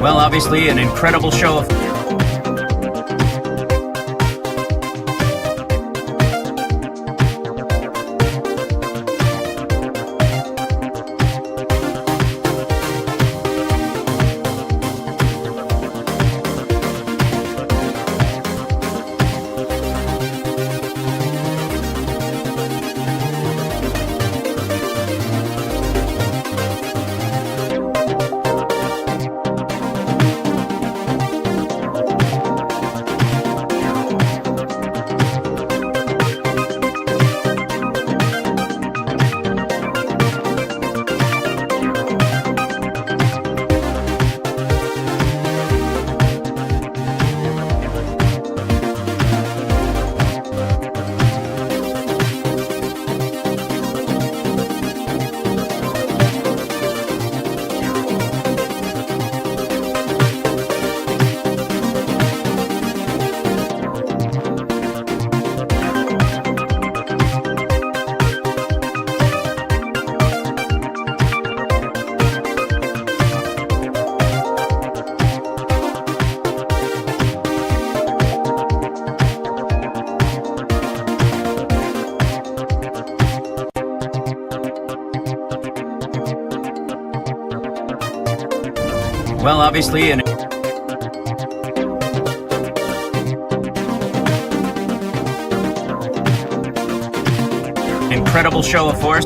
Well, obviously, an incredible show of... Well, obviously, an... incredible show of force.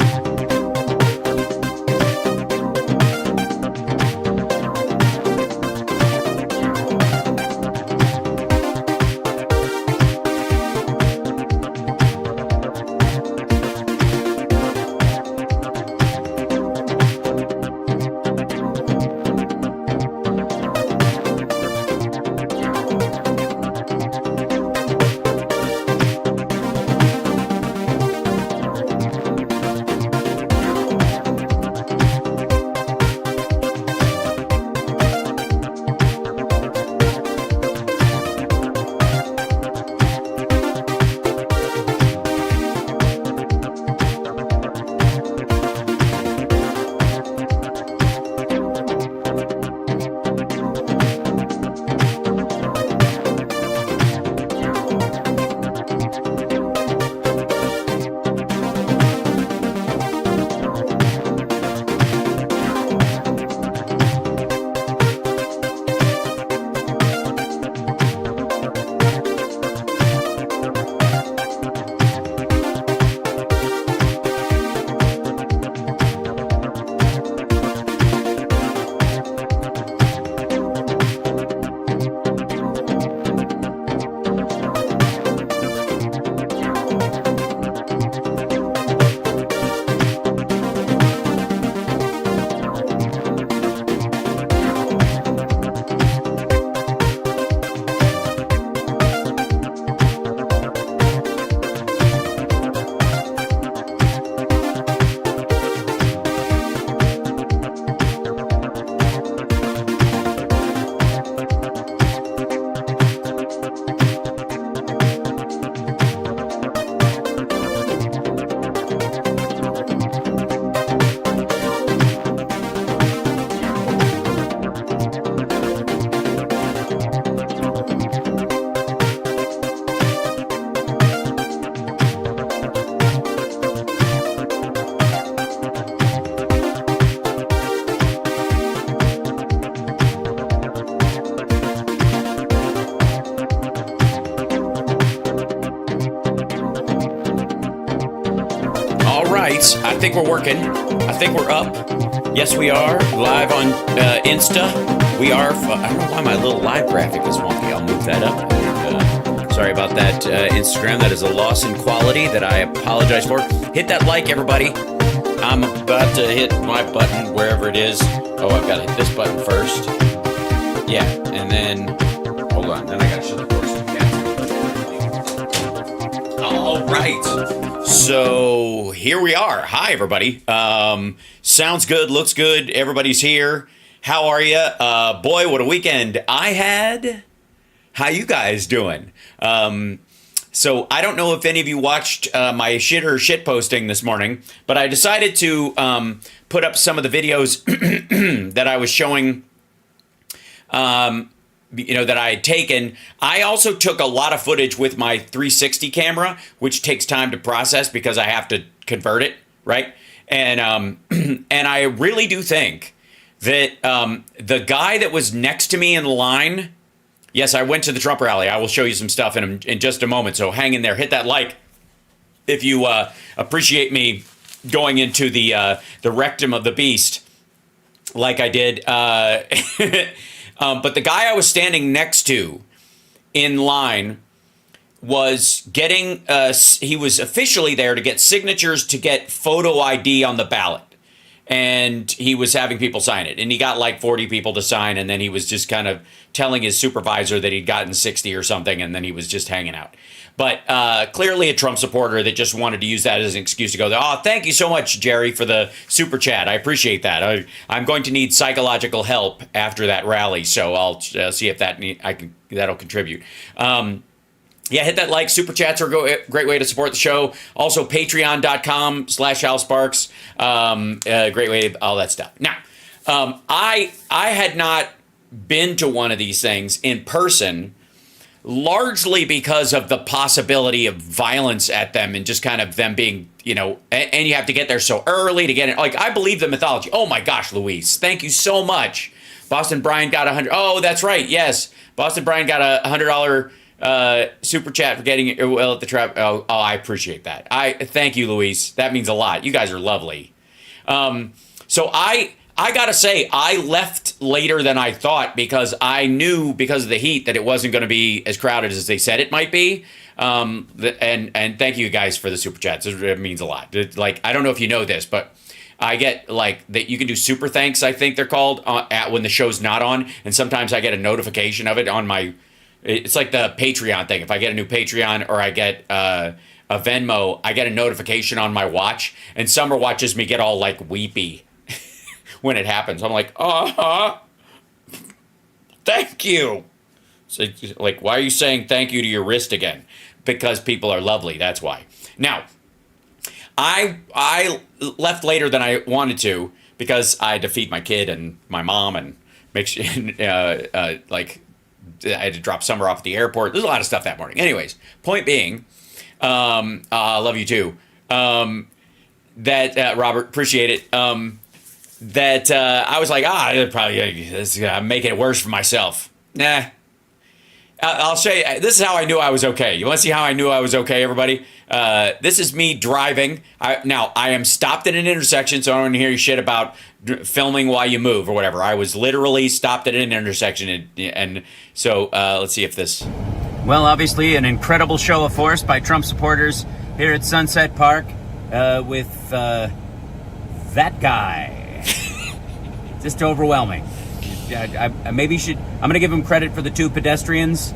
I think we're working. I think we're up. Yes, we are. Live on Insta. We are. I don't know why my little live graphic is wonky. I'll move that up. Sorry about that, Instagram. That is a loss in quality that I apologize for. Hit that like, everybody. I'm about to hit my button wherever it is. Oh, I've got to hit this button first. Yeah, and then... Hold on. Then I got to shut the door. All right. So here we are. Hi, everybody. Sounds good. Looks good. Everybody's here. How are you? Boy, what a weekend I had. How you guys doing? So I don't know if any of you watched my shit posting this morning, but I decided to put up some of the videos that I was showing that I had taken. I also took a lot of footage with my 360 camera, which takes time to process because I have to convert it, right? And and I really do think that the guy that was next to me in line, yes, I went to the Trump rally. I will show you some stuff in just a moment. So hang in there, hit that like if you appreciate me going into the rectum of the beast like I did. But the guy I was standing next to in line was getting, he was officially there to get signatures to get photo ID on the ballot. And he was having people sign it. And he got like 40 people to sign. And then he was just kind of telling his supervisor that he'd gotten 60 or something. And then he was just hanging out. But clearly a Trump supporter that just wanted to use that as an excuse to go, oh, thank you so much, Jerry, for the super chat. I appreciate that. I'm going to need psychological help after that rally. So I'll see if that'll contribute. Yeah, hit that like. Super chats are a great way to support the show. Also, patreon.com/AlSparks. Great way, all that stuff. Now, I had not been to one of these things in person, largely because of the possibility of violence at them and just kind of them being, and you have to get there so early to get it. Like, I believe the mythology. Oh my gosh, Luis, thank you so much. Boston Brian got $100. Oh, that's right. Yes. Boston Brian got a $100 super chat for getting it well at the trap. Oh, I appreciate that. I thank you, Luis. That means a lot. You guys are lovely. So I gotta say, I left later than I thought because I knew because of the heat that it wasn't going to be as crowded as they said it might be. And thank you guys for the super chats. It means a lot. Like, I don't know if you know this, but I get like that you can do super thanks, I think they're called, when the show's not on. And sometimes I get a notification of it on my. It's like the Patreon thing. If I get a new Patreon or I get a Venmo, I get a notification on my watch. And Summer watches me get all like weepy when it happens. I'm like, thank you. So, like, why are you saying thank you to your wrist again? Because people are lovely. That's why. Now, I left later than I wanted to because I had to feed my kid and my mom and make sure, I had to drop Summer off at the airport. There's a lot of stuff that morning. Anyways, point being, I love you too. That Robert, appreciate it. I was like, I'm making it worse for myself. Nah. I'll show you. This is how I knew I was okay. You want to see how I knew I was okay, everybody? This is me driving. Now, I am stopped at an intersection, so I don't want to hear you shit about filming while you move or whatever. I was literally stopped at an intersection, and so let's see if this... Well, obviously, an incredible show of force by Trump supporters here at Sunset Park with that guy. Just overwhelming. I maybe should... I'm going to give him credit for the two pedestrians.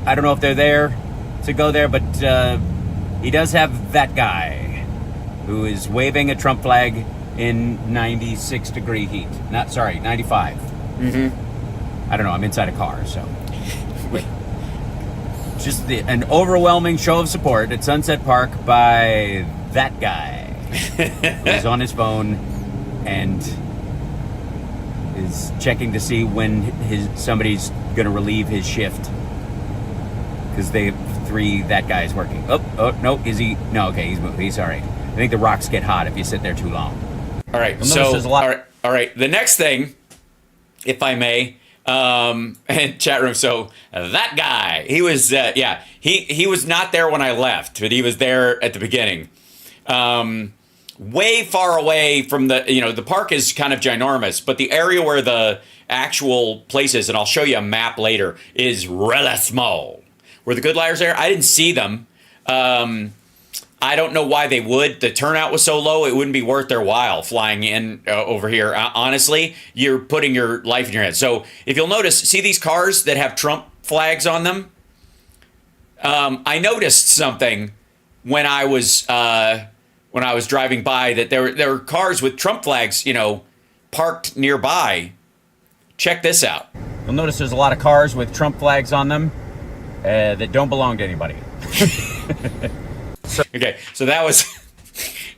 I don't know if they're there to go there, but he does have that guy who is waving a Trump flag in 96-degree heat. 95. Mm-hmm. I don't know. I'm inside a car, so... Just an overwhelming show of support at Sunset Park by that guy who's on his phone and is checking to see when somebody's going to relieve his shift because they have three that guys working. Oh no, is he? No, okay, he's moving. He's all right. I think the rocks get hot if you sit there too long. All right, so all right. The next thing, if I may. And chat room. So that guy, he was, he was not there when I left, but he was there at the beginning. Way far away from the park is kind of ginormous, but the area where the actual place is, and I'll show you a map later, is really small. Were the Good Liars there? I didn't see them. I don't know why they would. The turnout was so low, it wouldn't be worth their while flying in over here. Honestly, you're putting your life in your hands. So if you'll notice, see these cars that have Trump flags on them? I noticed something when I was driving by that there were cars with Trump flags, parked nearby. Check this out. You'll notice there's a lot of cars with Trump flags on them that don't belong to anybody. Okay, so that was,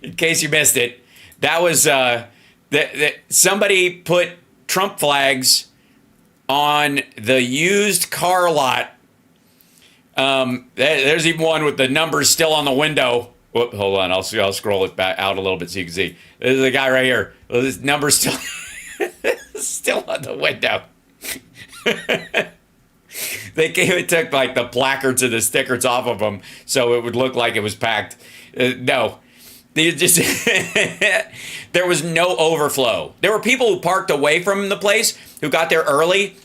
in case you missed it, that was that somebody put Trump flags on the used car lot. There's even one with the numbers still on the window. Whoop, hold on, I'll scroll it back out a little bit so you can see. There's a guy right here. Well, this number's still still on the window. It took like the placards and the stickers off of them so it would look like it was packed. No, they just there was no overflow. There were people who parked away from the place who got there early,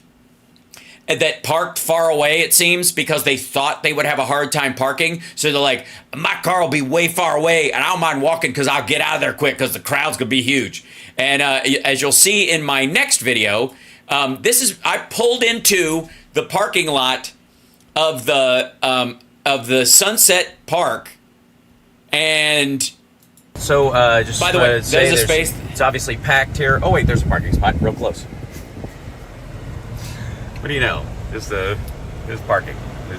that parked far away, it seems, because they thought they would have a hard time parking. So they're like, my car will be way far away and I don't mind walking because I'll get out of there quick because the crowd's going to be huge. And as you'll see in my next video, I pulled into the parking lot of the Sunset Park. And so just by the way, there's a space. It's obviously packed here. Oh wait, there's a parking spot real close. What do you know? Just parking.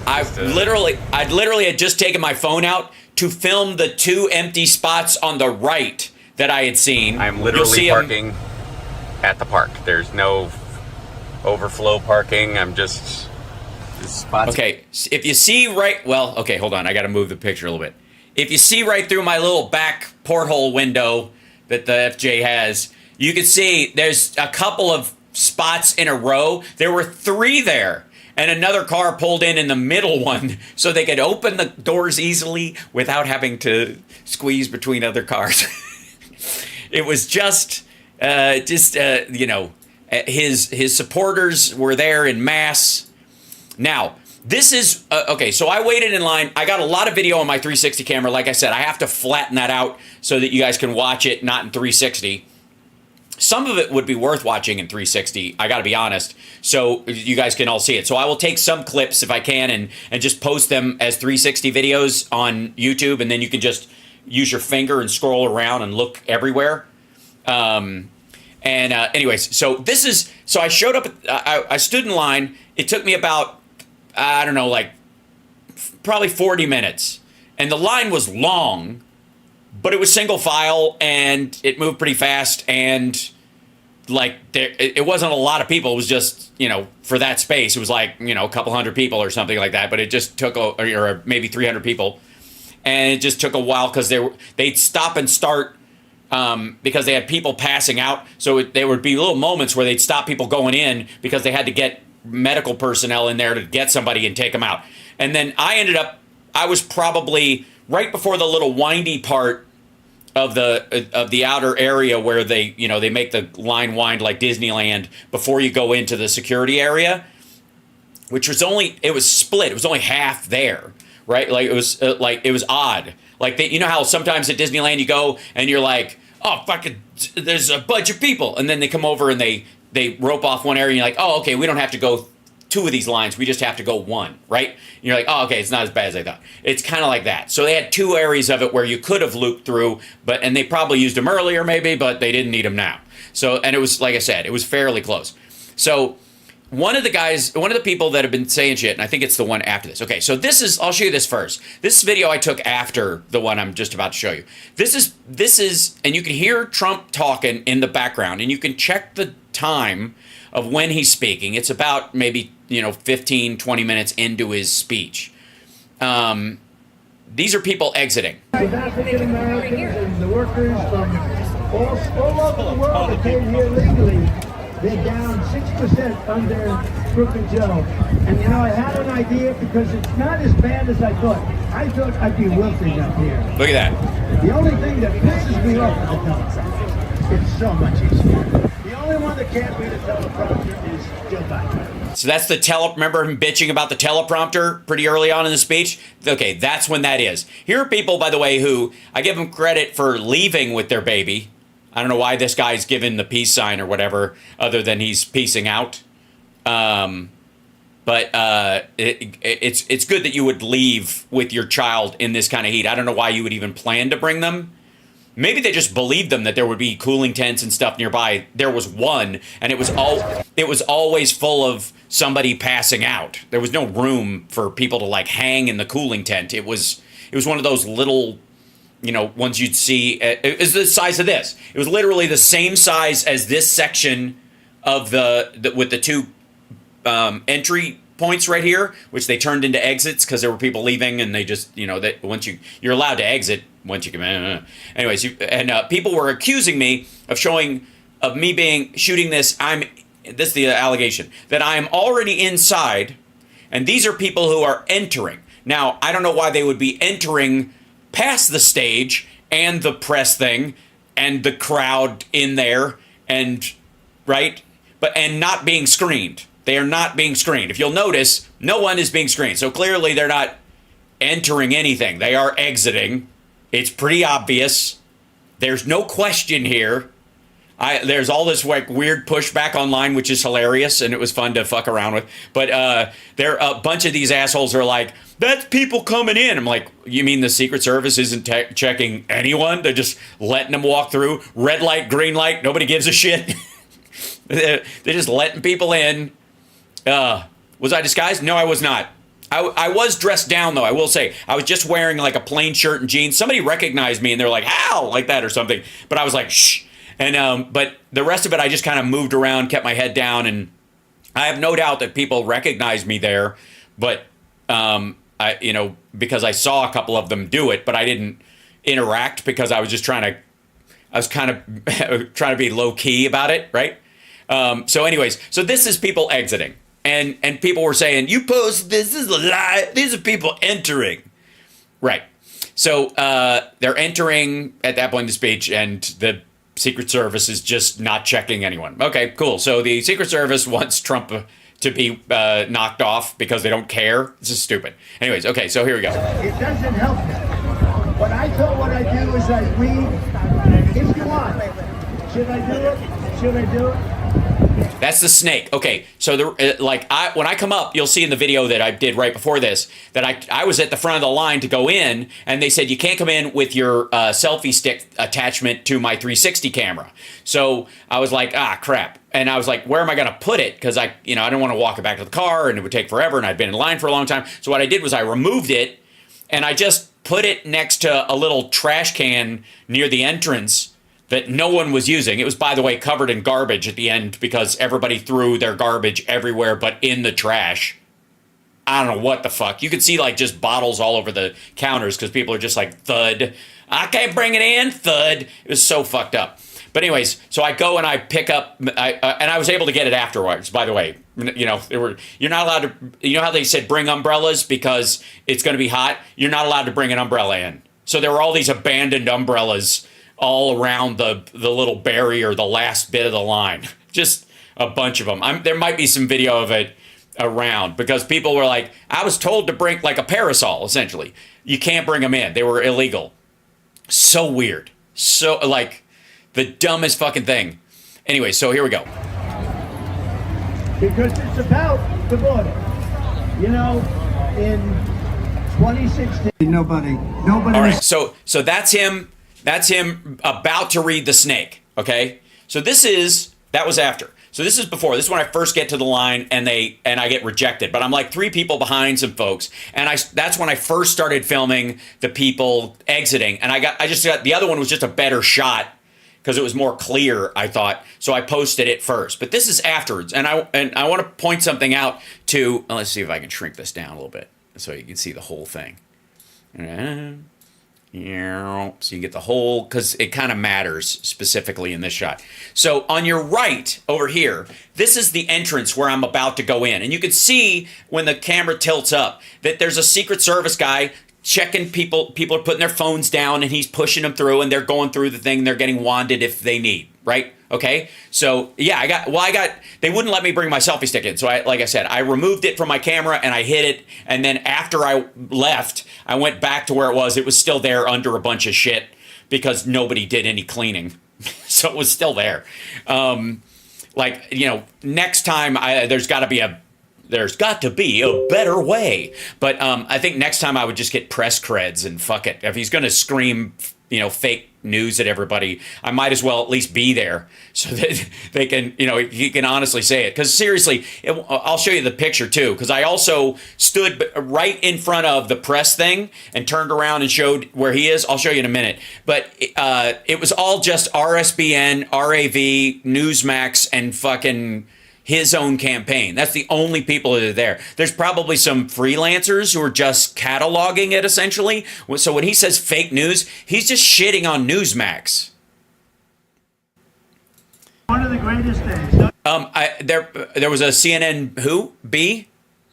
I literally had just taken my phone out to film the 2 empty spots on the right that I had seen. I'm literally parking at the park. There's no overflow parking. I'm just spots. Okay, if you see okay, hold on. I got to move the picture a little bit. If you see right through my little back porthole window that the FJ has, you can see there's a couple of spots in a row. There were 3 there, and another car pulled in the middle one so they could open the doors easily without having to squeeze between other cars. It was just his supporters were there in mass. Now, this is okay. So I waited in line. I got a lot of video on my 360 camera. Like I said, I have to flatten that out so that you guys can watch it not in 360. Some of it would be worth watching in 360, I got to be honest, so you guys can all see it. So I will take some clips if I can and just post them as 360 videos on YouTube, and then you can just use your finger and scroll around and look everywhere. Anyways, so I showed up, I stood in line. It took me about, I don't know, like probably 40 minutes. And the line was long, but it was single file and it moved pretty fast, and it wasn't a lot of people. It was just, for that space, it was like, a couple hundred people or something like that, but it just took or maybe 300 people. And it just took a while because they'd stop and start because they had people passing out. So there would be little moments where they'd stop people going in because they had to get medical personnel in there to get somebody and take them out. And then I was probably right before the little windy part of the outer area where they make the line wind like Disneyland before you go into the security area, which was it was split. It was only half there, right? Like it was odd. Like how sometimes at Disneyland you go and you're like, oh fucking, there's a bunch of people, and then they come over and they rope off one area and you're like, oh okay, we don't have to go 2 of these lines, we just have to go 1, right? And you're like, oh, okay, it's not as bad as I thought. It's kind of like that. So they had 2 areas of it where you could have looped through, and they probably used them earlier maybe, but they didn't need them now. So, and it was, like I said, it was fairly close. So one of the people that have been saying shit, and I think it's the one after this. Okay, so I'll show you this first. This video I took after the one I'm just about to show you. This is, and you can hear Trump talking in the background, and you can check the time of when he's speaking. It's about maybe 15, 20 minutes into his speech. These are people exiting. African Americans and the workers from all over the world that came here legally, they're down 6% under Crooked Joe. And I had an idea because it's not as bad as I thought. I thought I'd be wilting up here. Look at that. The only thing that pisses me off is the teleprompter. It's so much easier. The only one that can't read a teleprompter is Joe Biden. So that's remember him bitching about the teleprompter pretty early on in the speech? Okay, that's when that is. Here are people, by the way, who I give them credit for leaving with their baby. I don't know why this guy's given the peace sign or whatever, other than he's peacing out. But it's good that you would leave with your child in this kind of heat. I don't know why you would even plan to bring them. Maybe they just believed them that there would be cooling tents and stuff nearby. There was one, and it was always full of somebody passing out. There was no room for people to hang in the cooling tent. It was one of those little, ones you'd see. It was the size of this. It was literally the same size as this section of with the 2 entry points right here, which they turned into exits because there were people leaving, and they just, that once you're allowed to exit once you come. Anyways, people were accusing me of shooting this. This is the allegation that I am already inside, and these are people who are entering. Now, I don't know why they would be entering past the stage and the press thing and the crowd in there and not being screened. They are not being screened. If you'll notice, no one is being screened. So clearly they're not entering anything. They are exiting. It's pretty obvious. There's no question here. There's all this weird pushback online, which is hilarious, and it was fun to fuck around with. But there a bunch of these assholes are like, that's people coming in. I'm like, you mean the Secret Service isn't checking anyone? They're just letting them walk through. Red light, green light, nobody gives a shit. They're just letting people in. Was I disguised? No, I was not. I was dressed down, though, I will say. I was just wearing like a plain shirt and jeans. Somebody recognized me and they're like, "How?" like that or something. But I was like, shh. And but the rest of it, I just kind of moved around, kept my head down, and I have no doubt that people recognized me there. But because I saw a couple of them do it, but I didn't interact because I was just trying to be low key about it, right? So this is people exiting, and people were saying, "You posted this is a lie. These are people entering," right? So they're entering at that point in the speech, and the Secret Service is just not checking anyone. Okay, cool. So the Secret Service wants Trump to be knocked off because they don't care. This is stupid. Anyways, okay, so here we go. It doesn't help me. What I do is I read, if you want. Should I do it? Should I do it? That's the snake. Okay, so when I come up, you'll see in the video that I did right before this that I was at the front of the line to go in, and they said you can't come in with your selfie stick attachment to my 360 camera. So I was like, crap. And I was like, where am I going to put it? Because I didn't want to walk it back to the car, and it would take forever, and I'd been in line for a long time. So what I did was I removed it, and I just put it next to a little trash can near the entrance that no one was using. It was, by the way, covered in garbage at the end because everybody threw their garbage everywhere but in the trash. I don't know what the fuck. You could see like just bottles all over the counters because people are just like, thud. I can't bring it in, thud. It was so fucked up. But anyways, so I go and I pick up, and I was able to get it afterwards, by the way. You're not allowed to, you know how they said bring umbrellas because it's going to be hot? You're not allowed to bring an umbrella in. So there were all these abandoned umbrellas all around the little barrier, the last bit of the line. Just a bunch of them. There might be some video of it around because people were like, I was told to bring like a parasol, essentially. You can't bring them in. They were illegal. So weird. So like the dumbest fucking thing. Anyway, so here we go. Because it's about the border. In 2016, nobody. All right, so that's him. That's him about to read the snake, okay? So that was after. So this is before. This is when I first get to the line and I get rejected. But I'm like 3 people behind some folks. And that's when I first started filming the people exiting. And the other one was just a better shot because it was more clear, I thought. So I posted it first. But this is afterwards. And I want to point something out to, let's see if I can shrink this down a little bit so you can see the whole thing. So you get the whole, because it kind of matters specifically in this shot. So on your right over here, this is the entrance where I'm about to go in. And you can see when the camera tilts up that there's a Secret Service guy checking people. People are putting their phones down and he's pushing them through and they're going through the thing. They're getting wanded if they need, right? Okay. So yeah, they wouldn't let me bring my selfie stick in. So like I said, I removed it from my camera and I hid it. And then after I left, I went back to where it was. It was still there under a bunch of shit because nobody did any cleaning. So it was still there. Next time there's got to be a better way. But I think next time I would just get press creds and fuck it. If he's going to scream, fake news at everybody, I might as well at least be there so that they can, he can honestly say it. Because seriously, I'll show you the picture too. Because I also stood right in front of the press thing and turned around and showed where he is. I'll show you in a minute. But it was all just RSBN, RAV, Newsmax, and fucking his own campaign. That's the only people that are there. There's probably some freelancers who are just cataloging it, essentially. So when he says fake news, he's just shitting on Newsmax. One of the greatest days. There was a CNN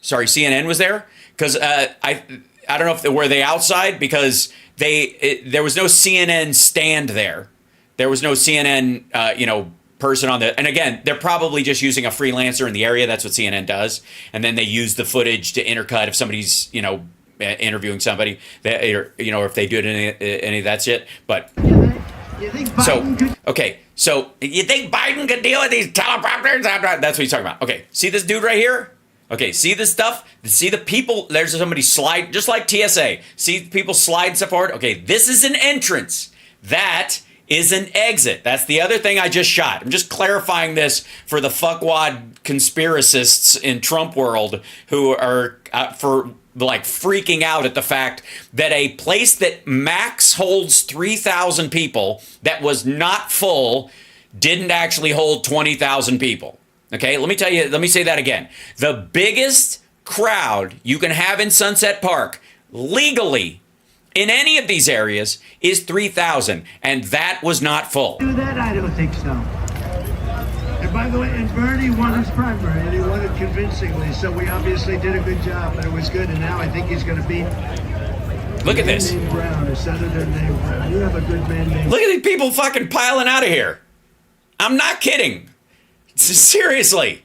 CNN was there because I don't know if were they outside because there was no CNN stand there. There was no CNN person on the, and again, they're probably just using a freelancer in the area. That's what CNN does, and then they use the footage to intercut if somebody's interviewing somebody, or if they do any of that shit. But You think Biden could? okay, so you think Biden could deal with these teleprompters? That's what he's talking about. Okay, see this dude right here? Okay, see this stuff? See the people? There's somebody slide, just like TSA. See people slide stuff forward? Okay, this is an entrance. That is an exit. That's the other thing I just shot. I'm just clarifying this for the fuckwad conspiracists in Trump world who are freaking out at the fact that a place that max holds 3,000 people that was not full didn't actually hold 20,000 people. Okay, let me say that again. The biggest crowd you can have in Sunset Park legally in any of these areas is 3,000, and that was not full. Do that? I don't think so. And by the way, and Bernie won his primary, and he won it convincingly. So we obviously did a good job, but it was good. And now I think he's going to beat. Look at this. Brown, a senator named Brown. You have a good man named. Look at these people fucking piling out of here. I'm not kidding. Seriously.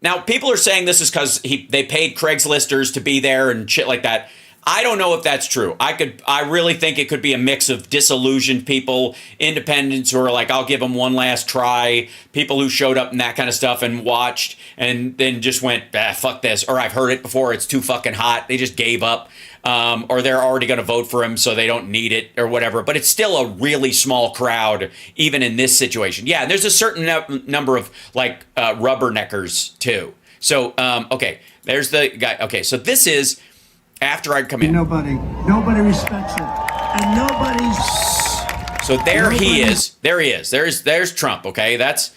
Now, people are saying this is because they paid Craigslisters to be there and shit like that. I don't know if that's true. I really think it could be a mix of disillusioned people, independents who are like, I'll give them one last try, people who showed up and that kind of stuff and watched and then just went, fuck this, or I've heard it before, it's too fucking hot, they just gave up, or they're already going to vote for him so they don't need it or whatever. But it's still a really small crowd, even in this situation. Yeah, there's a certain number of rubberneckers too. So, okay, there's the guy. Okay, so this is after I'd come in. Nobody respects it, and nobody's. So there he is. There he is. There's Trump. Okay, that's.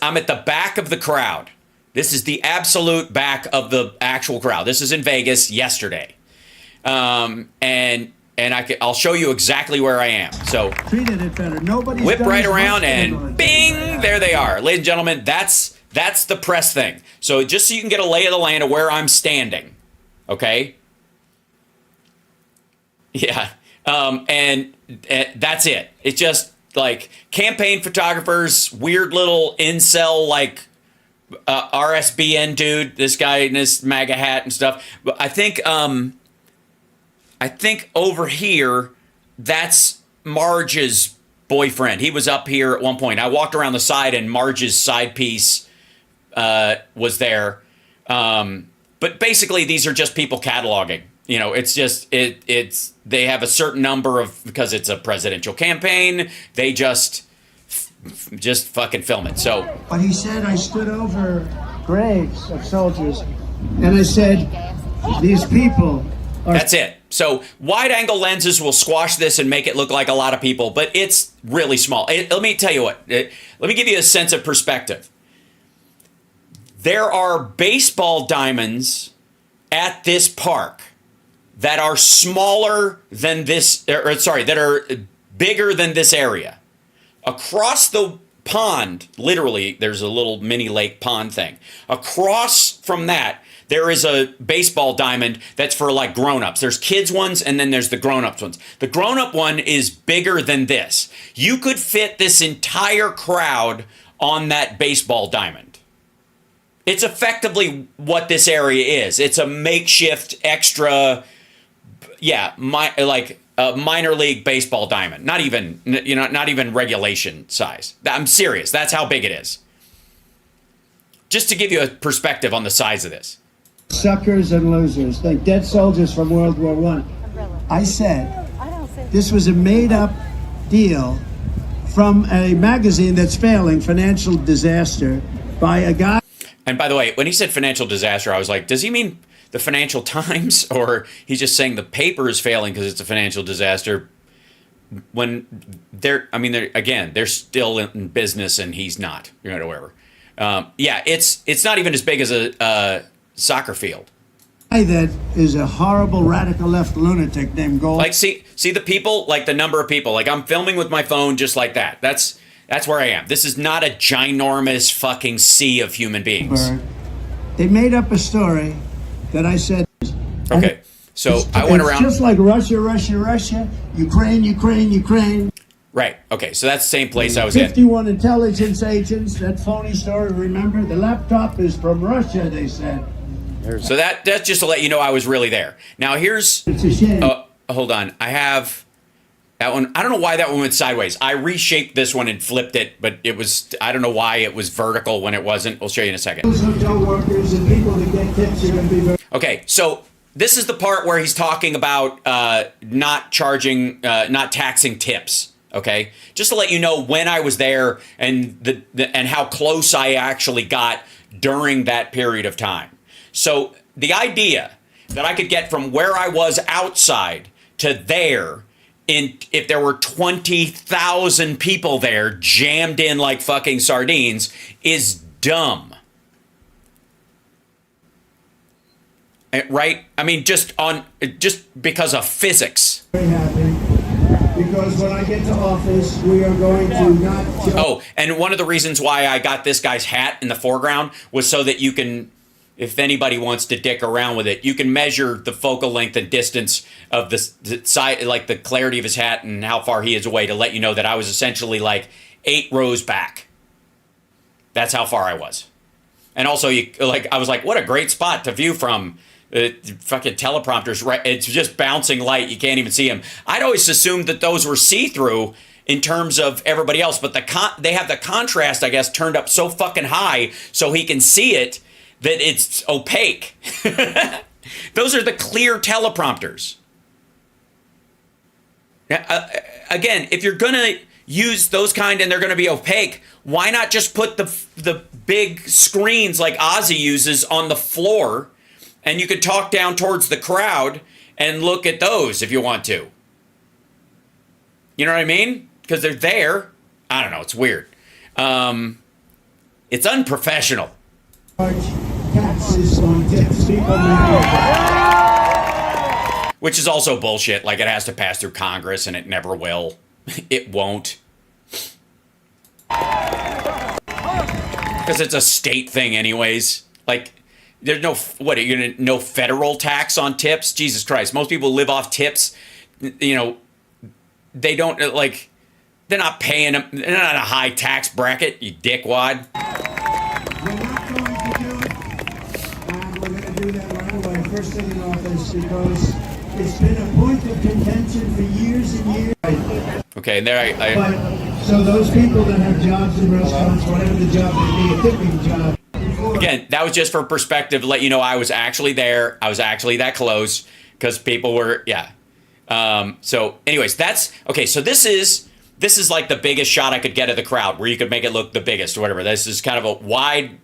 I'm at the back of the crowd. This is the absolute back of the actual crowd. This is in Vegas yesterday, and I'll show you exactly where I am. So treated it better. Nobody's whip right around and bing, there they are, ladies and gentlemen. That's the press thing. So just so you can get a lay of the land of where I'm standing. Okay. Yeah, and that's it. It's just like campaign photographers, weird little incel RSBN dude, this guy in his MAGA hat and stuff. But I think over here, that's Marge's boyfriend. He was up here at one point. I walked around the side and Marge's side piece was there. But basically, these are just people cataloging. It's just it's they have a certain number of, because it's a presidential campaign, they just fucking film it. So but he said, I stood over graves of soldiers and I said, these people are. That's it. So wide angle lenses will squash this and make it look like a lot of people, but it's really small. Let me tell you what. Let me give you a sense of perspective. There are baseball diamonds at this park that are smaller than this, that are bigger than this area. Across the pond, literally, there's a little mini lake pond thing. Across from that, there is a baseball diamond that's for grown-ups. There's kids ones and then there's the grown-ups ones. The grown-up one is bigger than this. You could fit this entire crowd on that baseball diamond. It's effectively what this area is. It's a makeshift extra, minor league baseball diamond. Not even regulation size. I'm serious. That's how big it is. Just to give you a perspective on the size of this. Suckers and losers, like dead soldiers from World War I. I said this was a made-up deal from a magazine that's failing, Financial Disaster, by a guy. And by the way, when he said financial disaster, I was like, does he mean the Financial Times, or he's just saying the paper is failing because it's a financial disaster? When they're still in business and he's not, whatever. Yeah, it's not even as big as a soccer field. That is a horrible radical left lunatic named Gold. Like, see the people, like the number of people. Like, I'm filming with my phone just like that. That's where I am. This is not a ginormous fucking sea of human beings. They made up a story that I said. Okay, so I went around. It's just like Russia, Ukraine. Right. Okay, so that's the same place I was in. 51 intelligence agents. That phony story. Remember, the laptop is from Russia. They said. So that's just to let you know I was really there. Now here's. It's a shame. Hold on. I have that one. I don't know why that one went sideways. I reshaped this one and flipped it, but it was. I don't know why it was vertical when it wasn't. I'll show you in a second. Those hotel workers and people that get tips are going to be very. Okay, so this is the part where he's talking about not taxing tips. Okay, just to let you know when I was there and and how close I actually got during that period of time. So the idea that I could get from where I was outside to there, if there were 20,000 people there jammed in like fucking sardines, is dumb. Right? I mean, just because of physics. Very happy. Because when I get to office, we are going to not. Oh, and one of the reasons why I got this guy's hat in the foreground was so that you can, if anybody wants to dick around with it, you can measure the focal length and distance of the side, like the clarity of his hat and how far he is away, to let you know that I was essentially like 8 rows back. That's how far I was. And also, I was like, what a great spot to view from. Fucking teleprompters, right? It's just bouncing light. You can't even see them. I'd always assumed that those were see-through in terms of everybody else, but they have the contrast, I guess, turned up so fucking high so he can see it that it's opaque. Those are the clear teleprompters. Again, if you're gonna use those kind and they're gonna be opaque, why not just put the big screens like Ozzy uses on the floor? And you could talk down towards the crowd and look at those if you want to. You know what I mean? Because they're there. I don't know. It's weird. It's unprofessional. Which is also bullshit. Like, it has to pass through Congress, and it never will. It won't. Because it's a state thing anyways. Like... There's no federal tax on tips? Jesus Christ. Most people live off tips. You know, they don't, they're not paying them. They're not a high tax bracket, you dickwad. We're not going to do it. And we're going to do that right away, first thing in office, because it's been a point of contention for years and years. Okay, and there But, so those people that have jobs in restaurants, whatever the job may be, a tipping job. Again, that was just for perspective, to let you know I was actually there. I was actually that close, because people were, yeah. So anyways, that's, okay, so this is like the biggest shot I could get of the crowd, where you could make it look the biggest or whatever. This is kind of a wide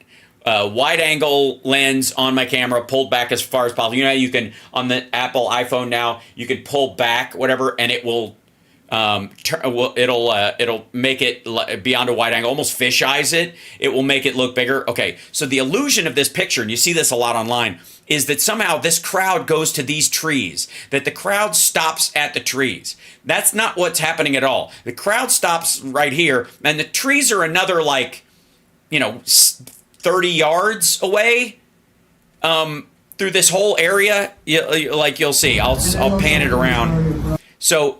angle lens on my camera, pulled back as far as possible. You know, you can, on the Apple iPhone now, you can pull back, whatever, and it will, it'll make it beyond a wide angle, almost fisheyes it. It will make it look bigger. Okay, so the illusion of this picture, and you see this a lot online, is that somehow this crowd goes to these trees, that the crowd stops at the trees. That's not what's happening at all. The crowd stops right here, and the trees are another, 30 yards away through this whole area. You'll see. I'll pan it around. So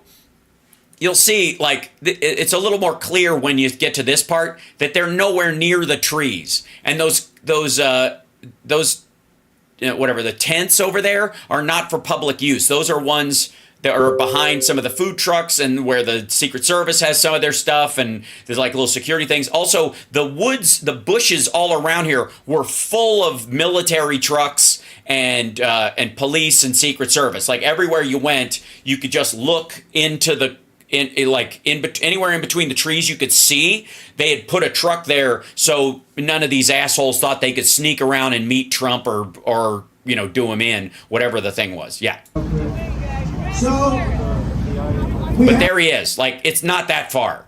you'll see, it's a little more clear when you get to this part that they're nowhere near the trees. And those whatever, the tents over there are not for public use. Those are ones that are behind some of the food trucks and where the Secret Service has some of their stuff, and there's little security things. Also, the bushes all around here were full of military trucks and police and Secret Service. Everywhere you went, you could just look into anywhere in between the trees you could see. They had put a truck there so none of these assholes thought they could sneak around and meet Trump or do him in, whatever the thing was. Yeah. But there he is. It's not that far.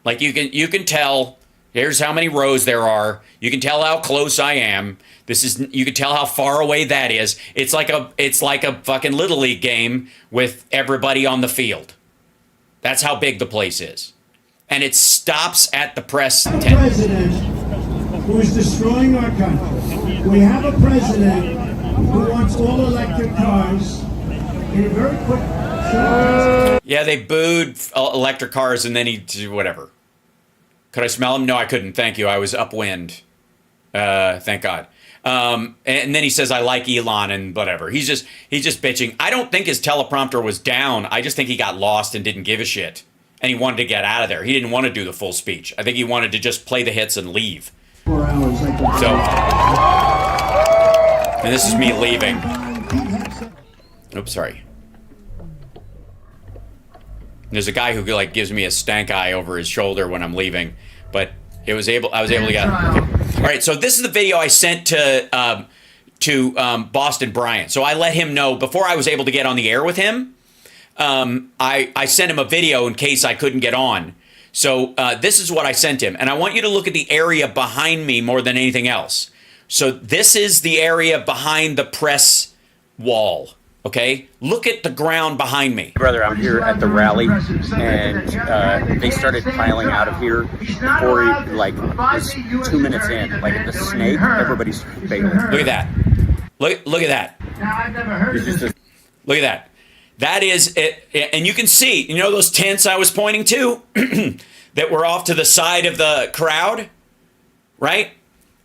You can tell Here's how many rows there are. You can tell how close I am. You can tell how far away that is. It's like a fucking Little League game with everybody on the field. That's how big the place is. And it stops at the press tent. President who is destroying our country. We have a president who wants all electric cars in a very quick. Yeah, they booed electric cars, and then whatever. Could I smell him? No, I couldn't. Thank you. I was upwind. Thank God. And then he says, I like Elon and whatever. He's just bitching. I don't think his teleprompter was down. I just think he got lost and didn't give a shit. And he wanted to get out of there. He didn't want to do the full speech. I think he wanted to just play the hits and leave. 4 hours. So, and this is me leaving. Oops, sorry. There's a guy who like gives me a stank eye over his shoulder when I'm leaving, but I was able to get. Okay. All right, so this is the video I sent to Boston Bryant. So I let him know before I was able to get on the air with him. I sent him a video in case I couldn't get on. So this is what I sent him, and I want you to look at the area behind me more than anything else. So this is the area behind the press wall. Okay, look at the ground behind me. Brother, I'm here at the rally, and they started piling out of here before it was 2 minutes in. Like the snake, everybody's failing. Look at that. Look at that. Now, I've never heard of this. Look at that. That is it, and you can see, those tents I was pointing to that were off to the side of the crowd, right?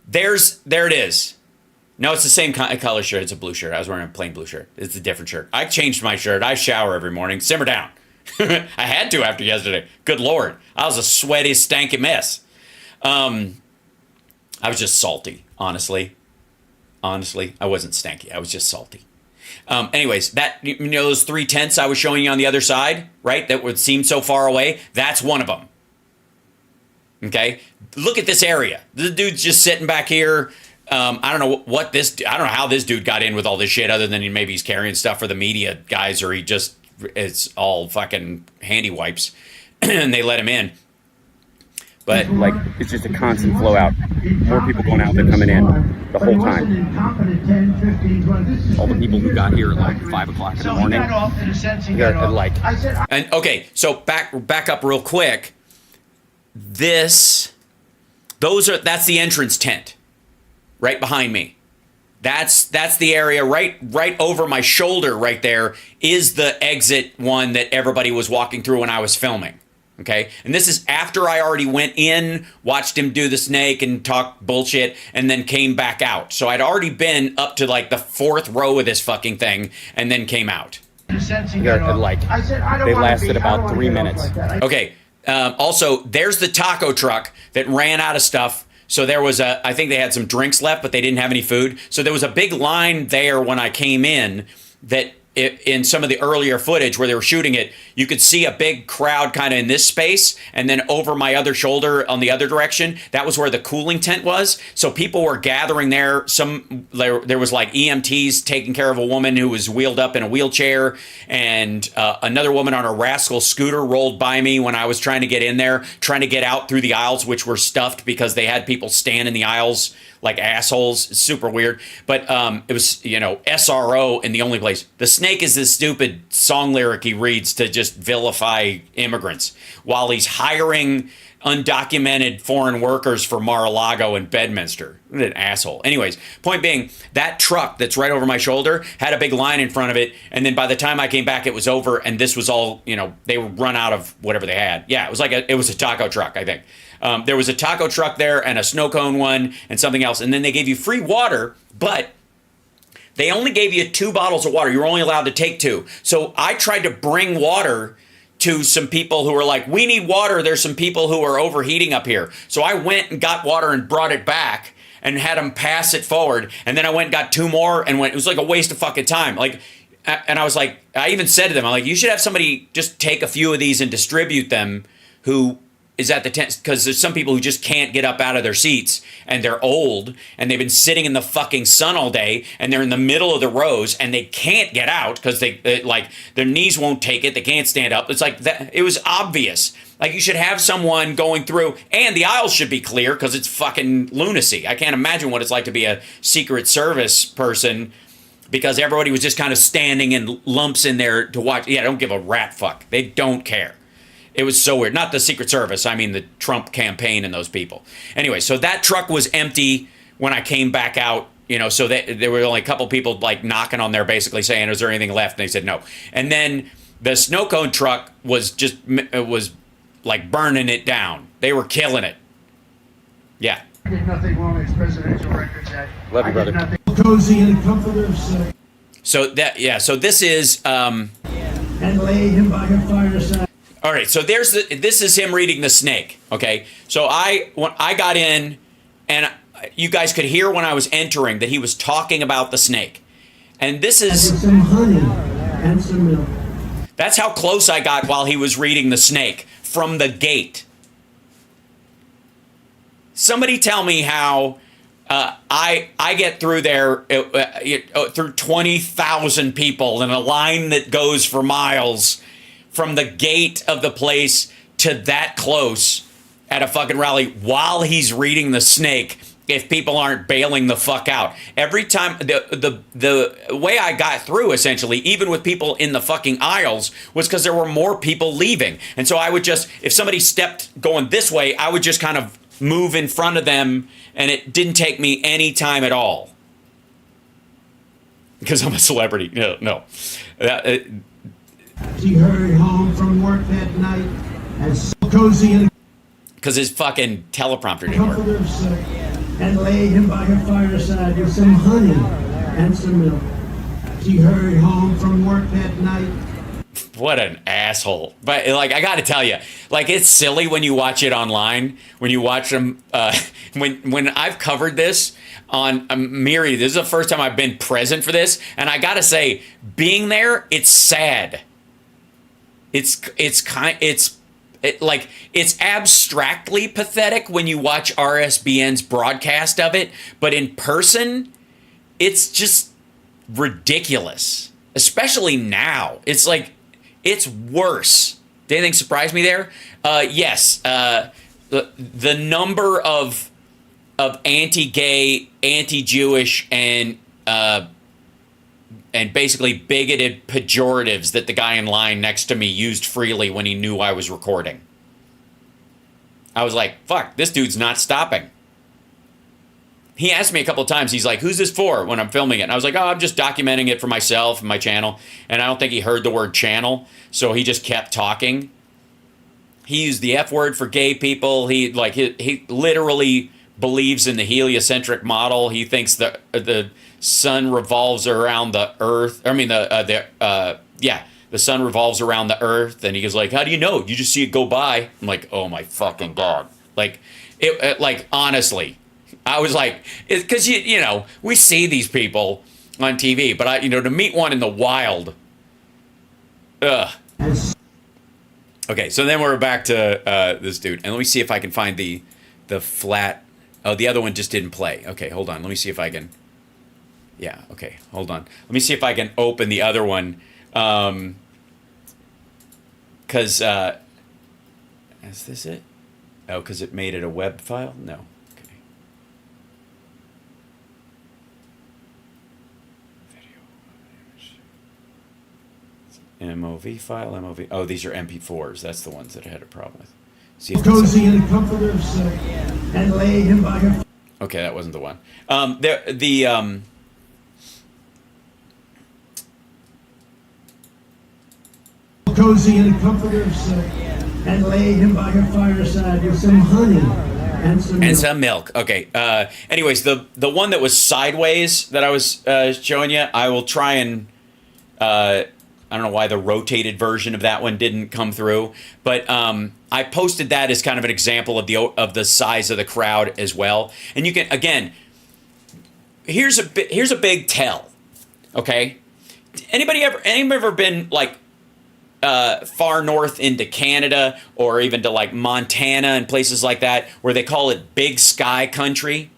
There it is. No, it's the same color shirt. It's a blue shirt. I was wearing a plain blue shirt. It's a different shirt. I changed my shirt. I shower every morning. Simmer down. I had to after yesterday. Good Lord. I was a sweaty, stanky mess. I was just salty, honestly. Honestly, I wasn't stanky. I was just salty. Anyways, those 3 tents I was showing you on the other side, right? That would seem so far away. That's one of them. Okay? Look at this area. The dude's just sitting back here. I don't know how this dude got in with all this shit other than maybe he's carrying stuff for the media guys or it's all fucking handy wipes and they let him in. But it's just a constant flow out. More people going out than coming in the whole time. All the people who got here at 5 o'clock in the morning. And okay, so back up real quick. That's the entrance tent. Right behind me. That's the area right over my shoulder right there is the exit one that everybody was walking through when I was filming. Okay? And this is after I already went in, watched him do the snake and talk bullshit, and then came back out. So I'd already been up to the 4th row of this fucking thing and then came out. They lasted about 3 minutes. Okay. Also, there's the taco truck that ran out of stuff. So there was I think they had some drinks left, but they didn't have any food. So there was a big line there when I came in that in some of the earlier footage where they were shooting it, you could see a big crowd kind of in this space. And then over my other shoulder on the other direction, that was where the cooling tent was. So people were gathering there. There was EMTs taking care of a woman who was wheeled up in a wheelchair. And another woman on a rascal scooter rolled by me when I was trying to get in there, trying to get out through the aisles, which were stuffed because they had people stand in the aisles like assholes. It's super weird. But it was, SRO in the only place. The snake is this stupid song lyric he reads to just vilify immigrants while he's hiring undocumented foreign workers for Mar-a-Lago and Bedminster. What an asshole. Anyways, point being, that truck that's right over my shoulder had a big line in front of it. And then by the time I came back, it was over. And this was all, they were run out of whatever they had. Yeah, it was a taco truck, I think. There was a taco truck there and a snow cone one and something else. And then they gave you free water, but they only gave you 2 bottles of water. You were only allowed to take 2. So I tried to bring water to some people who were like, we need water. There's some people who are overheating up here. So I went and got water and brought it back and had them pass it forward. And then I went and got 2 more and it was like a waste of fucking time. And I was like, I even said to them, I'm like, you should have somebody just take a few of these and distribute them who is at the tent, because there's some people who just can't get up out of their seats, and they're old, and they've been sitting in the fucking sun all day, and they're in the middle of the rows, and they can't get out because like their knees won't take it. They can't stand up. It's like that. It was obvious. Like, you should have someone going through, and the aisles should be clear because it's fucking lunacy. I can't imagine what it's like to be a Secret Service person, because everybody was just kind of standing in lumps in there to watch. Yeah, don't give a rat fuck. They don't care. It was so weird. Not the Secret Service. I mean the Trump campaign and those people. Anyway, so that truck was empty when I came back out. You know, so there were only a couple people like knocking on there, basically saying, "Is there anything left?" And they said no. And then the snow cone truck was like burning it down. They were killing it. Yeah. I did nothing wrong with Presidential Records Act. Love you, brother. Cozy and comforter, sir. So so this is And laid him by her fireside. all right. So this is him reading the snake. Okay. So when I got in, and you guys could hear when I was entering that he was talking about the snake. And this is Some honey and some milk. that's how close I got while he was reading the snake from the gate. Somebody tell me how I get through there through 20,000 people in a line that goes for miles from the gate of the place to that close at a fucking rally while he's reading the snake, if people aren't bailing the fuck out. Every time, the way I got through, essentially, even with people in the fucking aisles, was because there were more people leaving. And so I would just, if somebody stepped going this way, I would just kind of move in front of them, and it didn't take me any time at all. Because I'm a celebrity. No. She hurried home from work that night as cozy and Because his fucking teleprompter didn't work. comforter, sir. And laid him by her fireside with some honey and some milk. She hurried home from work that night. What an asshole. But, like, I gotta tell you, like, it's silly when you watch it online, when you watch them, when I've covered this on Miri, this is the first time I've been present for this, and I gotta say, being there, it's sad. It's abstractly pathetic when you watch RSBN's broadcast of it, but in person, it's just ridiculous. Especially now. It's like, it's worse. Did anything surprise me there? Yes. The number of anti-gay, anti-Jewish, and basically bigoted pejoratives that the guy in line next to me used freely when he knew I was recording. I was like, fuck, this dude's not stopping. He asked me a couple of times, he's like, who's this for when I'm filming it? And I was like, oh, I'm just documenting it for myself and my channel. And I don't think he heard the word channel, so he just kept talking. He used the F word for gay people. He literally believes in the heliocentric model. He thinks the sun revolves around the earth. I mean, the sun revolves around the earth. And he goes like, how do you know? You just see it go by. I'm like, oh my fucking God. Like honestly, I was like, because you know, we see these people on TV, but to meet one in the wild, ugh. Okay, so then we're back to this dude, and let me see if I can find the flat. Oh, the other one just didn't play. Okay, hold on. Let me see if I can. Yeah. Okay, hold on. Let me see if I can open the other one, because is this it? Oh, because it made it a web file. No. MOV file, MOV. Oh, these are MP4s. That's the ones that I had a problem with. See if cozy and comforter, sir. And laid him by her. Okay, that wasn't the one. Cozy and comforter, sir. And laid him by her fireside with some honey and some milk. And some milk. Okay. Anyways, the one that was sideways that I was showing you, I will try and. I don't know why the rotated version of that one didn't come through, but I posted that as kind of an example of the size of the crowd as well. And you can, again, here's a big tell. Okay, anybody ever been like far north into Canada or even to like Montana and places like that where they call it big sky country.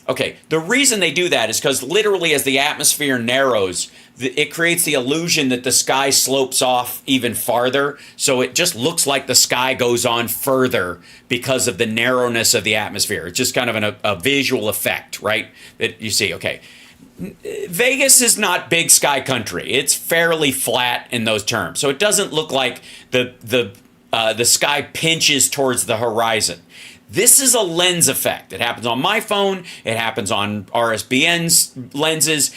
Okay, the reason they do that is because literally as the atmosphere narrows, it creates the illusion that the sky slopes off even farther. So it just looks like the sky goes on further because of the narrowness of the atmosphere. It's just kind of a visual effect, right? That you see, okay. Vegas is not big sky country. It's fairly flat in those terms. So it doesn't look like the sky pinches towards the horizon. This is a lens effect. It happens on my phone. It happens on RSBN's lenses.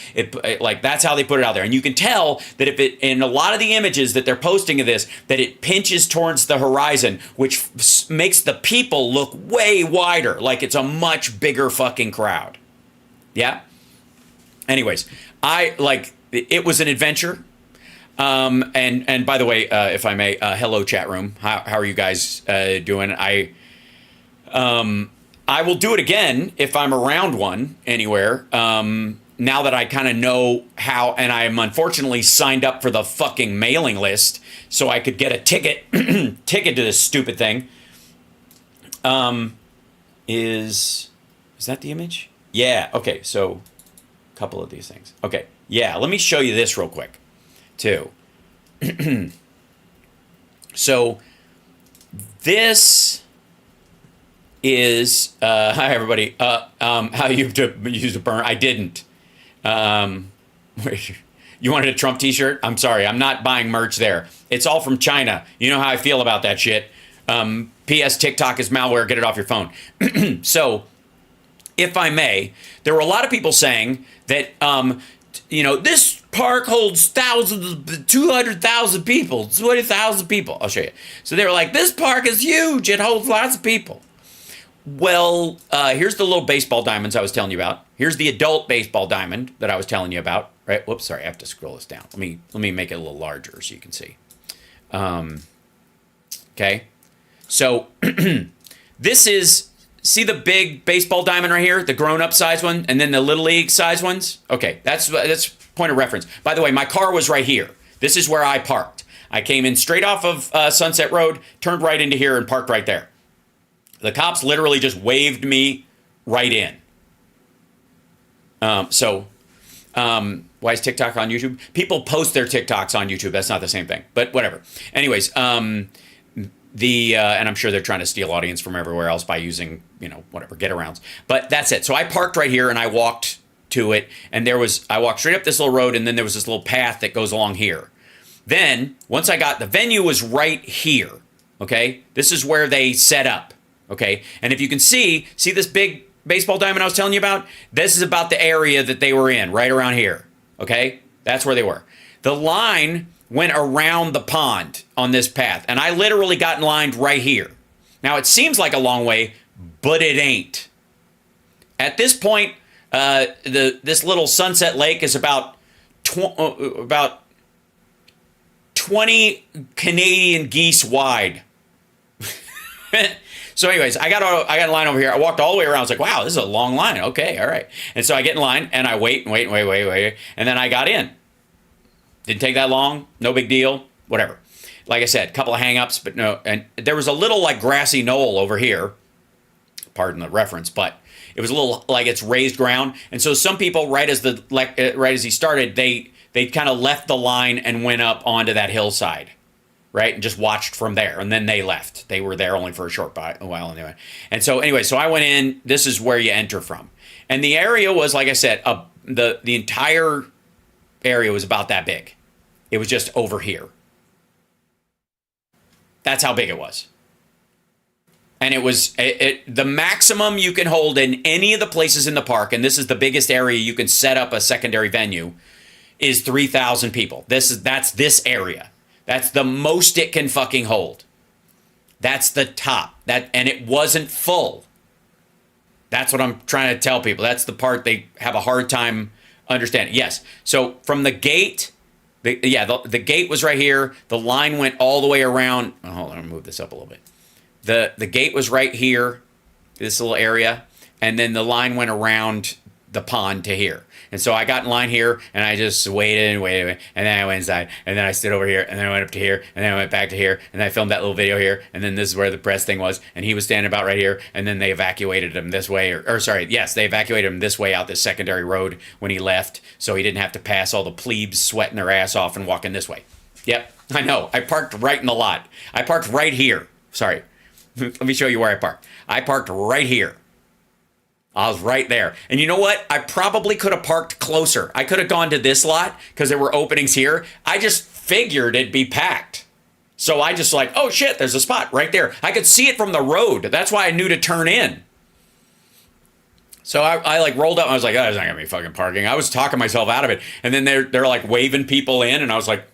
Like that's how they put it out there. And you can tell that if it, in a lot of the images that they're posting of this, that it pinches towards the horizon, which makes the people look way wider, like it's a much bigger fucking crowd. Yeah. Anyways, it was an adventure. And by the way, if I may, hello chat room. How are you guys doing? I will do it again if I'm around one anywhere. Now that I kind of know how, and I am unfortunately signed up for the fucking mailing list, so I could get a ticket to this stupid thing. Is that the image? Yeah. Okay. So a couple of these things. Okay. Yeah. Let me show you this real quick, too. So this is hi everybody. How you use a burn? I didn't. You wanted a Trump T-shirt? I'm sorry, I'm not buying merch there. It's all from China. You know how I feel about that shit. P.S. TikTok is malware. Get it off your phone. So, if I may, there were a lot of people saying that this park holds thousands, 200,000 people, 20,000 people. I'll show you. So they were like, this park is huge. It holds lots of people. Well, here's the little baseball diamonds I was telling you about. Here's the adult baseball diamond that I was telling you about. Right? Whoops, sorry, I have to scroll this down. Let me make it a little larger so you can see. Okay. So this is, see the big baseball diamond right here, the grown-up size one, and then the little league size ones. Okay, that's point of reference. By the way, my car was right here. This is where I parked. I came in straight off of Sunset Road, turned right into here, and parked right there. The cops literally just waved me right in. Why is TikTok on YouTube? People post their TikToks on YouTube. That's not the same thing, but whatever. Anyways, and I'm sure they're trying to steal audience from everywhere else by using, whatever, get-arounds. But that's it. So I parked right here and I walked to it, and I walked straight up this little road, and then there was this little path that goes along here. Then, once the venue was right here, okay? This is where they set up. Okay, and if you can see this big baseball diamond I was telling you about? This is about the area that they were in, right around here. Okay, that's where they were. The line went around the pond on this path, and I literally got in line right here. Now, it seems like a long way, but it ain't. At this point, this little Sunset Lake is about 20 Canadian geese wide. So anyways, I got in line over here. I walked all the way around. I was like, wow, this is a long line. Okay, all right. And so I get in line, and I wait. And then I got in. Didn't take that long. No big deal. Whatever. Like I said, a couple of hang-ups, but no. And there was a little, grassy knoll over here. Pardon the reference, but it was a little, it's raised ground. And so some people, right as he started, they kind of left the line and went up onto that hillside. Right, and just watched from there, and then they left. They were there only for a short while anyway. And so anyway, so I went in. This is where you enter from, and the area was, like I said, the entire area was about that big. It was just over here. That's how big it was, and it was the maximum you can hold in any of the places in the park. And this is the biggest area you can set up a secondary venue, is 3,000 people. That's this area. That's the most it can fucking hold. That's the top. And it wasn't full. That's what I'm trying to tell people. That's the part they have a hard time understanding. Yes. So from the gate, the gate was right here. The line went all the way around. Oh, hold on, I'll move this up a little bit. The gate was right here, this little area, and then the line went around the pond to here. And so I got in line here, and I just waited and waited, and then I went inside, and then I stood over here, and then I went up to here, and then I went back to here, and then I filmed that little video here, and then this is where the press thing was, and he was standing about right here, and then they evacuated him this way, they evacuated him this way out this secondary road when he left, so he didn't have to pass all the plebes sweating their ass off and walking this way. Yep, I know. I parked right in the lot. I parked right here. Sorry. Let me show you where I parked. I parked right here. I was right there. And you know what? I probably could have parked closer. I could have gone to this lot because there were openings here. I just figured it'd be packed. So I just like, oh shit, there's a spot right there. I could see it from the road. That's why I knew to turn in. So I like rolled up. I was like, oh, there's not gonna be fucking parking. I was talking myself out of it. And then they're like waving people in, and I was like,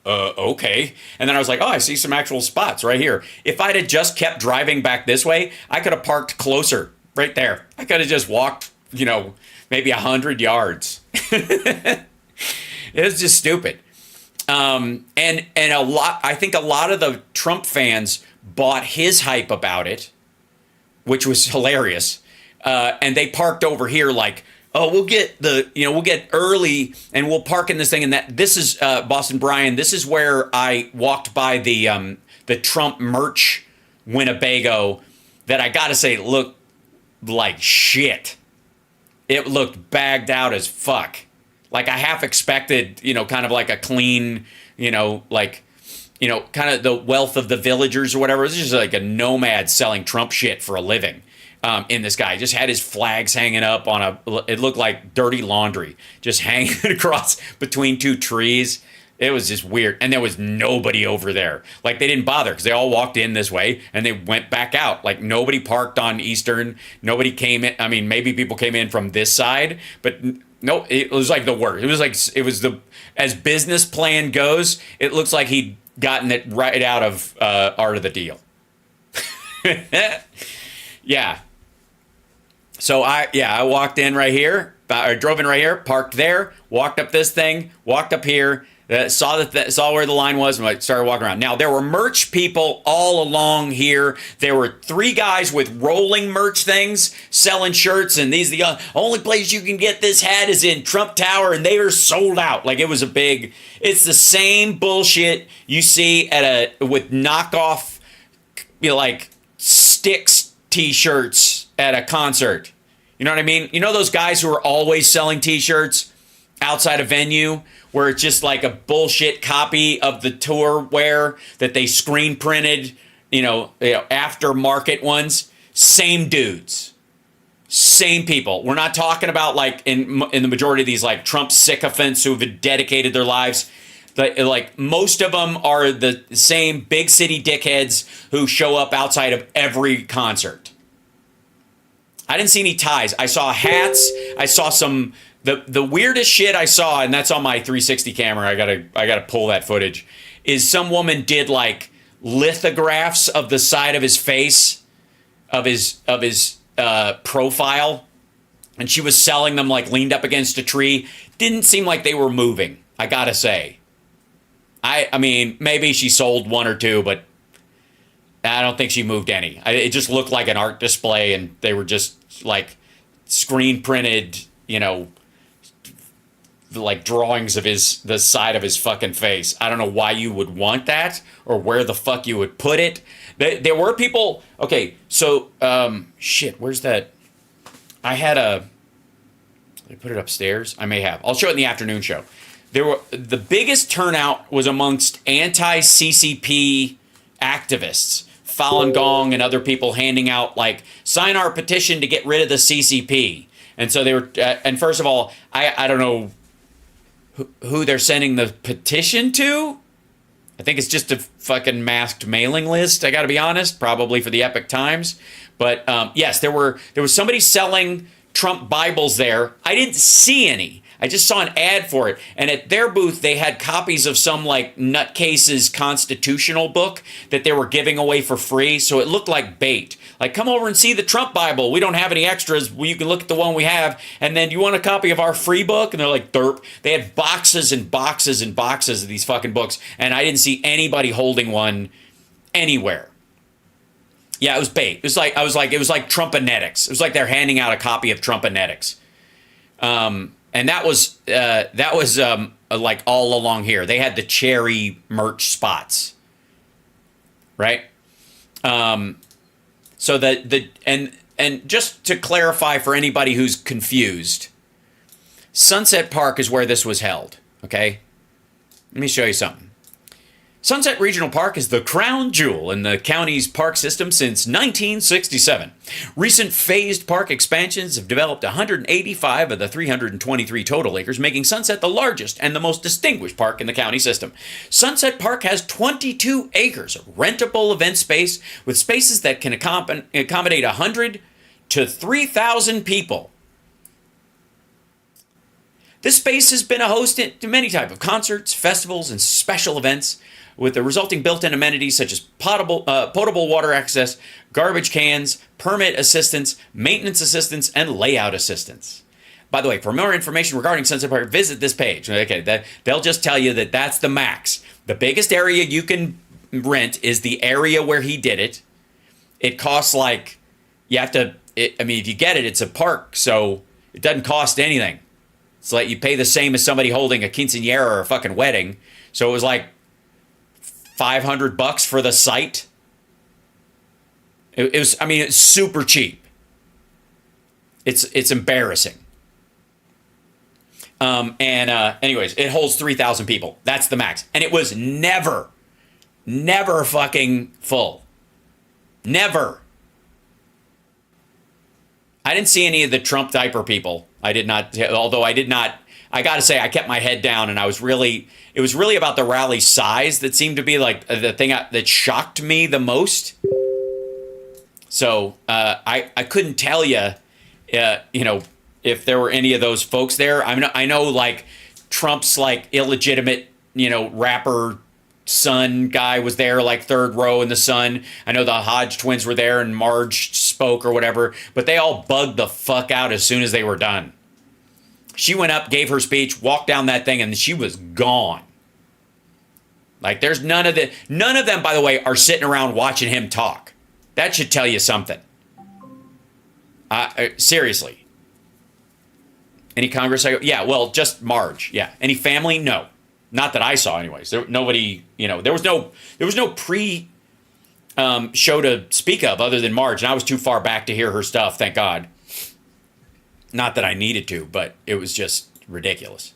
okay. And then I was like, oh, I see some actual spots right here. If I'd have just kept driving back this way, I could have parked closer. Right there. I could have just walked, maybe 100 yards. It was just stupid. And I think a lot of the Trump fans bought his hype about it, which was hilarious. And they parked over here like, oh, we'll get early and we'll park in this thing. And this is Boston Brian. This is where I walked by the Trump merch Winnebago that I got to say, look like shit. It looked bagged out as fuck. Like I half expected, kind of like a clean, kind of the wealth of the villagers or whatever. It was just like a nomad selling Trump shit for a living. In this guy just had his flags hanging up on it looked like dirty laundry, just hanging across between two trees. It was just weird. And there was nobody over there. Like, they didn't bother because they all walked in this way and they went back out. Like, nobody parked on Eastern. Nobody came in. I mean, maybe people came in from this side, but no, it was like the worst. It was as business plan goes, it looks like he'd gotten it right out of Art of the Deal. Yeah. So I walked in right here, or drove in right here, parked there, walked up this thing, walked up here, saw where the line was, and I started walking around. Now, there were merch people all along here. There were 3 guys with rolling merch things selling shirts, and these the only place you can get this hat is in Trump Tower, and they are sold out. Like, it's the same bullshit you see with knockoff, like Styx t-shirts at a concert. You know what I mean? You know those guys who are always selling t-shirts outside a venue where it's just like a bullshit copy of the tour wear that they screen printed, aftermarket ones? Same dudes. Same people. We're not talking about like in the majority of these like Trump sycophants who've dedicated their lives. Like most of them are the same big city dickheads who show up outside of every concert. I didn't see any ties. I saw hats. I saw some the weirdest shit I saw, and that's on my 360 camera. I gotta pull that footage. Is some woman did like lithographs of the side of his face, of his profile, and she was selling them like leaned up against a tree. Didn't seem like they were moving. I gotta say. I mean, maybe she sold 1 or 2, but I don't think she moved any. It just looked like an art display, and they were just like screen printed, like drawings of the side of his fucking face. I don't know why you would want that or where the fuck you would put it. There were people. Okay, so shit. Where's that? Did I put it upstairs? I may have. I'll show it in the afternoon show. The biggest turnout was amongst anti-CCP activists, Falun Gong and other people handing out like sign our petition to get rid of the CCP. And so they were. And first of all, I don't know who they're sending the petition to. I think it's just a fucking masked mailing list. I got to be honest, probably for the Epic Times. But yes, there was somebody selling Trump Bibles there. I didn't see any. I just saw an ad for it. And at their booth, they had copies of some like nutcase's constitutional book that they were giving away for free. So it looked like bait. Like, come over and see the Trump Bible. We don't have any extras. Well, you can look at the one we have. And then you want a copy of our free book? And they're like, derp. They had boxes and boxes and boxes of these fucking books. And I didn't see anybody holding one anywhere. Yeah, it was bait. It was like Trumpanetics. It was like they're handing out a copy of Trumpanetics. And that was like all along here. They had the cherry merch spots, right? So and just to clarify for anybody who's confused, Sunset Park is where this was held. Okay, let me show you something. Sunset Regional Park is the crown jewel in the county's park system since 1967. Recent phased park expansions have developed 185 of the 323 total acres, making Sunset the largest and the most distinguished park in the county system. Sunset Park has 22 acres of rentable event space with spaces that can accommodate 100 to 3,000 people. This space has been a host to many types of concerts, festivals, and special events, with the resulting built-in amenities such as potable water access, garbage cans, permit assistance, maintenance assistance, and layout assistance. By the way, for more information regarding Sunset Park, visit this page. Okay, they'll just tell you that that's the max. The biggest area you can rent is the area where he did it. It costs like, you have to, if you get it, it's a park, so it doesn't cost anything. It's like you pay the same as somebody holding a quinceañera or a fucking wedding. So it was like $500 for the site. It's super cheap. It's embarrassing. Anyways, it holds 3,000 people. That's the max. And it was never fucking full. Never. I didn't see any of the Trump diaper people. I did not, although I gotta say, I kept my head down, and it was really about the rally size that seemed to be like the thing that shocked me the most. So I couldn't tell you, if there were any of those folks there. I know like Trump's like illegitimate, rapper son guy was there, like third row in the sun. I know the Hodge twins were there and Marge spoke or whatever, but they all bugged the fuck out as soon as they were done. She went up, gave her speech, walked down that thing, and she was gone. Like, there's none of them, by the way, are sitting around watching him talk. That should tell you something. Seriously. Any Congress? Yeah, well, just Marge. Yeah. Any family? No. Not that I saw, anyways. Nobody, there was no pre show to speak of other than Marge, and I was too far back to hear her stuff, thank God. Not that I needed to, but it was just ridiculous.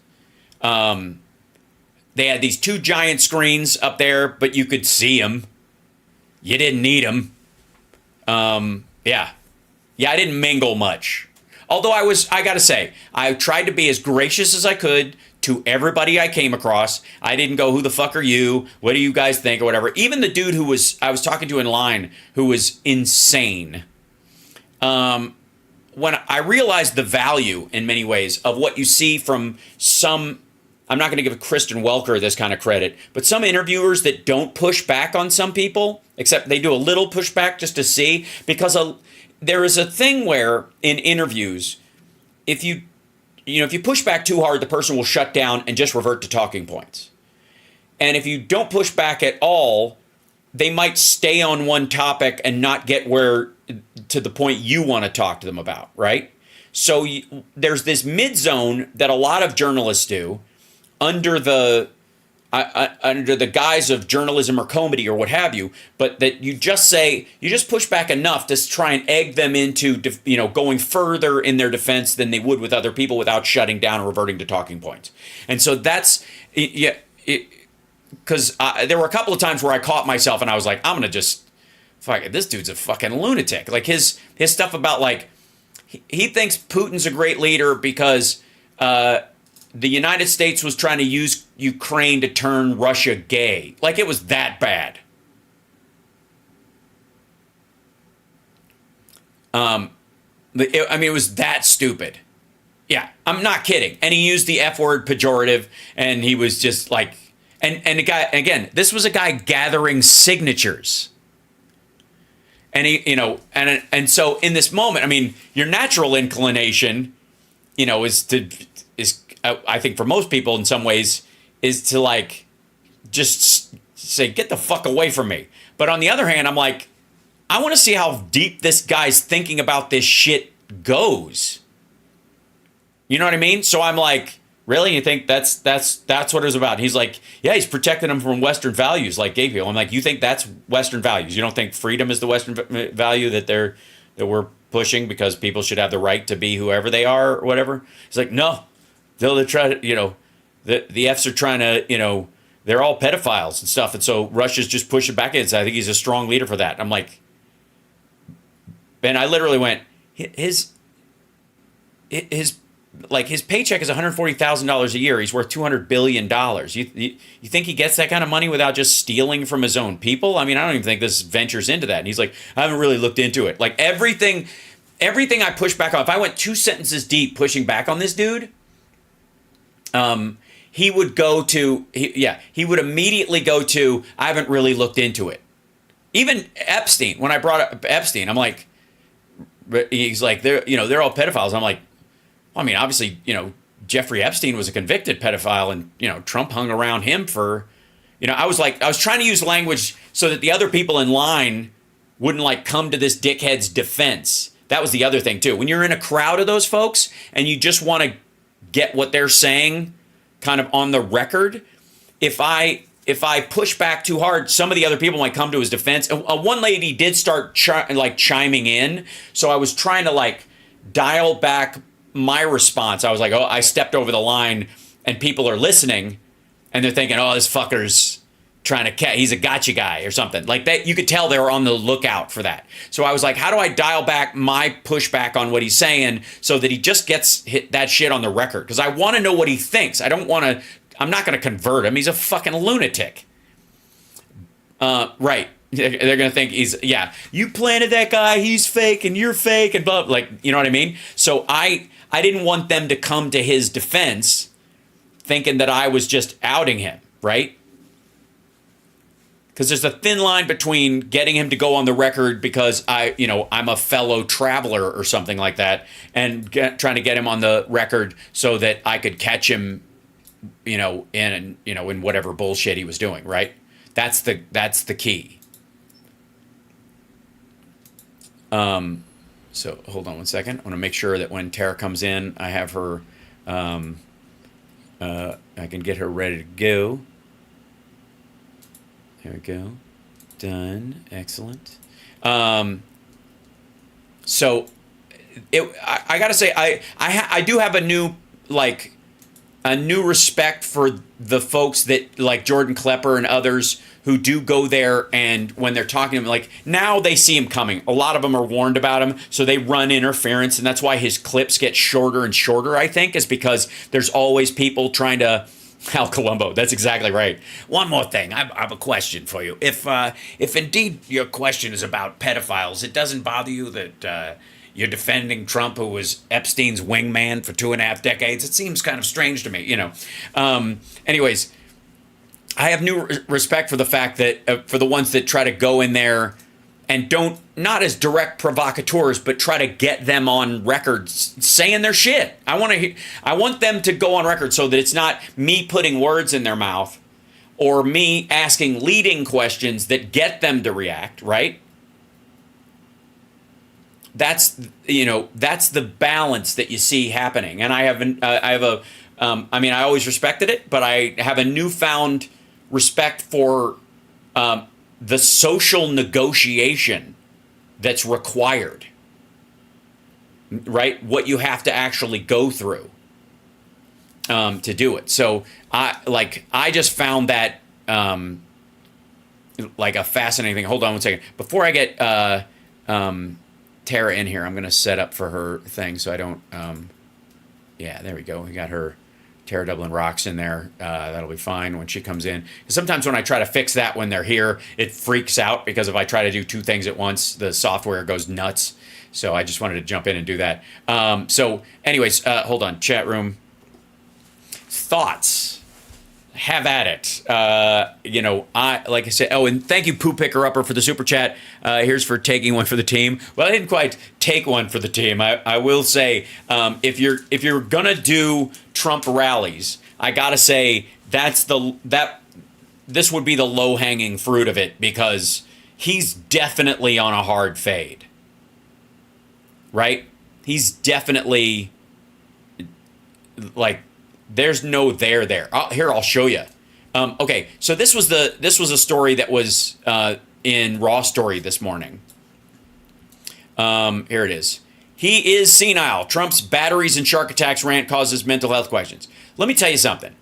They had these two giant screens up there, but you could see them. You didn't need them. Yeah, I didn't mingle much. Although I gotta say, I tried to be as gracious as I could to everybody I came across. I didn't go, who the fuck are you? What do you guys think? Or whatever. Even the dude I was talking to in line, who was insane. When I realized the value in many ways of what you see from some, I'm not going to give Kristen Welker this kind of credit, but some interviewers that don't push back on some people, except they do a little pushback just to see, because there is a thing where in interviews, if you push back too hard, the person will shut down and just revert to talking points. And if you don't push back at all, they might stay on one topic and not get to the point you want to talk to them about, right? So there's this mid-zone that a lot of journalists do under the guise of journalism or comedy or what have you, but that you just push back enough to try and egg them into, going further in their defense than they would with other people without shutting down or reverting to talking points. And so that's, because there were a couple of times where I caught myself and I was like, I'm going to just, fuck it, this dude's a fucking lunatic. Like his stuff about like, he thinks Putin's a great leader because the United States was trying to use Ukraine to turn Russia gay. Like it was that bad. It was that stupid. Yeah, I'm not kidding. And he used the F word pejorative, and he was just like, and the guy, again, this was a guy gathering signatures. And he, and so in this moment, your natural inclination, is I think for most people in some ways is to like just say, get the fuck away from me. But on the other hand, I'm like, I want to see how deep this guy's thinking about this shit goes. You know what I mean? So I'm like, really? You think that's what it was about? He's like, yeah, he's protecting them from Western values like gay people. I'm like, you think that's Western values? You don't think freedom is the Western value that we're pushing because people should have the right to be whoever they are or whatever? He's like, no, they'll try to, the Fs are trying to, they're all pedophiles and stuff. And so Russia's just pushing back against it. I think he's a strong leader for that. I'm like, and I literally went, his paycheck is $140,000 a year. He's worth $200 billion. You think he gets that kind of money without just stealing from his own people? I mean, I don't even think this ventures into that. And he's like, I haven't really looked into it. Like everything I push back on, if I went 2 sentences deep pushing back on this dude, he would immediately go to, I haven't really looked into it. Even Epstein, when I brought up Epstein, I'm like, he's like, they're all pedophiles. I'm like, well, I mean, obviously, Jeffrey Epstein was a convicted pedophile, and Trump hung around him for, I was trying to use language so that the other people in line wouldn't come to this dickhead's defense. That was the other thing too. When you're in a crowd of those folks and you just want to get what they're saying kind of on the record, if I push back too hard, some of the other people might come to his defense. And one lady did start chiming in, so I was trying to dial back my response. I was like, oh, I stepped over the line, and people are listening, and they're thinking, oh, this fucker's trying to he's a gotcha guy or something like that. You could tell they were on the lookout for that. So I was like, how do I dial back my pushback on what he's saying so that he just gets that shit on the record? Because I want to know what he thinks. I'm not going to convert him. He's a fucking lunatic. Right. They're going to think you planted that guy, he's fake, and you're fake, and blah, you know what I mean? So I didn't want them to come to his defense thinking that I was just outing him, right? Because there's a thin line between getting him to go on the record because I'm a fellow traveler or something like that, and trying to get him on the record so that I could catch him, in whatever bullshit he was doing, right? That's the key. So hold on one second. I want to make sure that when Tara comes in, I have her, I can get her ready to go. There we go. Done. Excellent. So I gotta say, I do have a new respect for the folks that like Jordan Klepper and others who do go there, and when they're talking to him, now they see him coming. A lot of them are warned about him, so they run interference, and that's why his clips get shorter and shorter, I think, is because there's always people trying to... Al Colombo, that's exactly right. One more thing, I have a question for you. If indeed your question is about pedophiles, it doesn't bother you that you're defending Trump, who was Epstein's wingman for 2.5 decades? It seems kind of strange to me, Anyways, I have new respect for the fact that for the ones that try to go in there and not as direct provocateurs, but try to get them on record saying their shit. I want them to go on record so that it's not me putting words in their mouth or me asking leading questions that get them to react, right? That's the balance that you see happening. And I always respected it, but I have a newfound respect for the social negotiation that's required, right? What you have to actually go through to do it. So I just found that a fascinating thing. Hold on one second. Before I get Tara in here, I'm going to set up for her thing so I don't... there we go. We got her Tara Dublin Rocks in there. That'll be fine when she comes in. Sometimes when I try to fix that when they're here, it freaks out because if I try to do 2 things at once, the software goes nuts. So I just wanted to jump in and do that. Anyways, hold on. Chat room. Thoughts. Have at it. Like I said, and thank you, Poo Picker Upper, for the super chat. Here's for taking one for the team. Well, I didn't quite take one for the team. I will say, if you're gonna do Trump rallies, I gotta say this would be the low hanging fruit of it because he's definitely on a hard fade, right? He's definitely like there's no there. Here, I'll show you. Okay, so this was a story that was in Raw Story this morning. Here it is. He is senile. Trump's batteries and shark attacks rant causes mental health questions. Let me tell you something.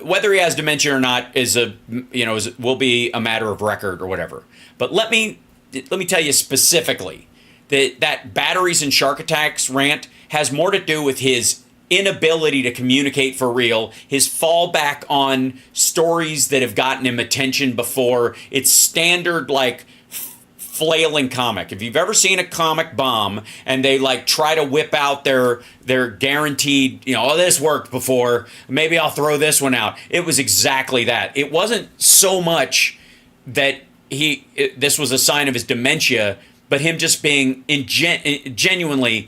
Whether he has dementia or not will be a matter of record or whatever. But let me tell you specifically that batteries and shark attacks rant has more to do with his inability to communicate for real, his fallback on stories that have gotten him attention before. It's standard, like, flailing comic. If you've ever seen a comic bomb and they like try to whip out their guaranteed, this worked before, maybe I'll throw this one out. It was exactly that. It wasn't so much that this was a sign of his dementia, but him just being genuinely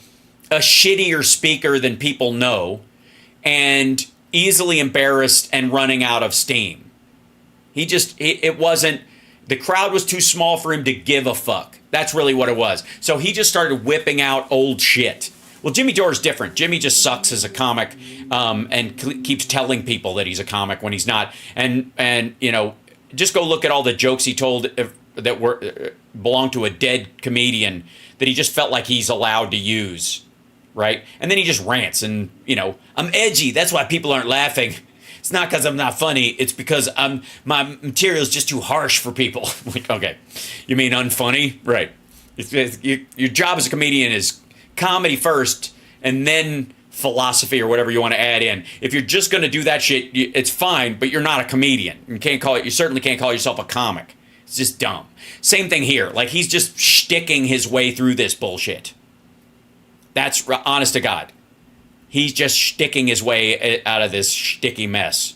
a shittier speaker than people know and easily embarrassed and running out of steam. It wasn't, the crowd was too small for him to give a fuck. That's really what it was. So he just started whipping out old shit. Well, Jimmy Dore's different. Jimmy just sucks as a comic and keeps telling people that he's a comic when he's not. And just go look at all the jokes he told that belonged to a dead comedian that he just felt like he's allowed to use, right? And then he just rants and, I'm edgy. That's why people aren't laughing. It's not because I'm not funny. It's because my material is just too harsh for people. Like, okay, you mean unfunny? Right. Your job as a comedian is comedy first and then philosophy or whatever you want to add in. If you're just going to do that shit, it's fine, but you're not a comedian. You certainly can't call yourself a comic. It's just dumb. Same thing here. Like, he's just shticking his way through this bullshit. That's honest to God. He's just shticking his way out of this sticky mess.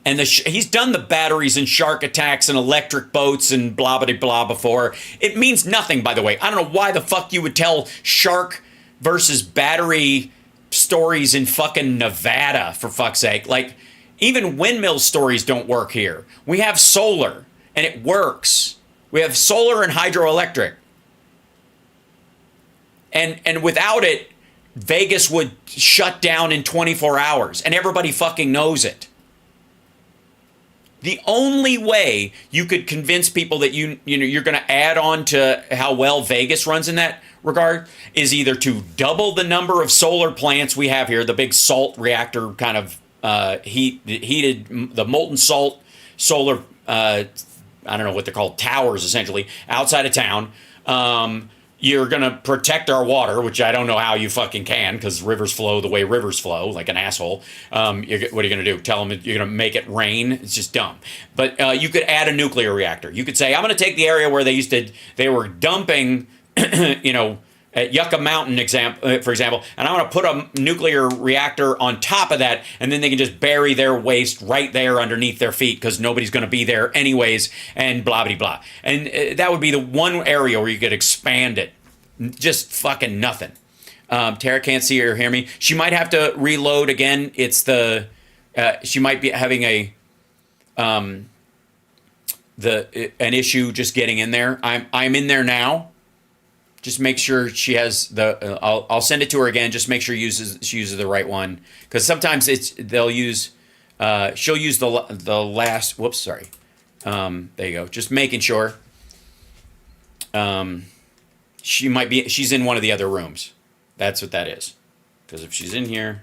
And he's done the batteries and shark attacks and electric boats and blah, blah, blah before. It means nothing, by the way. I don't know why the fuck you would tell shark versus battery stories in fucking Nevada, for fuck's sake. Like, even windmill stories don't work here. We have solar, and it works. We have solar and hydroelectric. And without it, Vegas would shut down in 24 hours, and everybody fucking knows it. The only way you could convince people that you're going to add on to how well Vegas runs in that regard is either to double the number of solar plants we have here, the big salt reactor kind of heated, the molten salt solar, I don't know what they're called, towers essentially, outside of town. You're going to protect our water, which I don't know how you fucking can, because rivers flow the way rivers flow, like an asshole. What are you going to do? Tell them you're going to make it rain? It's just dumb. But you could add a nuclear reactor. You could say, I'm going to take the area where they were dumping, at Yucca Mountain, for example, and I'm going to put a nuclear reactor on top of that, and then they can just bury their waste right there underneath their feet because nobody's going to be there anyways, and blah, blah, blah. And that would be the one area where you could expand it. Just fucking nothing. Tara can't see or hear me. She might have to reload again. It's she might be having an issue just getting in there. I'm in there now. Just make sure she has I'll send it to her again. Just make sure she uses the right one, because sometimes she'll use the last. Whoops, sorry. There you go. Just making sure. She's in one of the other rooms. That's what that is. Because if she's in here,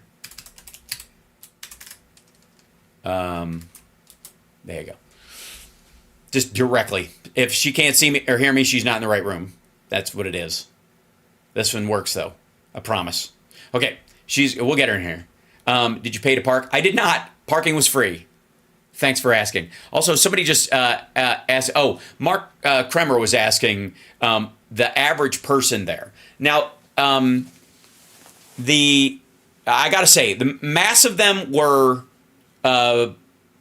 there you go. Just directly. If she can't see me or hear me, she's not in the right room. That's what it is. This one works, though. I promise. Okay, we'll get her in here. Did you pay to park? I did not. Parking was free. Thanks for asking. Also, somebody just asked. Oh, Mark Kremer was asking the average person there. Now, I gotta say, the mass of them were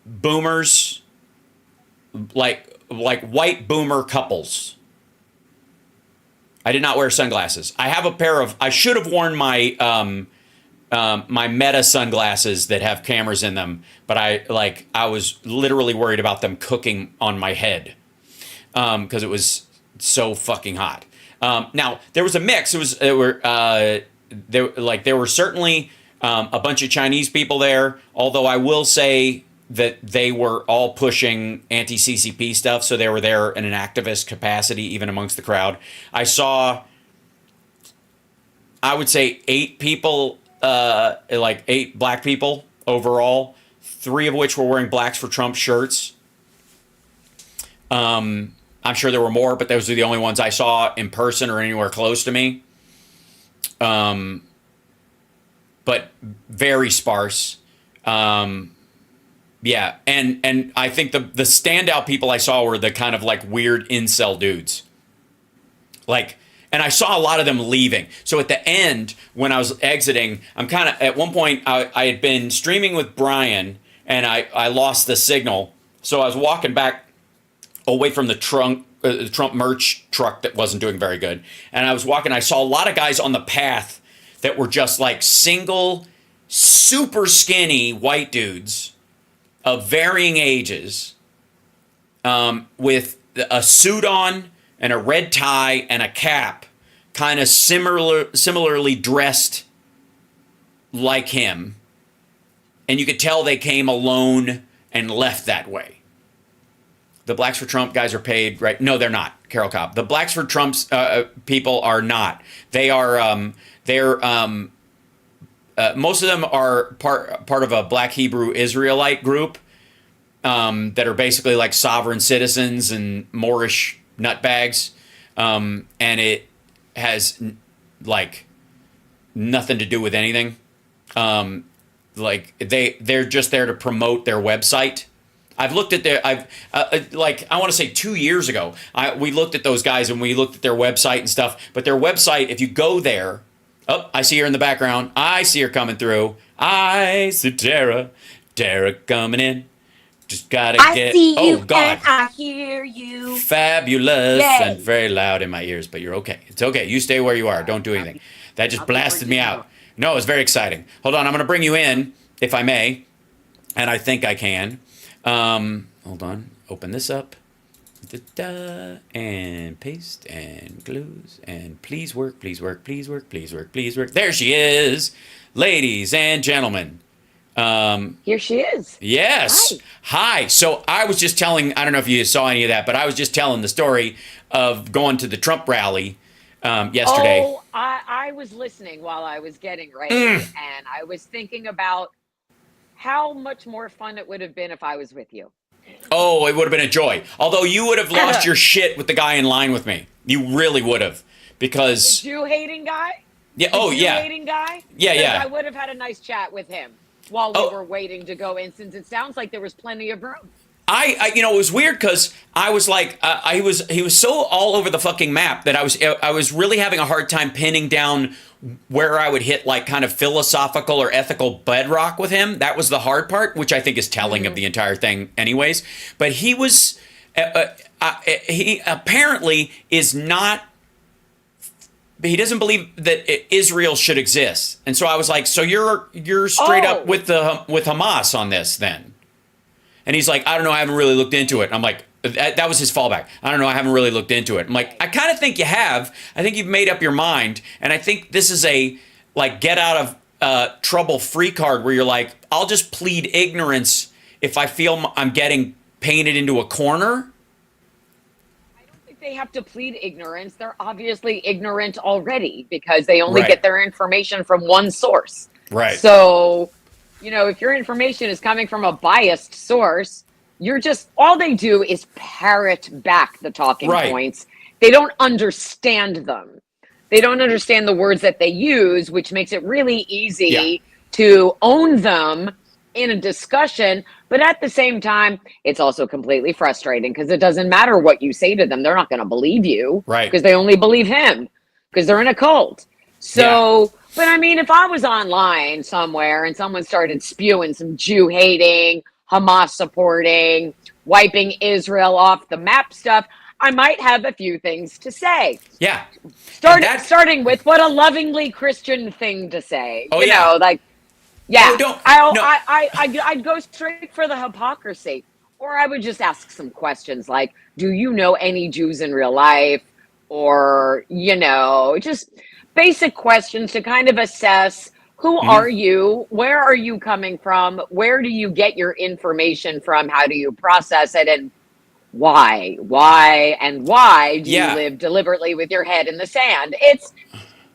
boomers, like white boomer couples. I did not wear sunglasses. I should have worn my my Meta sunglasses that have cameras in them, but I was literally worried about them cooking on my head because it was so fucking hot. Now there was a mix. There were there were certainly a bunch of Chinese people there. Although I will say that they were all pushing anti-CCP stuff, so they were there in an activist capacity, even amongst the crowd. I saw, I would say, 8 people, like 8 black people overall, 3 of which were wearing Blacks for Trump shirts. I'm sure there were more, but those are the only ones I saw in person or anywhere close to me. But very sparse. Yeah, and I think the standout people I saw were the kind of like weird incel dudes. Like, and I saw a lot of them leaving. So at the end, when I was exiting, I'm kind of, at one point, I had been streaming with Brian, and I lost the signal. So I was walking back away from the Trump merch truck that wasn't doing very good. And I was walking, I saw a lot of guys on the path that were just like single, super skinny white dudes of varying ages, with a suit on and a red tie and a cap, kind of similarly dressed like him. And you could tell they came alone and left that way. The Blacks for Trump guys are paid, right? No, they're not, Carol Cobb. The Blacks for Trump's people are not. They are, most of them are part of a Black Hebrew Israelite group that are basically like sovereign citizens and Moorish nutbags, and it has like nothing to do with anything. Like they're just there to promote their website. I've looked at I want to say 2 years ago, we looked at those guys and we looked at their website and stuff. But their website, if you go there, oh, I see her in the background. I see her coming through. I see Tara coming in. Just gotta get. See you oh God! And I hear you. Fabulous. Yay. And very loud in my ears, but you're okay. It's okay. You stay where you are. Don't do anything. That just blasted me out. No, it's very exciting. Hold on, I'm going to bring you in, if I may, and I think I can. Hold on. Open this up. Da-da, and paste and glues and please work, please work, please work, please work, please work. There she is, ladies and gentlemen. Here she is. Yes. Hi. So I was just telling, I don't know if you saw any of that, but I was just telling the story of going to the Trump rally yesterday. Oh, I was listening while I was getting ready, and I was thinking about how much more fun it would have been if I was with you. Oh, it would have been a joy. Although you would have lost your shit with the guy in line with me. You really would have. Because... The Jew-hating guy? Yeah. Oh, yeah. Jew-hating guy? Yeah, yeah. I would have had a nice chat with him while we were waiting to go in, since it sounds like there was plenty of room. I it was weird because I was like, he was so all over the fucking map that I was really having a hard time pinning down where I would hit like kind of philosophical or ethical bedrock with him. That was the hard part, which I think is telling of the entire thing anyways. But he was, he apparently is not, he doesn't believe that Israel should exist. And so I was like, so you're straight up with Hamas on this then? And he's like, I don't know, I haven't really looked into it. I'm like, that was his fallback. I don't know, I haven't really looked into it. I'm like, I kind of think you have. I think you've made up your mind. And I think this is a, like, get out of trouble free card where you're like, I'll just plead ignorance if I feel I'm getting painted into a corner. I don't think they have to plead ignorance. They're obviously ignorant already because they only get their information from one source. Right. So... you know, if your information is coming from a biased source, you're just, all they do is parrot back the talking points. They don't understand them. They don't understand the words that they use, which makes it really easy to own them in a discussion. But at the same time, it's also completely frustrating because it doesn't matter what you say to them. They're not going to believe you because they only believe him because they're in a cult. So... but I mean, if I was online somewhere and someone started spewing some Jew-hating, Hamas-supporting, wiping Israel off the map stuff, I might have a few things to say. Yeah. Starting with what a lovingly Christian thing to say. Oh, you know, like, yeah. Oh, I'd go straight for the hypocrisy. Or I would just ask some questions like, do you know any Jews in real life? Or, you know, just... basic questions to kind of assess who are you, where are you coming from, where do you get your information from, how do you process it, and why do you live deliberately with your head in the sand? It's,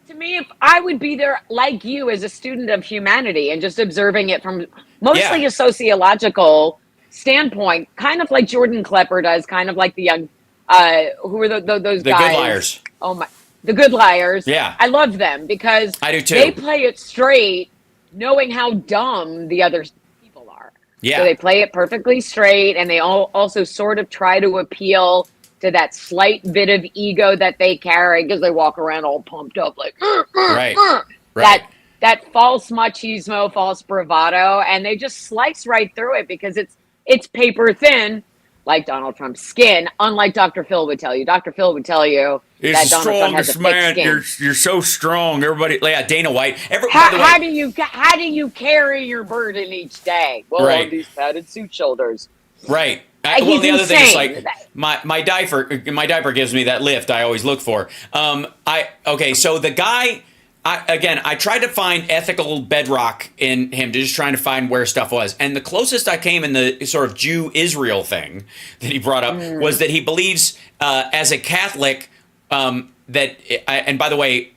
to me, if I would be there like you as a student of humanity and just observing it from mostly a sociological standpoint, kind of like Jordan Klepper does, kind of like the young, who are those The guys? Good Liars. Oh my, the Good Liars. Yeah. I love them because I do too. they play it straight, knowing how dumb the other people are. Yeah. So they play it perfectly straight, and they also sort of try to appeal to that slight bit of ego that they carry because they walk around all pumped up like Right. that false machismo, false bravado, and they just slice right through it because it's paper thin, like Donald Trump's skin. Unlike Dr. Phil would tell you. Dr. Phil would tell you that Donald Trump has a thick skin. You're so strong. Everybody, Dana White. How do you carry your burden each day? Well, on these padded suit shoulders. Right. Well, the other thing is like my diaper gives me that lift I always look for. So the guy, I tried to find ethical bedrock in him, just trying to find where stuff was. And the closest I came in the sort of Jew-Israel thing that he brought up was that he believes as a Catholic and by the way,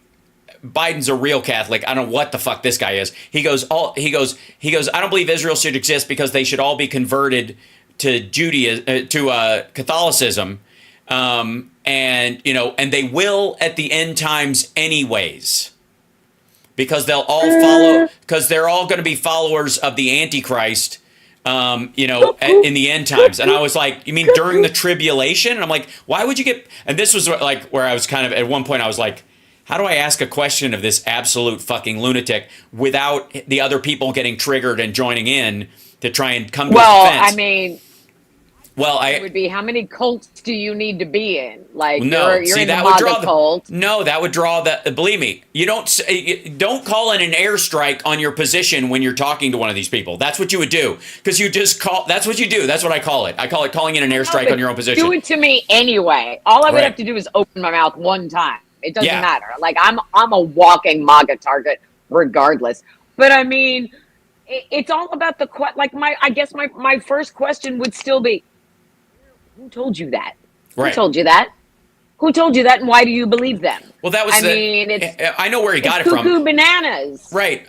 Biden's a real Catholic. I don't know what the fuck this guy is. He goes, I don't believe Israel should exist because they should all be converted to Judaism, to Catholicism. And they will at the end times anyways. Because they'll all follow, because they're all going to be followers of the Antichrist, in the end times. And I was like, you mean during the tribulation? And I'm like, why would you get, and this was like where I was kind of, at one point I was like, how do I ask a question of this absolute fucking lunatic without the other people getting triggered and joining in to try and come to a defense? I mean, it would be, how many cults do you need to be in? Like, you're in the MAGA cult. That would draw the. Believe me, you don't call in an airstrike on your position when you're talking to one of these people. That's what you would do, because you just call. That's what you do. That's what I call it. I call it calling in an airstrike on your own position. Do it to me anyway. All I would have to do is open my mouth one time. It doesn't matter. Like, I'm a walking MAGA target regardless. But I mean, it's all about the I guess my first question would still be, who told you that? Right. Who told you that? Who told you that, and why do you believe them? Well, that was I know where he got it from. Cuckoo bananas. Right.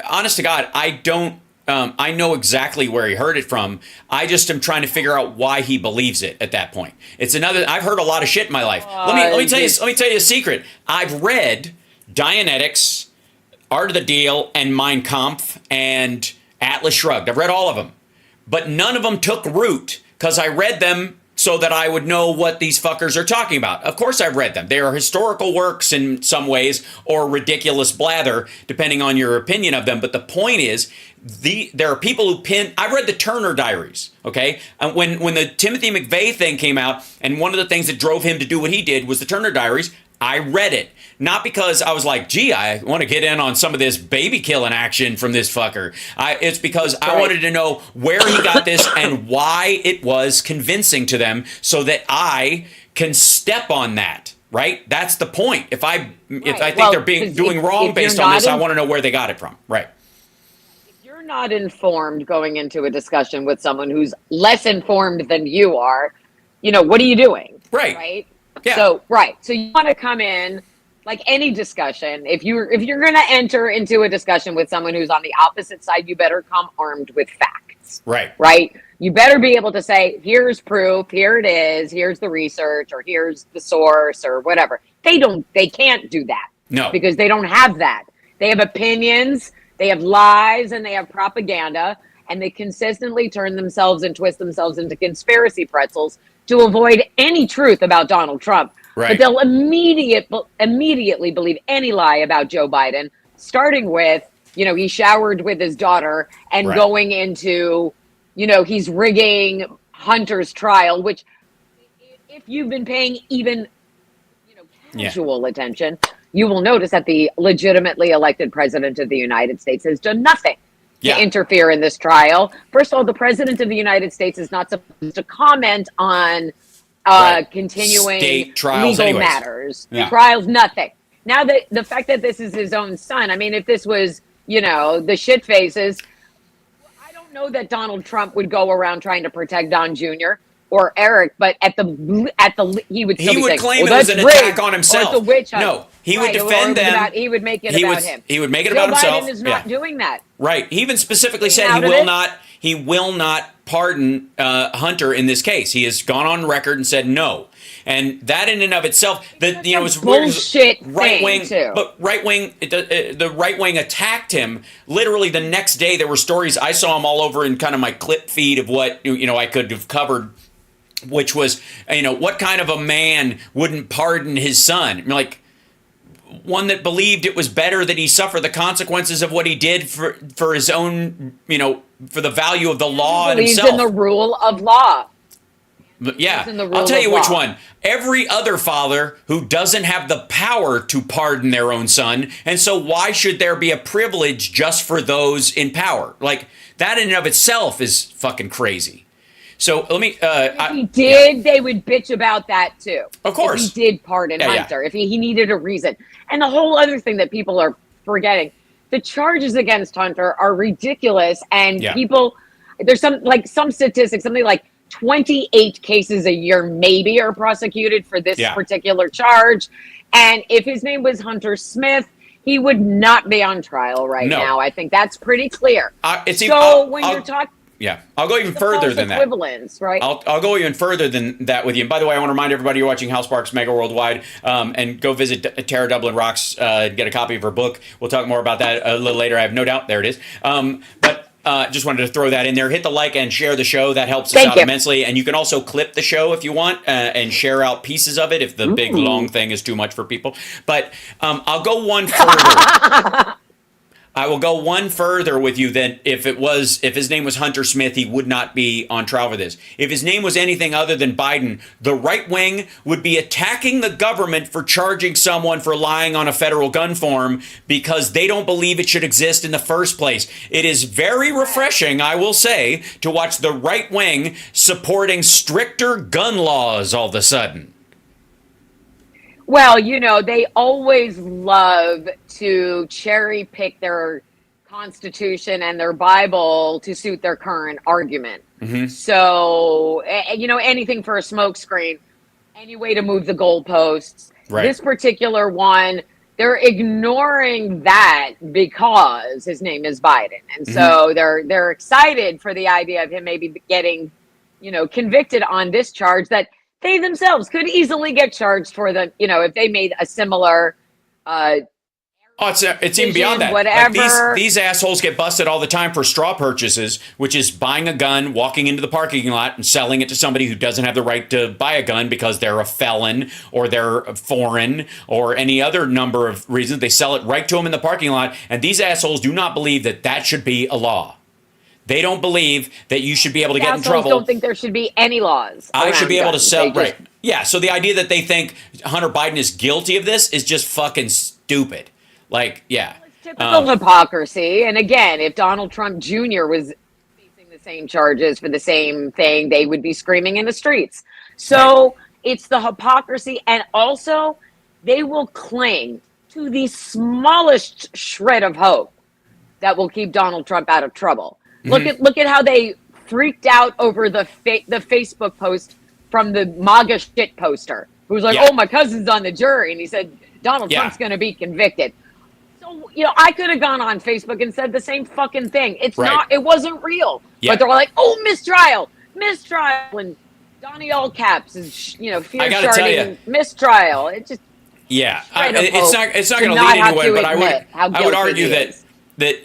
Honest to God, I don't. I know exactly where he heard it from. I just am trying to figure out why he believes it at that point. It's another. I've heard a lot of shit in my life. Let me tell you a secret. I've read Dianetics, Art of the Deal, and Mein Kampf, and Atlas Shrugged. I've read all of them, but none of them took root because I read them so that I would know what these fuckers are talking about. Of course I've read them. They are historical works in some ways, or ridiculous blather, depending on your opinion of them. But the point is, there are people who I read the Turner Diaries, okay? And when the Timothy McVeigh thing came out, and one of the things that drove him to do what he did was the Turner Diaries, I read it. Not because I was like, gee, I want to get in on some of this baby killing action from this fucker. It's because I wanted to know where he got this and why it was convincing to them, so that I can step on that, right? That's the point. If I think they're doing wrong based on this, I want to know where they got it from. Right. If you're not informed going into a discussion with someone who's less informed than you are, what are you doing? Right. Right? Yeah. So you want to come in, like any discussion, if you're going to enter into a discussion with someone who's on the opposite side, you better come armed with facts. Right. Right? You better be able to say, here's proof, here it is, here's the research, or here's the source, or whatever. They can't do that. No. Because they don't have that. They have opinions, they have lies, and they have propaganda, and they consistently turn themselves and twist themselves into conspiracy pretzels to avoid any truth about Donald Trump. Right. But they'll immediately believe any lie about Joe Biden, starting with, he showered with his daughter, and going into, he's rigging Hunter's trial, which, if you've been paying even, casual attention, you will notice that the legitimately elected president of the United States has done nothing to interfere in this trial. First of all, the president of the United States is not supposed to comment on continuing state trials legal anyways. matters, Yeah. trials, nothing. Now that the fact that this is his own son, I mean, if this was, the shit faces, I don't know that Donald Trump would go around trying to protect Don Jr. or Eric, but he would still He be would saying, claim well, it was that's an attack rigged, on or himself. it's a witch hunt. No, he would Right, defend them. he would make it about him. He would make it Joe about himself. Biden is not doing that. Right. He even specifically said out of it. He will not pardon Hunter in this case. He has gone on record and said no. And that in and of itself, it's bullshit right wing, too. but the right wing attacked him. Literally the next day, there were stories. I saw them all over in kind of my clip feed of what I could have covered, which was what kind of a man wouldn't pardon his son? Like, one that believed it was better that he suffer the consequences of what he did for his own, for the value of the law and himself. Believes in the rule of law. Yeah, I'll tell you which one. Every other father who doesn't have the power to pardon their own son, and so why should there be a privilege just for those in power? Like, that in and of itself is fucking crazy. So let me. If he did, they would bitch about that too. Of course, if he did pardon Hunter, if he needed a reason, and the whole other thing that people are forgetting, the charges against Hunter are ridiculous, and people. There's some statistics, something like 28 cases a year maybe are prosecuted for this particular charge. And if his name was Hunter Smith, he would not be on trial now. I think that's pretty clear. You're talking... Yeah, I'll go even further than that. Equivalence, right? I'll go even further than that with you. And by the way, I want to remind everybody you're watching Hal Sparks Mega Worldwide, and go visit Tara Dublin Rocks, get a copy of her book. We'll talk more about that a little later. I have no doubt. There it is. Just wanted to throw that in there. Hit the like and share the show. That helps us out immensely. And you can also clip the show if you want and share out pieces of it if the big long thing is too much for people. But I'll go one further. I will go one further with you than if his name was Hunter Smith, he would not be on trial for this. If his name was anything other than Biden, the right wing would be attacking the government for charging someone for lying on a federal gun form because they don't believe it should exist in the first place. It is very refreshing, I will say, to watch the right wing supporting stricter gun laws all of a sudden. Well, they always love to cherry pick their Constitution and their Bible to suit their current argument. Mm-hmm. So, anything for a smokescreen, any way to move the goalposts. Right. This particular one, they're ignoring that because his name is Biden. And so they're excited for the idea of him maybe getting, convicted on this charge that they themselves could easily get charged for if they made a similar it's even beyond that. Whatever. Like these assholes get busted all the time for straw purchases, which is buying a gun, walking into the parking lot and selling it to somebody who doesn't have the right to buy a gun because they're a felon or they're foreign or any other number of reasons. They sell it right to them in the parking lot. And these assholes do not believe that should be a law. They don't believe that you should be able to get in trouble. Don't think there should be any laws. I should be able to sell. Right. Yeah. So the idea that they think Hunter Biden is guilty of this is just fucking stupid. Like, yeah. It's typical hypocrisy. And again, if Donald Trump Jr. was facing the same charges for the same thing, they would be screaming in the streets. So it's the hypocrisy. And also, they will cling to the smallest shred of hope that will keep Donald Trump out of trouble. Look at how they freaked out over the Facebook post from the MAGA shit poster, who's like, "Oh, my cousin's on the jury," and he said Donald Trump's going to be convicted. So I could have gone on Facebook and said the same fucking thing. It's not. It wasn't real. But they're like, "Oh, mistrial," and Donnie all caps is fear-starting mistrial. It just it's not going to lead anywhere. But I would argue that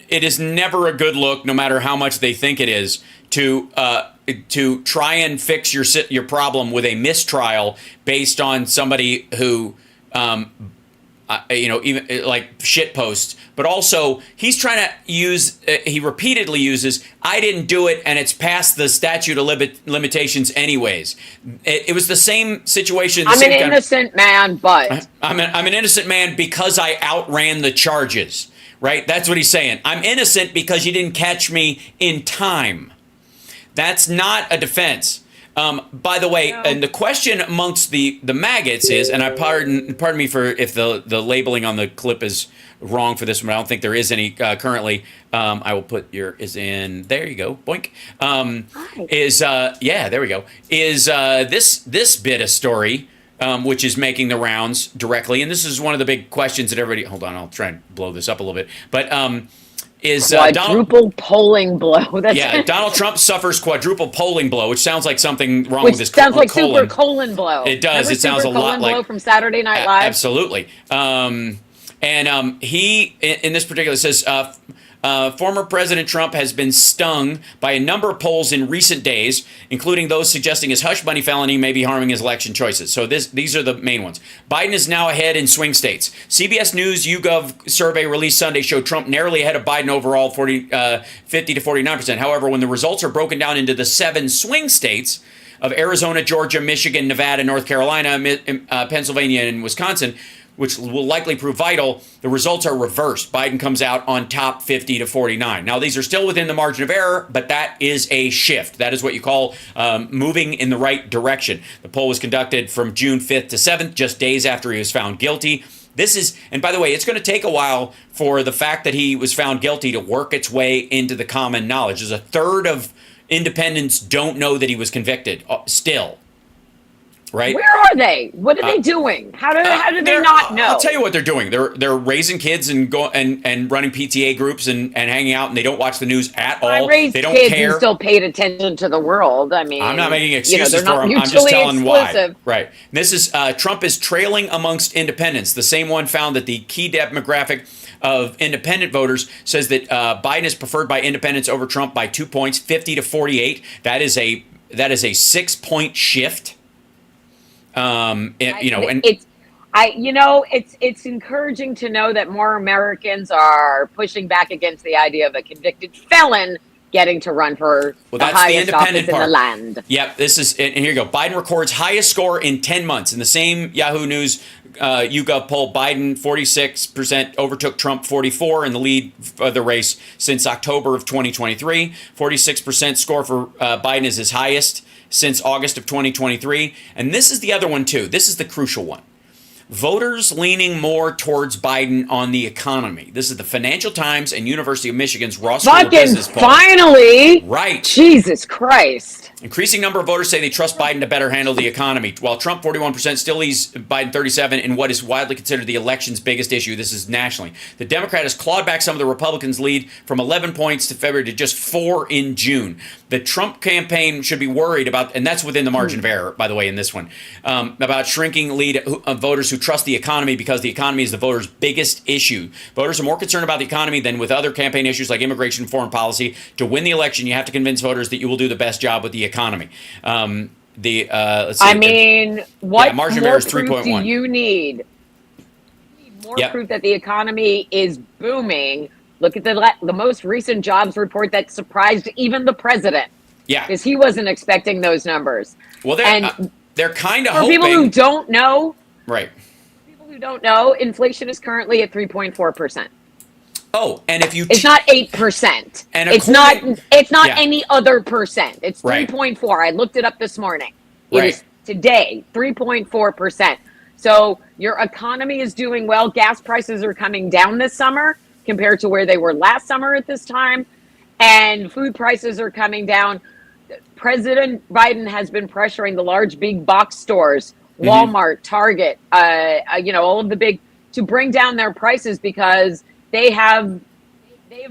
it is never a good look, no matter how much they think it is, to try and fix your problem with a mistrial based on somebody who, even like shit posts. But also, he's trying to use. He repeatedly uses, "I didn't do it, and it's past the statute of limitations, anyways." It was the same situation. I'm an innocent man, but I'm an innocent man because I outran the charges. Right? That's what he's saying. I'm innocent because you didn't catch me in time. That's not a defense. By the way, and the question amongst the maggots is, and I pardon me for if the labeling on the clip is wrong for this one. I don't think there is any currently. I will put is in there. You go, boink. There we go. Is this bit a story? Which is making the rounds directly, and this is one of the big questions that everybody. Hold on, I'll try and blow this up a little bit. But is quadruple polling blow? Donald Trump suffers quadruple polling blow, which sounds like something wrong which with his sounds like colon. super colon blow. It does. Remember it sounds a super lot colon like blow from Saturday Night Live. Absolutely. He in this particular says. Former President Trump has been stung by a number of polls in recent days, including those suggesting his hush money felony may be harming his election choices. So these are the main ones. Biden is now ahead in swing states. CBS News YouGov survey released Sunday showed Trump narrowly ahead of Biden overall, 50 to 49%. However, when the results are broken down into the 7 swing states of Arizona, Georgia, Michigan, Nevada, North Carolina, Pennsylvania, and Wisconsin, which will likely prove vital, the results are reversed. Biden comes out on top 50 to 49. Now, these are still within the margin of error, but that is a shift. That is what you call moving in the right direction. The poll was conducted from June 5th to 7th, just days after he was found guilty. And by the way, it's going to take a while for the fact that he was found guilty to work its way into the common knowledge. There's a third of independents don't know that he was convicted still. Right? Where are they? What are they doing? How do they not know? I'll tell you what they're doing. They're raising kids and running PTA groups and hanging out, and they don't watch the news at all. I raised they don't kids care. And still paid attention to the world. I mean, I'm not making excuses they're not for them. I'm just telling exclusive. why. Right. This is Trump is trailing amongst independents. The same one found that the key demographic of independent voters says that Biden is preferred by independents over Trump by 2 points, 50 to 48. That is a 6-point shift. It's encouraging to know that more Americans are pushing back against the idea of a convicted felon getting to run for the highest office in the land. Yep, and here you go. Biden records highest score in 10 months. In the same Yahoo News YouGov poll, Biden 46% overtook Trump 44 in the lead of the race since October of 2023. 46% score for Biden is his highest since August of 2023. And this is the other one, too. This is the crucial one. Voters leaning more towards Biden on the economy. This is the Financial Times and University of Michigan's Ross School of Business poll. Finally! Right. Jesus Christ. Increasing number of voters say they trust Biden to better handle the economy. While Trump, 41%, still leads Biden 37% in what is widely considered the election's biggest issue. This is nationally. The Democrat has clawed back some of the Republicans' lead from 11 points to February to just 4 in June. The Trump campaign should be worried about, and that's within the margin of error, by the way, in this one, about shrinking lead of voters who trust the economy because the economy is the voters' biggest issue. Voters are more concerned about the economy than with other campaign issues like immigration and foreign policy. To win the election, you have to convince voters that you will do the best job with the economy. Let's see. What margin of more error is proof 3.1. do you need? More proof that the economy is booming. Look at the most recent jobs report that surprised even the president. Yeah, because he wasn't expecting those numbers. Well, they're kind of for hoping. People who don't know, right? People who don't know, inflation is currently at 3.4%. Oh, and if you it's not 8%. And it's not any other percent. It's 3.4. I looked it up this morning. It is today 3.4%. So your economy is doing well. Gas prices are coming down this summer compared to where they were last summer at this time, and food prices are coming down. President Biden has been pressuring the large big box stores, Walmart, Target, all of the big, to bring down their prices because they have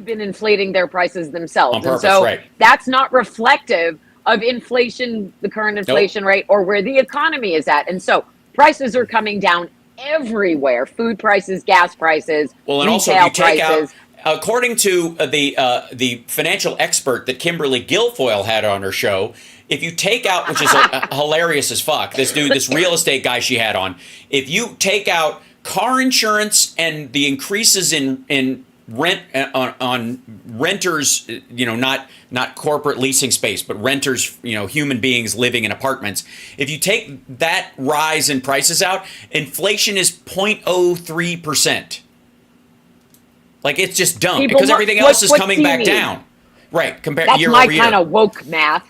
been inflating their prices themselves. On purpose, and so that's not reflective of inflation, the current inflation rate, or where the economy is at. And so prices are coming down everywhere. Food prices, gas prices, and retail also if you take prices. According to the financial expert that Kimberly Guilfoyle had on her show, if you take out, which is hilarious as fuck, this real estate guy she had on, if you take out car insurance and the increases in rent on renters, not corporate leasing space, but renters, human beings living in apartments. If you take that rise in prices out, inflation is 0.03%. Like, it's just dumb because everything else is coming back down. Right. That's my kind of woke math.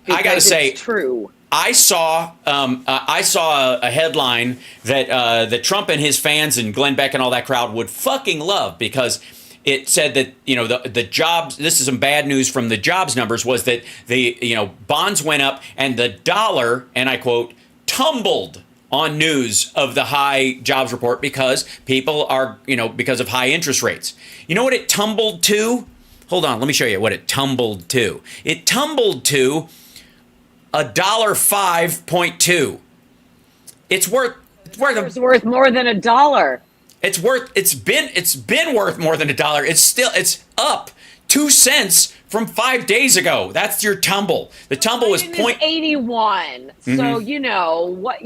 I got to say, it's true. I saw a headline that that Trump and his fans and Glenn Beck and all that crowd would fucking love, because it said that, the jobs, this is some bad news from the jobs numbers, was that the bonds went up and the dollar, and I quote, tumbled on news of the high jobs report because people are, because of high interest rates. You know what it tumbled to? Hold on, let me show you what it tumbled to. It tumbled to $1.05.2. It's worth more than $1. It's been worth more than $1. It's up 2 cents from 5 days ago. That's your tumble. The tumble was 81. So what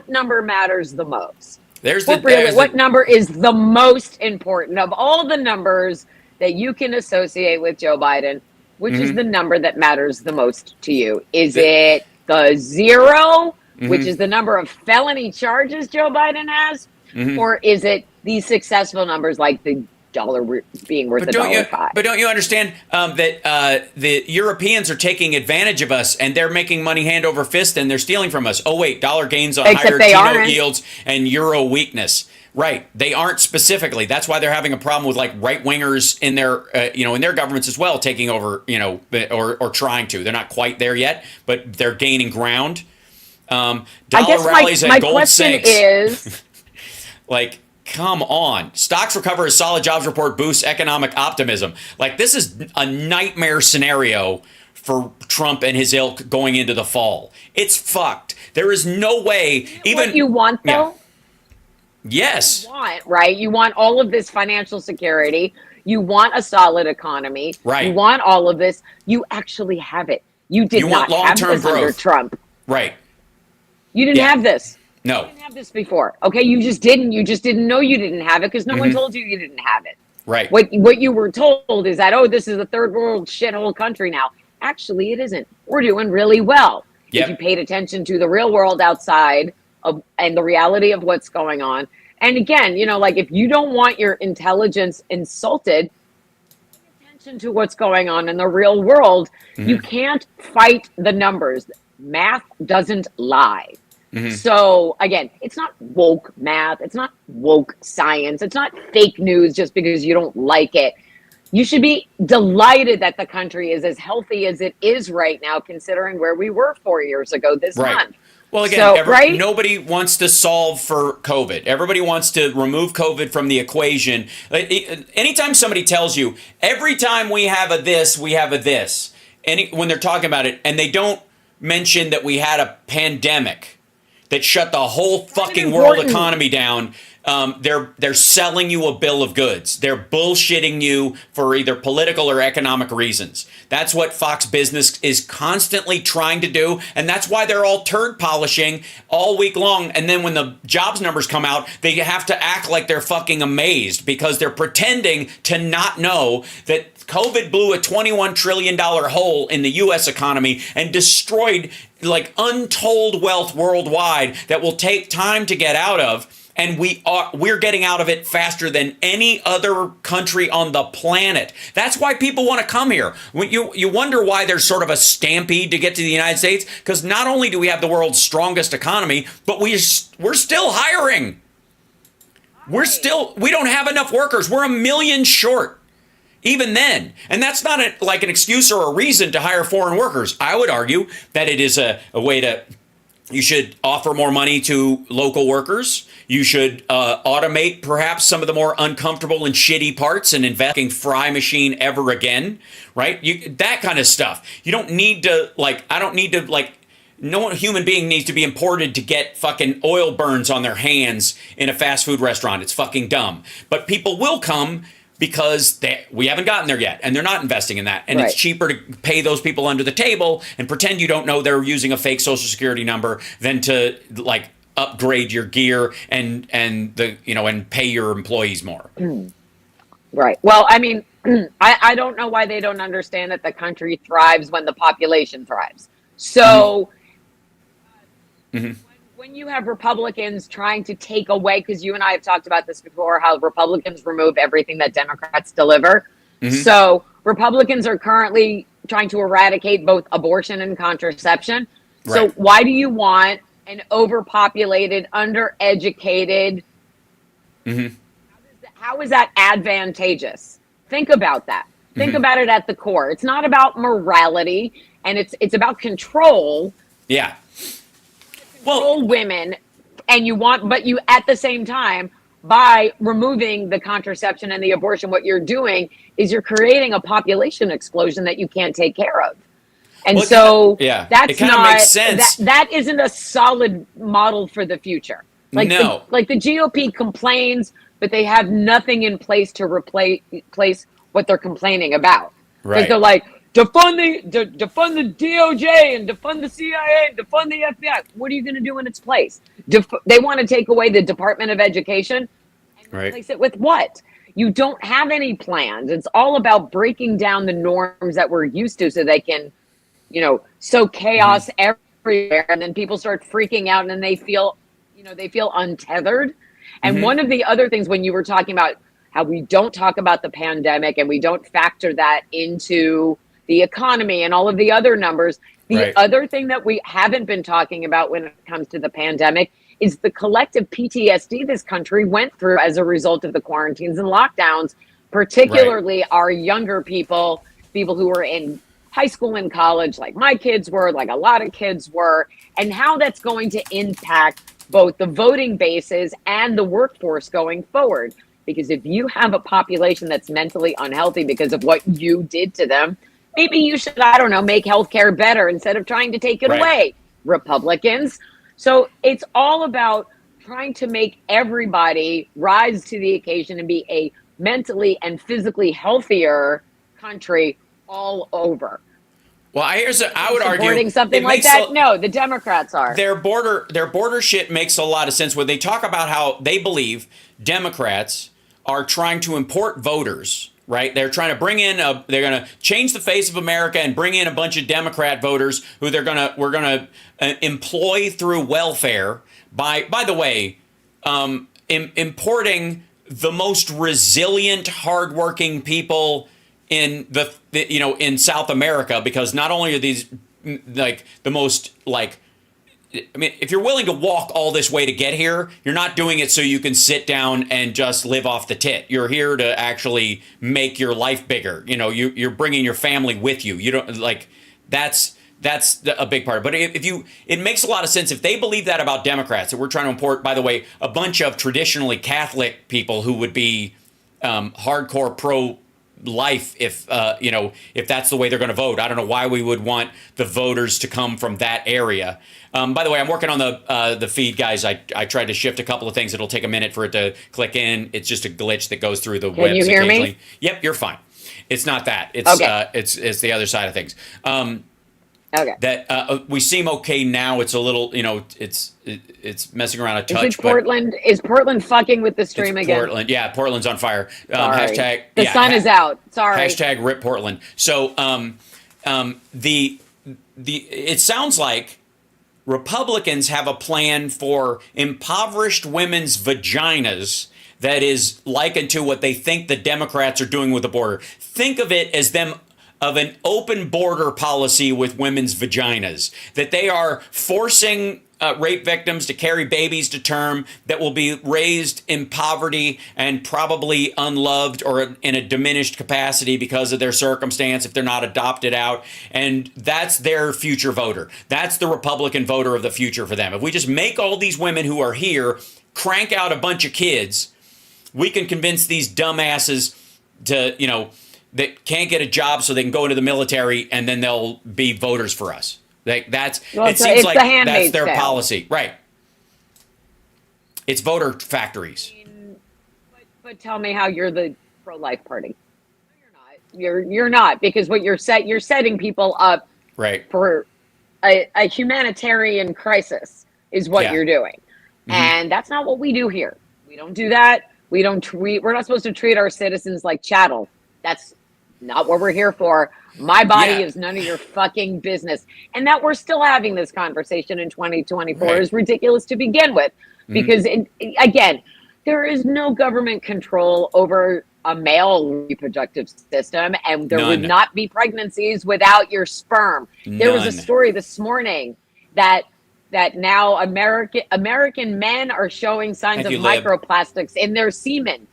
number matters the most? What number is the most important of all the numbers that you can associate with Joe Biden? Which is the number that matters the most to you? Is it the 0, which is the number of felony charges Joe Biden has? Or is it these successful numbers like the dollar being worth $1.05? But don't you understand that the Europeans are taking advantage of us, and they're making money hand over fist, and they're stealing from us? Oh wait, dollar gains on higher T-note yields and euro weakness. Right, they aren't specifically. That's why they're having a problem with like right wingers in their in their governments as well, taking over, or trying to. They're not quite there yet, but they're gaining ground. Dollar rallies and gold sinks. Is like, come on. Stocks recover as solid jobs report boosts economic optimism. Like, this is a nightmare scenario for Trump and his ilk going into the fall. It's fucked. There is no way. Even what you want, though. Yeah. Yes. You want all of this financial security. You want a solid economy. Right. You want all of this. You actually have it. You did not have this under Trump. Right. You didn't have this. No. You didn't have this before. Okay, you just didn't. You just didn't know you didn't have it because no one told you didn't have it. Right. What you were told is that, this is a third world shithole country now. Actually, it isn't. We're doing really well. Yep. If you paid attention to the real world outside and the reality of what's going on. And again, if you don't want your intelligence insulted, pay attention to what's going on in the real world. You can't fight the numbers. Math doesn't lie. So again, it's not woke math. It's not woke science. It's not fake news just because you don't like it. You should be delighted that the country is as healthy as it is right now, considering where we were 4 years ago this month. Well, again, nobody wants to solve for COVID. Everybody wants to remove COVID from the equation. Anytime somebody tells you, every time we have a this, we have a this, when they're talking about it, and they don't mention that we had a pandemic that shut the whole fucking world economy down, they're selling you a bill of goods. They're bullshitting you for either political or economic reasons. That's what Fox Business is constantly trying to do, and that's why they're all turd polishing all week long. And then when the jobs numbers come out, they have to act like they're fucking amazed because they're pretending to not know that COVID blew a $21 trillion hole in the U.S. economy and destroyed like untold wealth worldwide that will take time to get out of. And we're getting out of it faster than any other country on the planet. That's why people want to come here. When you wonder why there's sort of a stampede to get to the United States, because not only do we have the world's strongest economy, but we're still hiring. We don't have enough workers. We're 1 million short. Even then. And that's not like an excuse or a reason to hire foreign workers. I would argue that it is a way to... You should offer more money to local workers. You should automate perhaps some of the more uncomfortable and shitty parts and invest in fry machine ever again, right? That kind of stuff. You don't need to no human being needs to be imported to get fucking oil burns on their hands in a fast food restaurant. It's fucking dumb. But people will come because we haven't gotten there yet, and they're not investing in that. And It's cheaper to pay those people under the table and pretend you don't know they're using a fake Social Security number than to like upgrade your gear and pay your employees more. Right. Well, I mean, I don't know why they don't understand that the country thrives when the population thrives. So when you have Republicans trying to take away, because you and I have talked about this before, how Republicans remove everything that Democrats deliver. So Republicans are currently trying to eradicate both abortion and contraception. So Right. why do you want an overpopulated, undereducated? Mm-hmm. How is that advantageous? Think about that. Think about it at the core. It's not about morality, and it's about control. Yeah. Control women, and but you at the same time, by removing the contraception and the abortion, what you're doing is you're creating a population explosion that you can't take care of. And Well, so it kind of makes sense. That isn't a solid model for the future. Like No. the GOP complains, but they have nothing in place to replace what they're complaining about. Because Right. they're like, defund the DOJ and defund the CIA and defund the FBI. What are you going to do in its place? They want to take away the Department of Education and replace it with what? You don't have any plans. It's all about breaking down the norms that we're used to so they can, sow chaos everywhere. And then people start freaking out and then they feel untethered. And one of the other things when you were talking about how we don't talk about the pandemic and we don't factor that into the economy and all of the other numbers, the other thing that we haven't been talking about when it comes to the pandemic is the collective PTSD this country went through as a result of the quarantines and lockdowns, particularly our younger people who were in high school and college, like my kids were, like a lot of kids were, and how that's going to impact both the voting bases and the workforce going forward. Because if you have a population that's mentally unhealthy because of what you did to them, maybe you should, I don't know, make healthcare better instead of trying to take it away, Republicans. So it's all about trying to make everybody rise to the occasion and be a mentally and physically healthier country all over. Well, I would argue supporting something like that. No, the Democrats are. Their border shit makes a lot of sense when they talk about how they believe Democrats are trying to import voters. Right, they're trying to bring in they're going to change the face of America and bring in a bunch of Democrat voters who we're going to employ through welfare. By the way, importing the most resilient, hardworking people in in South America, because not only are these like the most like. I mean, if you're willing to walk all this way to get here, you're not doing it so you can sit down and just live off the tit. You're here to actually make your life bigger. You're bringing your family with you. You don't like that's a big part. But it makes a lot of sense if they believe that about Democrats, that we're trying to import, by the way, a bunch of traditionally Catholic people who would be hardcore pro life if that's the way they're going to vote. I don't know why we would want the voters to come from that area. By the way, I'm working on the feed, guys. I tried to shift a couple of things. It'll take a minute for it to click in. It's just a glitch that goes through the webs. Can you hear occasionally. me? Yep, you're fine. It's not that. It's okay. It's the other side of things. Okay. That we seem okay now. It's a little, it's messing around a touch. Is Portland fucking with the stream again? Portland, yeah, Portland's on fire. Sorry. Hashtag the sun is out. Sorry. Hashtag rip Portland. So it sounds like Republicans have a plan for impoverished women's vaginas that is likened to what they think the Democrats are doing with the border. Think of it as them of an open border policy with women's vaginas, that they are forcing rape victims to carry babies to term that will be raised in poverty and probably unloved or in a diminished capacity because of their circumstance if they're not adopted out. And that's their future voter. That's the Republican voter of the future for them. If we just make all these women who are here crank out a bunch of kids, we can convince these dumbasses to, that can't get a job so they can go into the military and then they'll be voters for us. It seems like that's their policy. Right. It's voter factories. But tell me how you're the pro-life party. No, you're not. You're not, because what you're setting people up for a humanitarian crisis is what you're doing. Mm-hmm. And that's not what we do here. We don't do that. We're not supposed to treat our citizens like chattel. That's not what we're here for. My body is none of your fucking business. And that we're still having this conversation in 2024 is ridiculous to begin with. Because, again, there is no government control over a male reproductive system, and there would None. not be pregnancies without your sperm. There was a None. story this morning that now American men are showing signs Have of you lived? microplastics in their semen.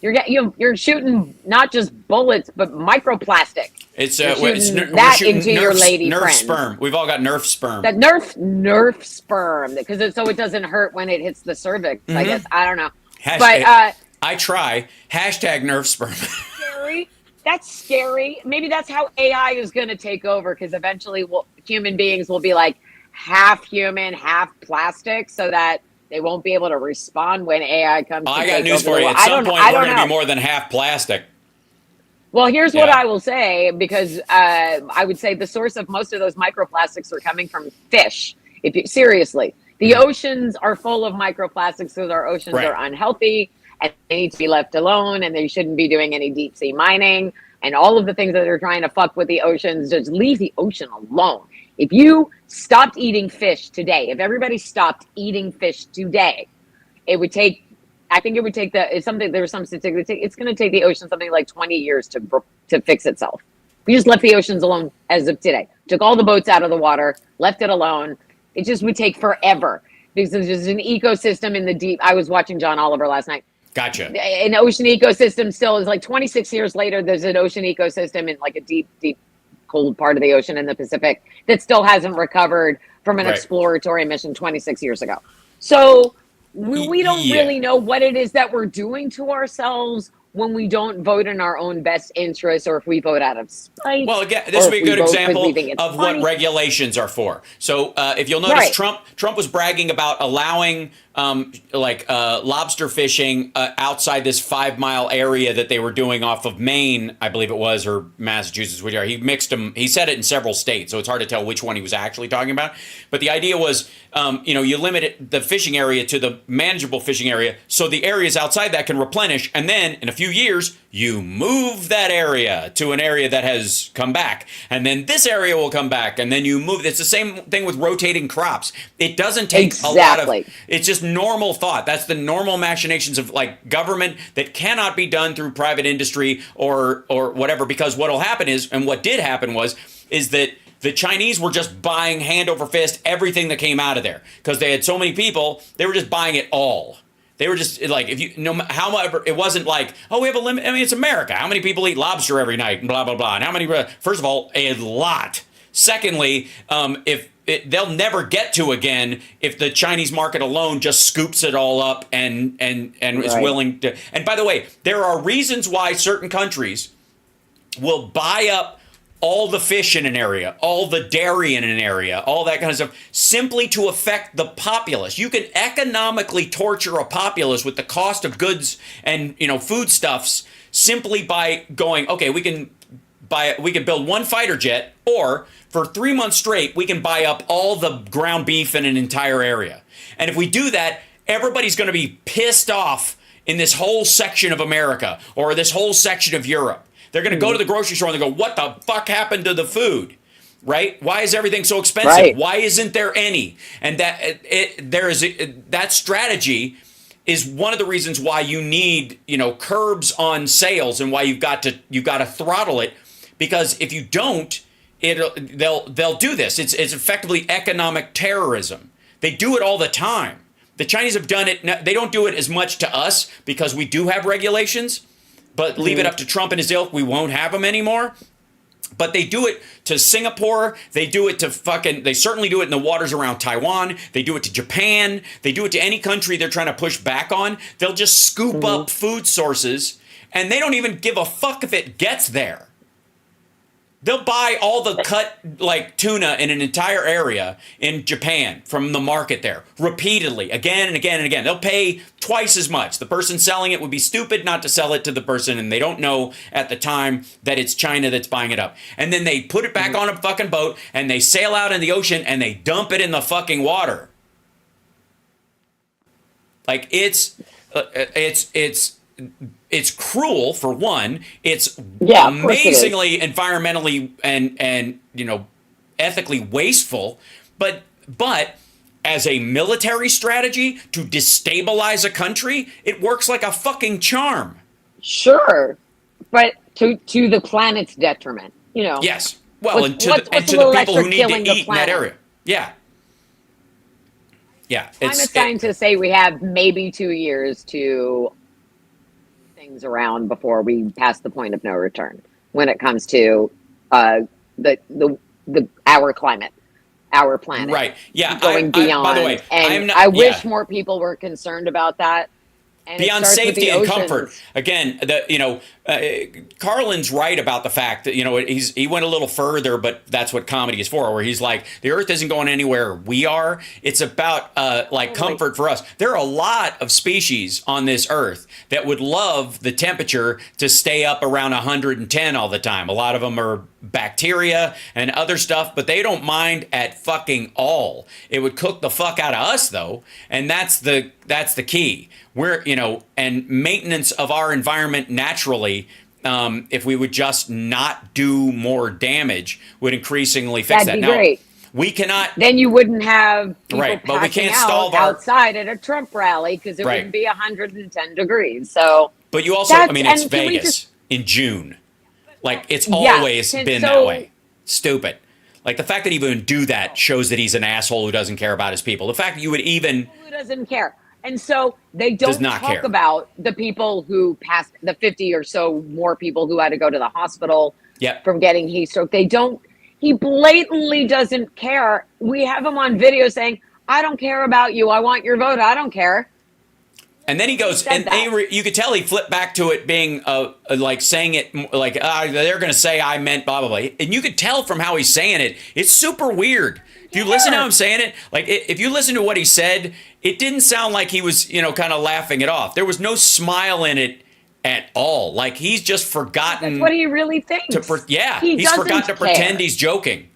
You're shooting not just bullets, but microplastic. It's You're we're shooting that shooting into your lady Nerf friend. sperm. We've all got Nerf sperm. That Nerf sperm, because it doesn't hurt when it hits the cervix. I guess I don't know, but I try #Nerf sperm. scary. That's scary. Maybe that's how AI is going to take over, because eventually human beings will be like half human, half plastic, so that they won't be able to respond when AI comes. I to got take news over for the you. world. At some point, we're going to know. be more than half plastic. Well, here's what Yeah. I will say, because I would say the source of most of those microplastics are coming from fish. Seriously, the oceans are full of microplastics because our oceans Right. are unhealthy and they need to be left alone, and they shouldn't be doing any deep sea mining and all of the things that are trying to fuck with the oceans. Just leave the ocean alone. If you stopped eating fish today, if everybody stopped eating fish today, it would take, I think it would take it's something, there was some statistic, it's going to take the ocean something like 20 years to fix itself. We just left the oceans alone as of today. Took all the boats out of the water, left it alone. It just would take forever, because there's an ecosystem in the deep. I was watching John Oliver last night. Gotcha. An ocean ecosystem still is like 26 years later. There's an ocean ecosystem in like a deep, deep, cold part of the ocean in the Pacific that still hasn't recovered from an Right. exploratory mission 26 years ago. So we don't Yeah. really know what it is that we're doing to ourselves when we don't vote in our own best interest, or if we vote out of spite. Well, again, this would be a good example of funny. what regulations are for. So if you'll notice, Right. Trump was bragging about allowing lobster fishing outside this 5-mile area that they were doing off of Maine, I believe it was, or Massachusetts, whichever. He mixed them. He said it in several states, so it's hard to tell which one he was actually talking about. But the idea was, you limit the fishing area to the manageable fishing area, so the areas outside that can replenish, and then in a few years, you move that area to an area that has come back, and then this area will come back, and then you move. It's the same thing with rotating crops. It doesn't take a lot of. It's just normal thought. That's the normal machinations of like government that cannot be done through private industry or whatever. Because what'll happen is, and what did happen is that the Chinese were just buying hand over fist everything that came out of there, because they had so many people. They were just buying it all. They were just like, if you however, it wasn't like, oh, we have a limit. I mean, it's America. How many people eat lobster every night and blah blah blah. And how many? First of all, a lot. Secondly, they'll never get to again if the Chinese market alone just scoops it all up and is willing to. And by the way, there are reasons why certain countries will buy up all the fish in an area, all the dairy in an area, all that kind of stuff, simply to affect the populace. You can economically torture a populace with the cost of goods and foodstuffs simply by going, okay, we can build one fighter jet, or for 3 months straight, we can buy up all the ground beef in an entire area. And if we do that, everybody's going to be pissed off in this whole section of America or this whole section of Europe. They're going to go to the grocery store and they go, what the fuck happened to the food? Right? Why is everything so expensive? Right. Why isn't there any? And that strategy is one of the reasons why you need, curbs on sales, and why you've got to throttle it, because if you don't, they'll do this. It's effectively economic terrorism. They do it all the time. The Chinese have done it. They don't do it as much to us because we do have regulations. But leave it up to Trump and his ilk, we won't have them anymore. But they do it to Singapore. They do it to they certainly do it in the waters around Taiwan. They do it to Japan. They do it to any country they're trying to push back on. They'll just scoop up food sources, and they don't even give a fuck if it gets there. They'll buy all the cut tuna in an entire area in Japan from the market there repeatedly, again and again and again. They'll pay twice as much. The person selling it would be stupid not to sell it to the person, and they don't know at the time that it's China that's buying it up. And then they put it back on a fucking boat, and they sail out in the ocean, and they dump it in the fucking water. Like it's cruel, for one. It's amazingly environmentally and ethically wasteful, but as a military strategy to destabilize a country, it works like a fucking charm. Sure, but to the planet's detriment, Yes. Well, What's, and to what's, the, what's and a to the little people extra who need killing to the eat in that planet? area. Yeah. Yeah. Climate scientists say we have maybe 2 years to things around before we pass the point of no return when it comes to the our climate, our planet Right. Yeah. going I by the way, beyond. I And am not. I Yeah. wish more people were concerned about that. And it Beyond starts with safety the and comfort. oceans. Again, Carlin's right about the fact that he went a little further, but that's what comedy is for. Where he's like, the Earth isn't going anywhere we are. It's about like comfort for us. There are a lot of species on this Earth that would love the temperature to stay up around 110 all the time. A lot of them are bacteria and other stuff, but they don't mind at fucking all. It would cook the fuck out of us though, and that's the key. We're and maintenance of our environment naturally, if we would just not do more damage, would increasingly fix That'd that. be Now, great. we cannot. Then you wouldn't have people Right, but we passing can't out solve our. outside at a Trump rally because it Right. wouldn't be 110 degrees. So But you also, I mean, it's Vegas in June. Like, it's always been that way. Stupid. Like, the fact that he would even do that shows that he's an asshole who doesn't care about his people. The fact that you would even. Who doesn't care? And so they don't talk about the people who passed, the 50 or so more people who had to go to the hospital from getting heat stroke. They don't. He blatantly doesn't care. We have him on video saying, I don't care about you. I want your vote. I don't care. And then he goes, and you could tell he flipped back to it being like saying it like, they're going to say I meant blah, blah, blah. And you could tell from how he's saying it, it's super weird. If you listen to how I'm saying it, like if you listen to what he said, it didn't sound like he was, kind of laughing it off. There was no smile in it at all. Like he's just forgotten. That's what he really thinks. He's forgotten to pretend he's joking.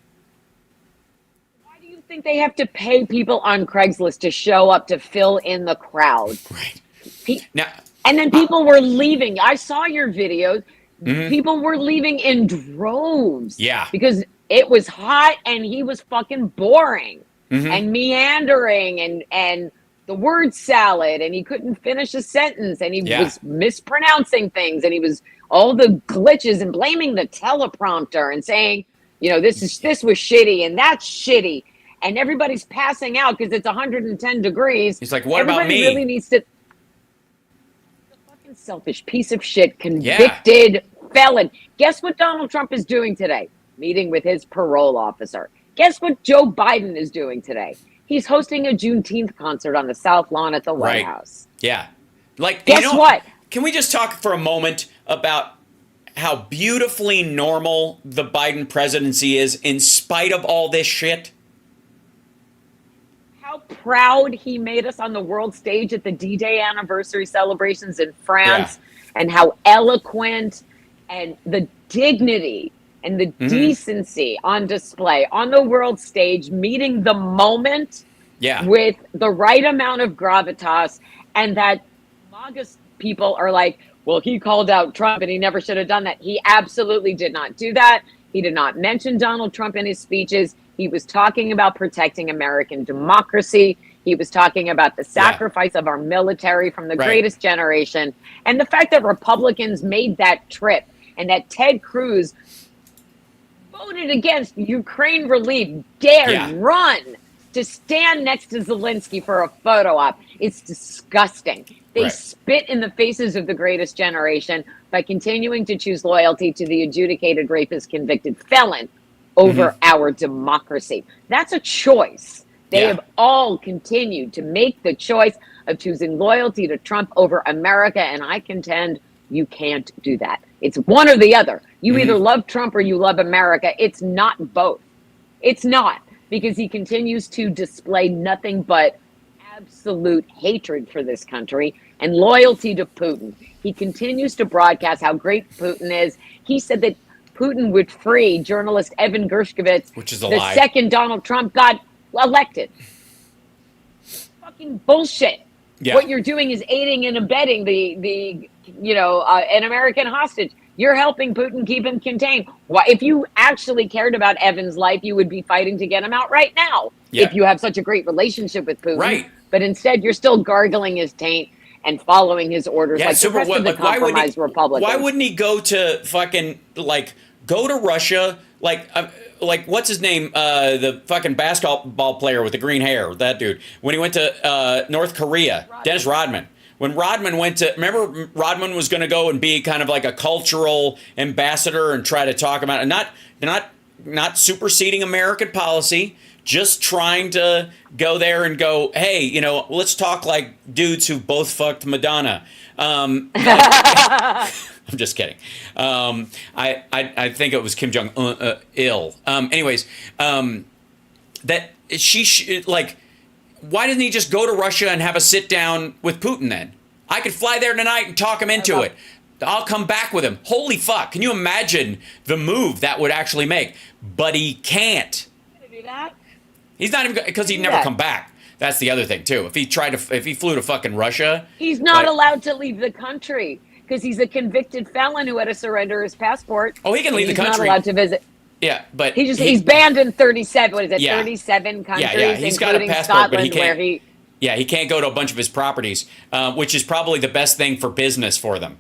Why do you think they have to pay people on Craigslist to show up to fill in the crowd? Right. Now, and then people were leaving. I saw your videos. Mm-hmm. People were leaving in droves. Yeah. Because it was hot and he was fucking boring and meandering and the word salad and he couldn't finish a sentence and he was mispronouncing things and he was all the glitches and blaming the teleprompter and saying, this was shitty and that's shitty. And everybody's passing out because it's 110 degrees. He's like, what about me? Everybody really needs to. Selfish piece of shit, convicted felon. Guess what Donald Trump is doing today? Meeting with his parole officer. Guess what Joe Biden is doing today? He's hosting a Juneteenth concert on the South Lawn at the White House. Yeah. Like, guess what? Can we just talk for a moment about how beautifully normal the Biden presidency is in spite of all this shit? How proud he made us on the world stage at the D-Day anniversary celebrations in France, and how eloquent and the dignity and the decency on display on the world stage, meeting the moment with the right amount of gravitas, and that MAGA people are like, well, he called out Trump and he never should have done that. He absolutely did not do that. He did not mention Donald Trump in his speeches. He was talking about protecting American democracy. He was talking about the sacrifice of our military from the greatest generation. And the fact that Republicans made that trip and that Ted Cruz voted against Ukraine relief, dared run to stand next to Zelensky for a photo op. It's disgusting. They spit in the faces of the greatest generation by continuing to choose loyalty to the adjudicated rapist convicted felon over our democracy. That's a choice. They have all continued to make the choice of choosing loyalty to Trump over America, and I contend you can't do that. It's one or the other. You either love Trump or you love America. It's not both. It's not, because he continues to display nothing but absolute hatred for this country and loyalty to Putin. He continues to broadcast how great Putin is. He said that Putin would free journalist Evan Gershkovich, which is a the lie. Second Donald Trump got elected. Fucking bullshit. Yeah. What you're doing is aiding and abetting an American hostage. You're helping Putin keep him contained. Why, if you actually cared about Evan's life, you would be fighting to get him out right now. If you have such a great relationship with Putin. Right. But instead, you're still gargling his taint and following his orders Yeah, like the rest of the compromised Republicans. Why wouldn't he go to fucking go to Russia? Like what's his name? The fucking basketball player with the green hair, that dude. When he went to North Korea, Dennis Rodman. When Rodman went to, remember Rodman was going to go and be kind of like a cultural ambassador and try to talk about it, not superseding American policy, just trying to go there and go, hey, you know, let's talk like dudes who both fucked Madonna. I'm just kidding. I think it was Kim Jong Il. Anyways, that why didn't he just go to Russia and have a sit down with Putin then? I could fly there tonight and talk him into it. I'll come back with him. Holy fuck. Can you imagine the move that would actually make? But he can't. Do that? He's not even, because he'd never come back. That's the other thing too. If he flew to fucking Russia. He's not allowed to leave the country because he's a convicted felon who had to surrender his passport. Oh, he can leave the country. He's not allowed to visit. Yeah, but he's banned in 37. What is it? Yeah. 37 countries, yeah. He's got a passport, Scotland, but he can't. Where he can't go to a bunch of his properties, which is probably the best thing for business for them.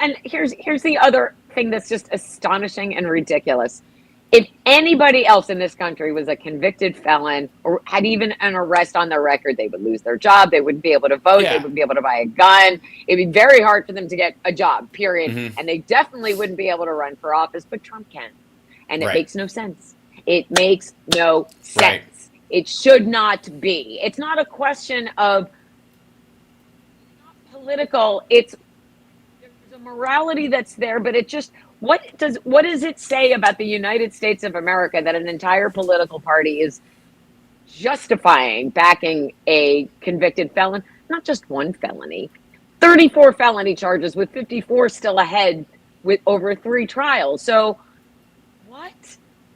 And here's the other thing that's just astonishing and ridiculous. If anybody else in this country was a convicted felon or had even an arrest on their record, they would lose their job. They wouldn't be able to vote. Yeah. They wouldn't be able to buy a gun. It'd be very hard for them to get a job, period. Mm-hmm. And they definitely wouldn't be able to run for office, but Trump can. And it Right. makes no sense. It makes no sense. Right. It should not be. It's not a question of political. There's a morality that's there, but it just, what does it say about the United States of America that an entire political party is justifying backing a convicted felon? Not just one felony, 34 felony charges with 54 still ahead with over 3 trials. So what?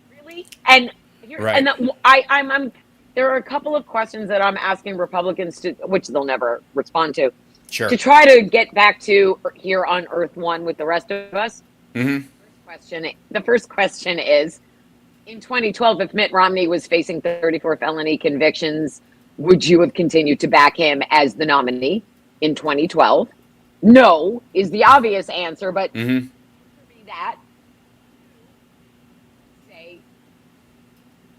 Really? And here, Right. and I'm there are a couple of questions that I'm asking Republicans to, which they'll never respond to, Sure. to try to get back to here on Earth One with the rest of us. Mm-hmm. The first question is, in 2012, if Mitt Romney was facing 34 felony convictions, would you have continued to back him as the nominee in 2012? No is the obvious answer, but Mm-hmm. that say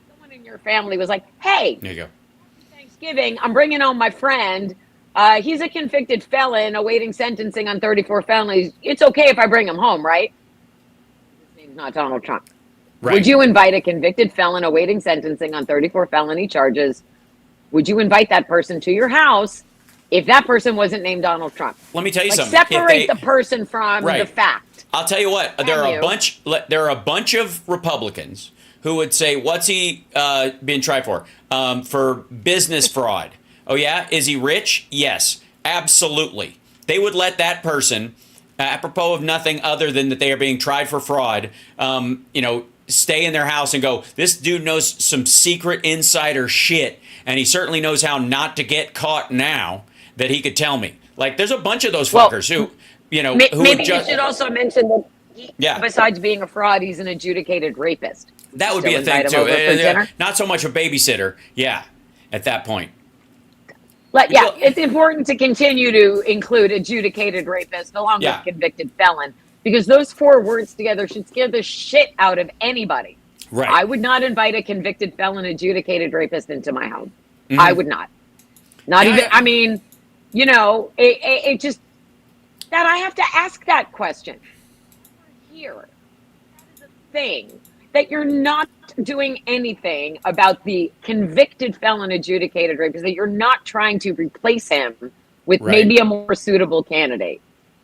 someone in your family was like, hey, There you go. Thanksgiving, I'm bringing home my friend. He's a convicted felon awaiting sentencing on 34 felonies. It's okay if I bring him home, right? His name's not Donald Trump. Right. Would you invite a convicted felon awaiting sentencing on 34 felony charges? Would you invite that person to your house if that person wasn't named Donald Trump? Let me tell you Like, something. separate the person from Right. the fact. I'll tell you what. There are a bunch of Republicans who would say, "What's he being tried for? For business fraud." Oh yeah, is he rich? Yes, absolutely. They would let that person, apropos of nothing other than that they are being tried for fraud, stay in their house and go, "This dude knows some secret insider shit, and he certainly knows how not to get caught now that he could tell me." Like, there's a bunch of those fuckers who, Maybe you should also mention that besides being a fraud, he's an adjudicated rapist. That would be a thing too. Not so much a babysitter. Yeah, at that point. It's important to continue to include adjudicated rapist along with convicted felon, because those 4 words together should scare the shit out of anybody. Right. I would not invite a convicted felon adjudicated rapist into my home. Mm-hmm. I would not. It just, that I have to ask that question. Here, that is a thing, that you're not doing anything about the convicted felon adjudicated rapist, that you're not trying to replace him with maybe a more suitable candidate,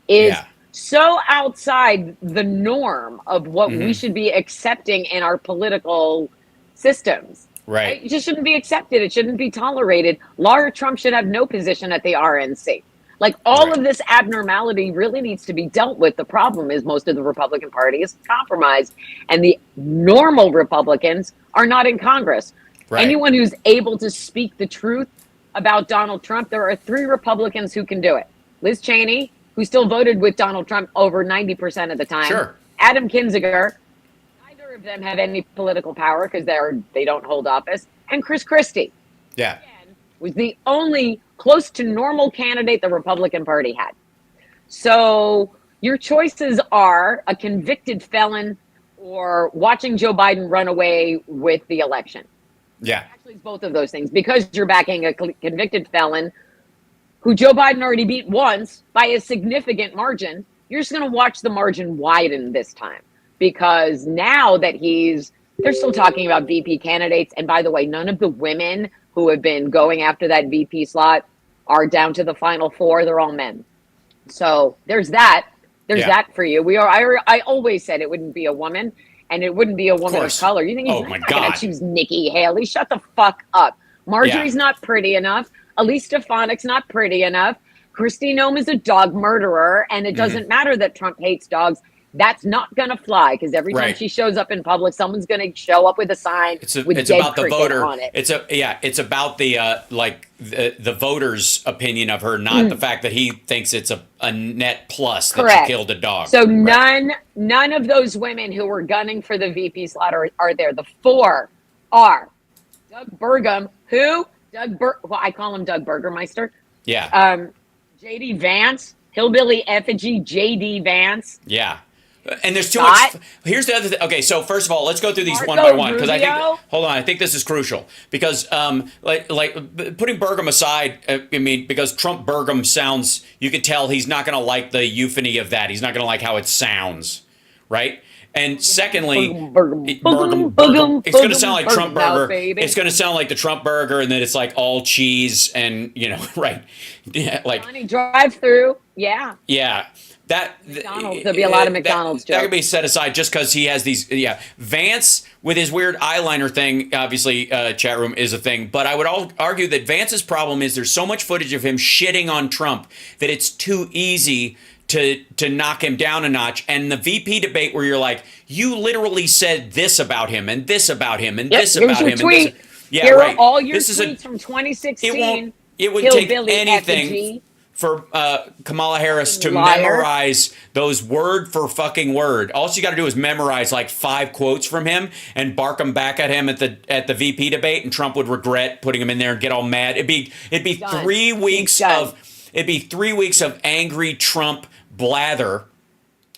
is so outside the norm of what we should be accepting in our political systems. Right. It just shouldn't be accepted. It shouldn't be tolerated. Laura Trump should have no position at the RNC. Like, all of this abnormality really needs to be dealt with. The problem is most of the Republican Party is compromised, and the normal Republicans are not in Congress. Right. Anyone who's able to speak the truth about Donald Trump, there are 3 Republicans who can do it. Liz Cheney, who still voted with Donald Trump over 90% of the time. Sure. Adam Kinzinger. Neither of them have any political power because they don't hold office. And Chris Christie. Yeah. Was the only close to normal candidate the Republican Party had. So your choices are a convicted felon or watching Joe Biden run away with the election. Yeah. Actually, it's both of those things, because you're backing a convicted felon who Joe Biden already beat once by a significant margin. You're just going to watch the margin widen this time, because now that they're still talking about VP candidates. And by the way, none of the women who have been going after that VP slot are down to the final four. They're all men. So there's that. There's that for you. I always said it wouldn't be a woman, and it wouldn't be a woman of color. You think he's not going to choose Nikki Haley? Shut the fuck up. Marjorie's not pretty enough. Elise Stefanik's not pretty enough. Kristi Noem is a dog murderer, and it doesn't matter that Trump hates dogs. That's not going to fly, because every time she shows up in public, someone's going to show up with a sign it's about the voter on it. It's about the voter's opinion of her, not the fact that he thinks it's a net plus that she killed a dog. So none of those women who were gunning for the VP slot are there. The four are Doug Burgum, I call him Doug Burgermeister. Yeah. J.D. Vance, hillbilly effigy J.D. Vance. Yeah. And there's too much. Here's the other thing. Okay, so first of all, let's go through these one by one, because I think this is crucial, because like putting Burgum aside, I mean, because Trump Burgum sounds, you could tell he's not going to like the euphony of that. He's not going to like how it sounds, right? And secondly, Burgum, it's going to sound like Trump Burger. It's going to sound like the Trump Burger, and then it's like all cheese and, right. Yeah, like Johnny drive-through. Yeah. Yeah. McDonald's. There'll be a lot of McDonald's jokes. That could be set aside just because he has these. Yeah, Vance with his weird eyeliner thing. Obviously, chat room is a thing. But I would argue that Vance's problem is there's so much footage of him shitting on Trump that it's too easy to knock him down a notch. And the VP debate, where you're like, you literally said this about him and this about him and this about him. Tweet. And this. Yeah, Here right. are all your tweets from 2016. It would take anything for Kamala Harris to memorize those word for fucking word. All she got to do is memorize like 5 quotes from him and bark them back at him at the VP debate, and Trump would regret putting him in there and get all mad. It'd be 3 weeks of angry Trump blather,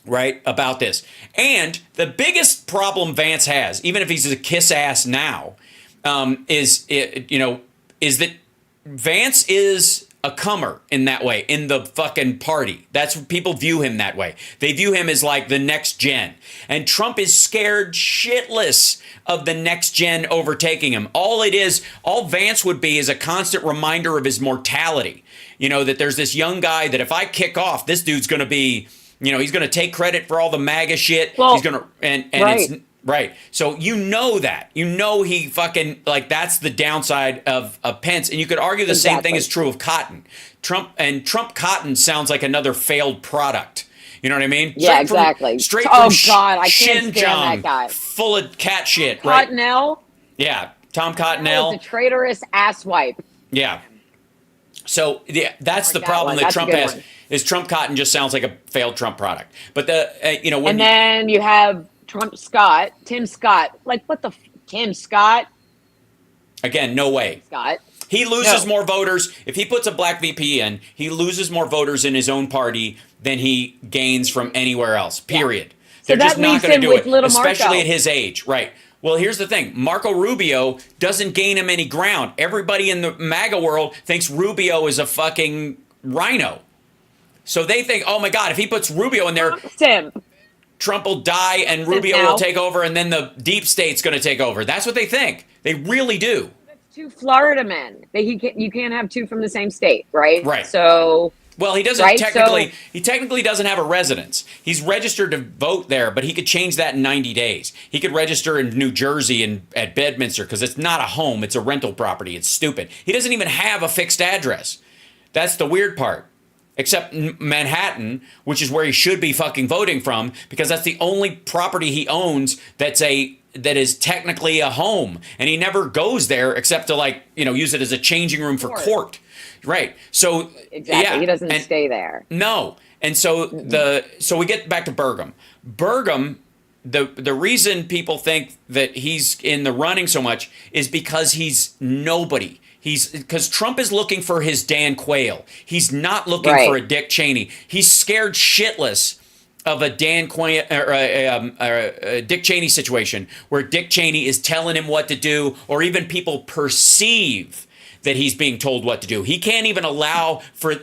right, about this. And the biggest problem Vance has, even if he's a kiss ass now, is that Vance is a comer in that way, in the fucking party. That's what people view him that way. They view him as like the next gen. And Trump is scared shitless of the next gen overtaking him. All Vance would be is a constant reminder of his mortality. That there's this young guy that if I kick off, this dude's going to be, he's going to take credit for all the MAGA shit. Well, he's going to, it's right. So that. He fucking, like, that's the downside of Pence. And you could argue the same thing is true of Cotton. Trump Cotton sounds like another failed product. You know what I mean? Yeah, exactly. Straight from God, I can't stand that guy. Full of cat shit, Cottonelle? Right? Yeah, Tom Cottonelle. He's a traitorous asswipe. Yeah. So that's the problem that Trump has. Is Trump Cotton just sounds like a failed Trump product. But then you have Tim Scott. Like, what the Tim Scott? Again, no way. Scott. He loses more voters. If he puts a black VP in, he loses more voters in his own party than he gains from anywhere else, period. Yeah. They're just not going to do it, especially Marco. at his age. Right. Well, here's the thing. Marco Rubio doesn't gain him any ground. Everybody in the MAGA world thinks Rubio is a fucking rhino. So they think, oh my God, if he puts Rubio in there, Trump will die and Rubio will take over, and then the deep state's going to take over. That's what they think. They really do. That's 2 Florida men. You can't have 2 from the same state, right? Right. So... Well, he doesn't technically. He technically doesn't have a residence. He's registered to vote there, but he could change that in 90 days. He could register in New Jersey and at Bedminster, because it's not a home; it's a rental property. It's stupid. He doesn't even have a fixed address. That's the weird part. Except Manhattan, which is where he should be fucking voting from, because that's the only property he owns that is technically a home, and he never goes there except to use it as a changing room for court. Right. So exactly, he doesn't stay there. No. And so we get back to Burgum. Burgum, the reason people think that he's in the running so much is because he's nobody. Because Trump is looking for his Dan Quayle. He's not looking for a Dick Cheney. He's scared shitless of a Dan Quayle or a Dick Cheney situation where Dick Cheney is telling him what to do, or even people perceive that he's being told what to do. He can't even allow for,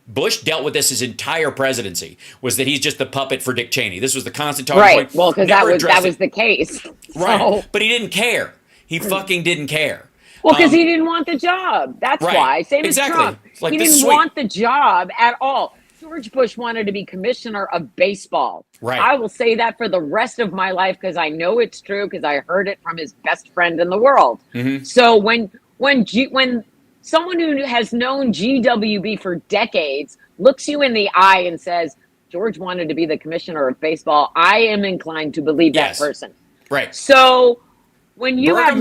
Bush dealt with this his entire presidency, was that he's just the puppet for Dick Cheney. This was the constant talking point. Well, because that was the case. Right. So. But he didn't care. He fucking didn't care. Well, because he didn't want the job. That's why. Same as Trump. Like, he didn't want the job at all. George Bush wanted to be commissioner of baseball. Right. I will say that for the rest of my life because I know it's true because I heard it from his best friend in the world. Mm-hmm. So when someone who has known GWB for decades looks you in the eye and says, George wanted to be the commissioner of baseball, I am inclined to believe that person. Right. So when you have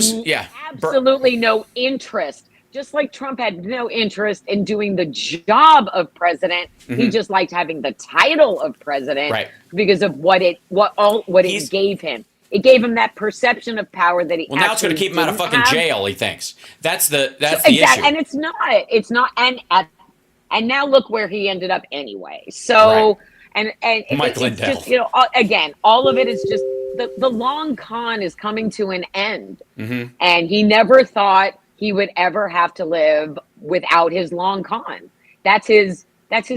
absolutely no interest, just like Trump had no interest in doing the job of president, he just liked having the title of president because of what it gave him. It gave him that perception of power that he. Well, now it's going to keep him out of fucking jail. He thinks that's the issue. And it's not. And now look where he ended up anyway. So and Mike it's Lindell. just again, all of it is just the long con is coming to an end, and he never thought he would ever have to live without his long con. That's his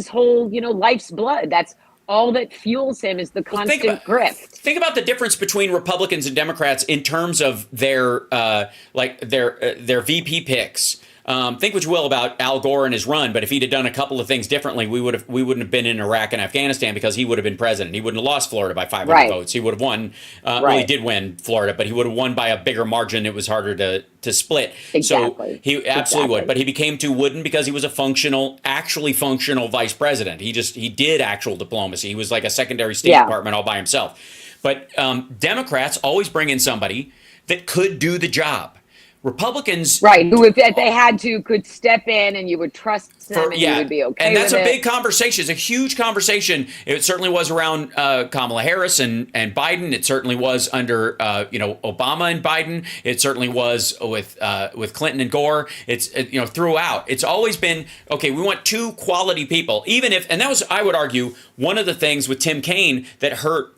whole life's blood. That's all that fuels him is the constant grift. Think about the difference between Republicans and Democrats in terms of their VP picks. Think what you will about Al Gore and his run, but if he'd have done a couple of things differently, we wouldn't have been in Iraq and Afghanistan because he would have been president. He wouldn't have lost Florida by 500 votes. He would have won. Well, he did win Florida, but he would have won by a bigger margin. It was harder to split. Exactly. So he absolutely would. But he became too wooden because he was a actually functional vice president. He did actual diplomacy. He was like a secondary State Department all by himself. But Democrats always bring in somebody that could do the job. Republicans, who if they had to could step in and you would trust them and you would be okay. And that's with a big conversation. It's a huge conversation. It certainly was around Kamala Harris and Biden. It certainly was under Obama and Biden. It certainly was with Clinton and Gore. It's throughout. It's always been okay. We want two quality people, even if, and that was, I would argue, one of the things with Tim Kaine that hurt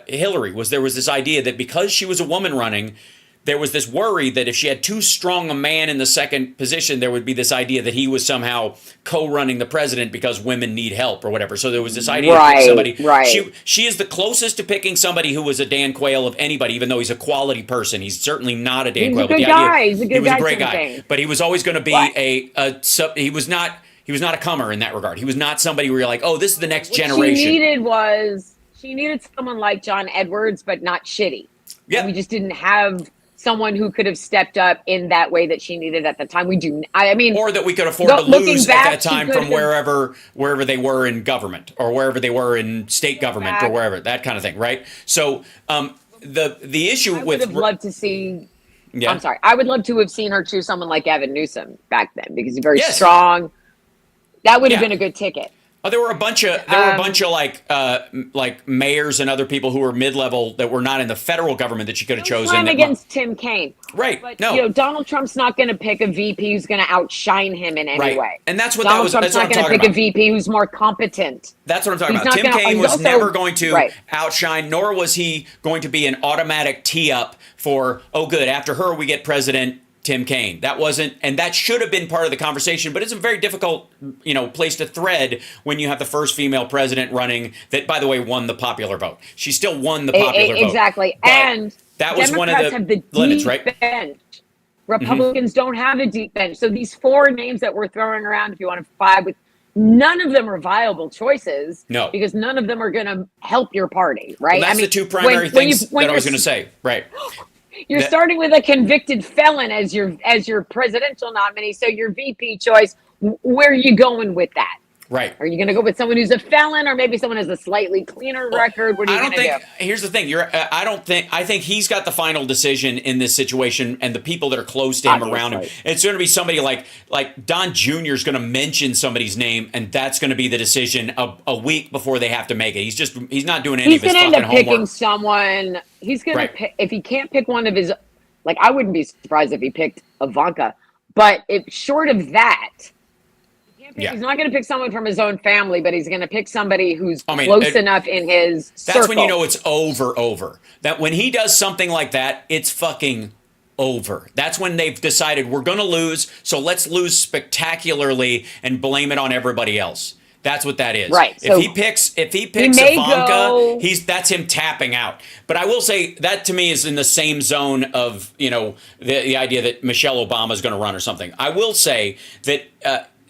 Hillary was there was this idea that because she was a woman running, there was this worry that if she had too strong a man in the second position, there would be this idea that he was somehow co-running the president because women need help or whatever. So there was this idea that somebody, she is the closest to picking somebody who was a Dan Quayle of anybody, even though he's a quality person. He's certainly not a Dan Quayle. He's a good guy. He's a good guy. He was a great guy, but he was always going to be he was not a comer in that regard. He was not somebody where you're like, oh, this is the next generation. She needed someone like John Edwards, but not shitty. Yeah, and we just didn't have someone who could have stepped up in that way that she needed at the time. Or that we could afford to lose at that time from wherever they were in government or wherever they were in state government or wherever, that kind of thing, right? So the issue I would have loved to see. Yeah. I'm sorry. I would love to have seen her choose someone like Gavin Newsom back then because he's very strong. That would have been a good ticket. Oh, there were a bunch of like mayors and other people who were mid-level that were not in the federal government that you could have chosen. I'm against Tim Kaine, right? But Donald Trump's not going to pick a VP who's going to outshine him in any way. And that's what Donald Trump's not going to pick a VP who's more competent. That's what I'm talking about. Tim Kaine was never going to outshine, nor was he going to be an automatic tee-up for, oh, good, after her we get President Tim Kaine. That wasn't, and that should have been part of the conversation, but it's a very difficult, place to thread when you have the first female president running that, by the way, won the popular vote. She still won the popular vote. Exactly. And that was one of the limits, right? Bench. Republicans don't have a deep bench. So these four names that we're throwing around, if you want to five with, none of them are viable choices. No. Because none of them are going to help your party, right? Well, that's the two primary things that I was going to say. Right. You're starting with a convicted felon as your presidential nominee. So your VP choice, where are you going with that? Right. Are you going to go with someone who's a felon, or maybe someone who has a slightly cleaner record? What are you going to do? Here's the thing. I think he's got the final decision in this situation, and the people that are close to him around him. It's going to be somebody like Don Jr. is going to mention somebody's name, and that's going to be the decision a week before they have to make it. He's not doing any of his fucking homework. He's going to end up picking someone. He's going to pick, if he can't pick one of his, I wouldn't be surprised if he picked Ivanka. But if short of that, Yeah. he's not going to pick someone from his own family, but he's going to pick somebody who's I mean, close enough in his circle. That's when you know it's over. That when he does something like that, it's fucking over. That's when they've decided we're going to lose, so let's lose spectacularly and blame it on everybody else. That's what that is. Right. If So he picks may Ivanka, go- that's him tapping out. But I will say that to me is in the same zone of, you know, the idea that Michelle Obama is going to run or something. I will say that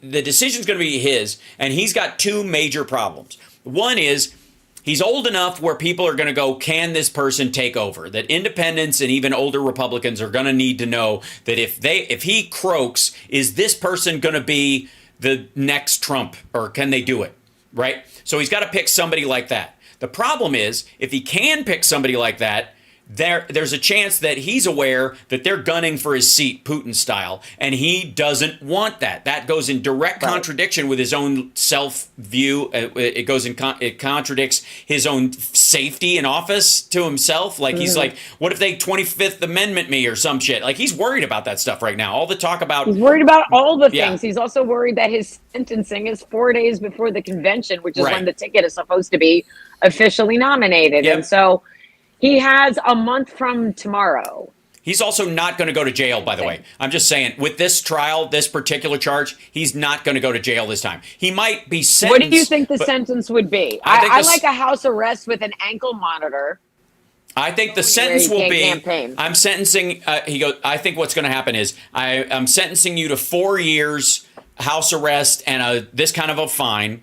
the decision's going to be his, and he's got two major problems. One is he's old enough where people are going to go, can this person take over? That independents and even older Republicans are going to need to know that if he croaks, is this person going to be the next Trump, or can they do it? Right? So he's got to pick somebody like that. The problem is, if he can pick somebody like that, there's a chance that he's aware that they're gunning for his seat, Putin style, and he doesn't want that. That goes in direct contradiction with his own self-view. It contradicts his own safety in office to himself. Like, he's like, what if they 25th Amendment me or some shit? Like, he's worried about that stuff right now. All the talk about... He's worried about all the things. Yeah. He's also worried that his sentencing is 4 days before the convention, which is Right. when the ticket is supposed to be officially nominated. Yep. And so he has a month from tomorrow. He's also not going to go to jail, by the way. I'm just saying, with this trial, this particular charge, he's not going to go to jail this time. He might be sentenced. What do you think the sentence would be? I like a house arrest with an ankle monitor. I think the sentence will be, campaign. I'm sentencing, he goes, I think what's going to happen is, I'm sentencing you to 4 years house arrest and this kind of a fine,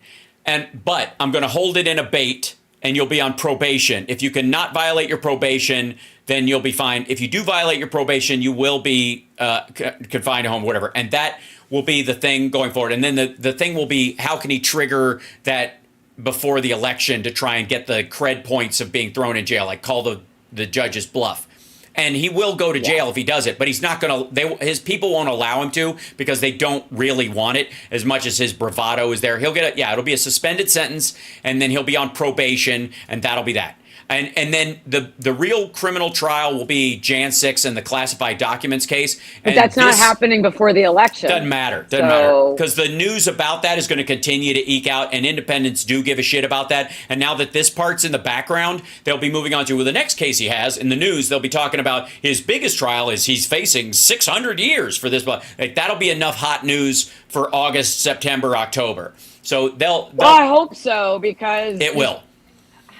but I'm going to hold it in abate, and you'll be on probation. If you cannot violate your probation, then you'll be fine. If you do violate your probation, you will be confined to home, whatever. And that will be the thing going forward. And then the thing will be, how can he trigger that before the election to try and get the cred points of being thrown in jail, like call the judge's bluff. And he will go to jail if he does it, but he's not going to, his people won't allow him to, because they don't really want it as much as his bravado is there. He'll get it'll be a suspended sentence, and then he'll be on probation, and that'll be that. And then the real criminal trial will be Jan 6 and the classified documents case. But that's not happening before the election. Doesn't matter. Doesn't matter. Because the news about that is going to continue to eke out, and independents do give a shit about that. And now that this part's in the background, they'll be moving on to the next case he has. In the news, they'll be talking about his biggest trial is he's facing 600 years for this. Like, that'll be enough hot news for August, September, October. So they'll well, I hope so, because it will.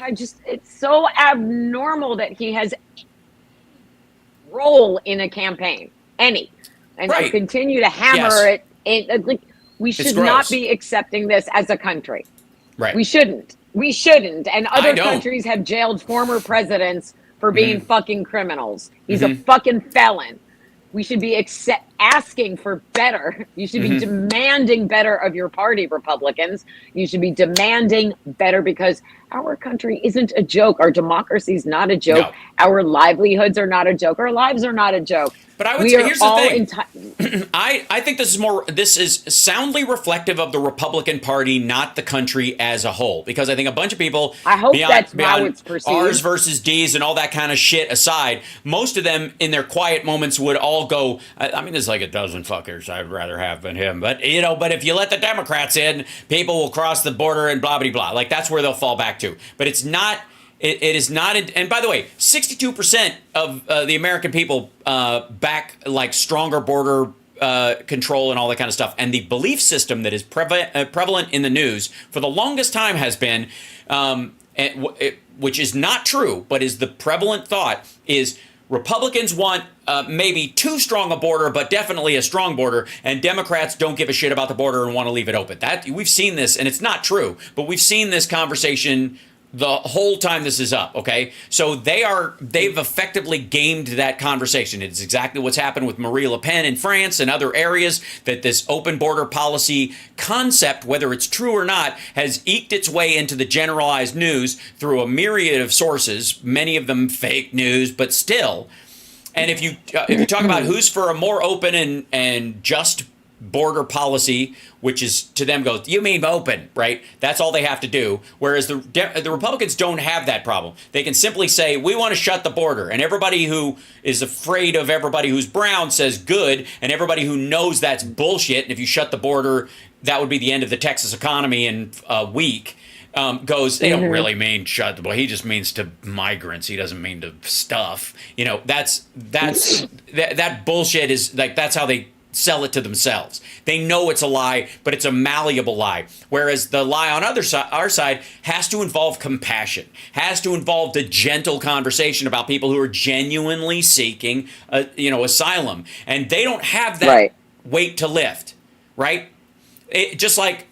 It's so abnormal that he has role in a campaign, and to continue to hammer it. Like, we should not be accepting this as a country. Right. We shouldn't. And other countries have jailed former presidents for being fucking criminals. He's a fucking felon. We should be asking for better. You should be demanding better of your party, Republicans. You should be demanding better, because our country isn't a joke. Our democracy is not a joke. No. Our livelihoods are not a joke. Our lives are not a joke. But I would say, here's the thing. I think this is soundly reflective of the Republican Party, not the country as a whole. Because I think a bunch of people, I hope that's how it's perceived. R's versus D's and all that kind of shit aside, most of them in their quiet moments would all go, I mean, there's like a dozen fuckers I'd rather have than him. But, but if you let the Democrats in, people will cross the border and blah, blah, blah. Like, that's where they'll fall back to. But it's not... It is not, and by the way, 62% of the American people back like stronger border control and all that kind of stuff. And the belief system that is prevalent in the news for the longest time has been, which is not true, but is the prevalent thought, is Republicans want maybe too strong a border, but definitely a strong border, and Democrats don't give a shit about the border and want to leave it open. We've seen this, and it's not true, but we've seen this conversation the whole time this is up, okay? So they've effectively gamed that conversation. It's exactly what's happened with Marie Le Pen in France and other areas, that this open border policy concept, whether it's true or not, has eked its way into the generalized news through a myriad of sources, many of them fake news, but still. And if you talk about who's for a more open and just border policy, which is to them goes, you mean open, right? That's all they have to do. Whereas the Republicans don't have that problem. They can simply say, we want to shut the border. And everybody who is afraid of everybody who's brown says good. And everybody who knows that's bullshit. And if you shut the border, that would be the end of the Texas economy in a week. Goes, they don't really mean shut the border. He just means to migrants. He doesn't mean to stuff. You know, that bullshit is like, that's how they sell it to themselves. They know it's a lie, but it's a malleable lie. Whereas the lie on our side has to involve compassion, has to involve the gentle conversation about people who are genuinely seeking, asylum, and they don't have that weight to lift, right? Just like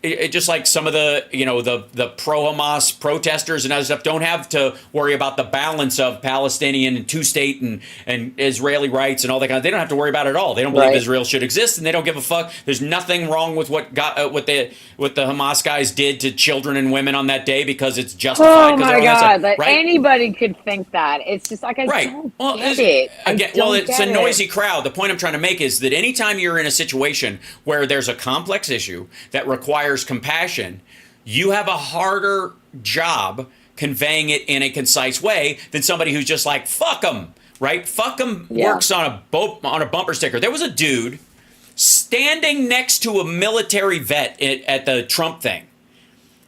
some of the the pro-Hamas protesters and other stuff don't have to worry about the balance of Palestinian and two-state and Israeli rights and all that kind of. They don't have to worry about it at all. They don't believe Israel should exist, and they don't give a fuck. There's nothing wrong with what the Hamas guys did to children and women on that day because it's justified. Oh my God! That anybody could think that. It's just like I don't get it. It's a noisy crowd. The point I'm trying to make is that anytime you're in a situation where there's a complex issue that requires compassion, you have a harder job conveying it in a concise way than somebody who's just like, fuck them, right? Fuck them works on a bumper sticker. There was a dude standing next to a military vet at the Trump thing,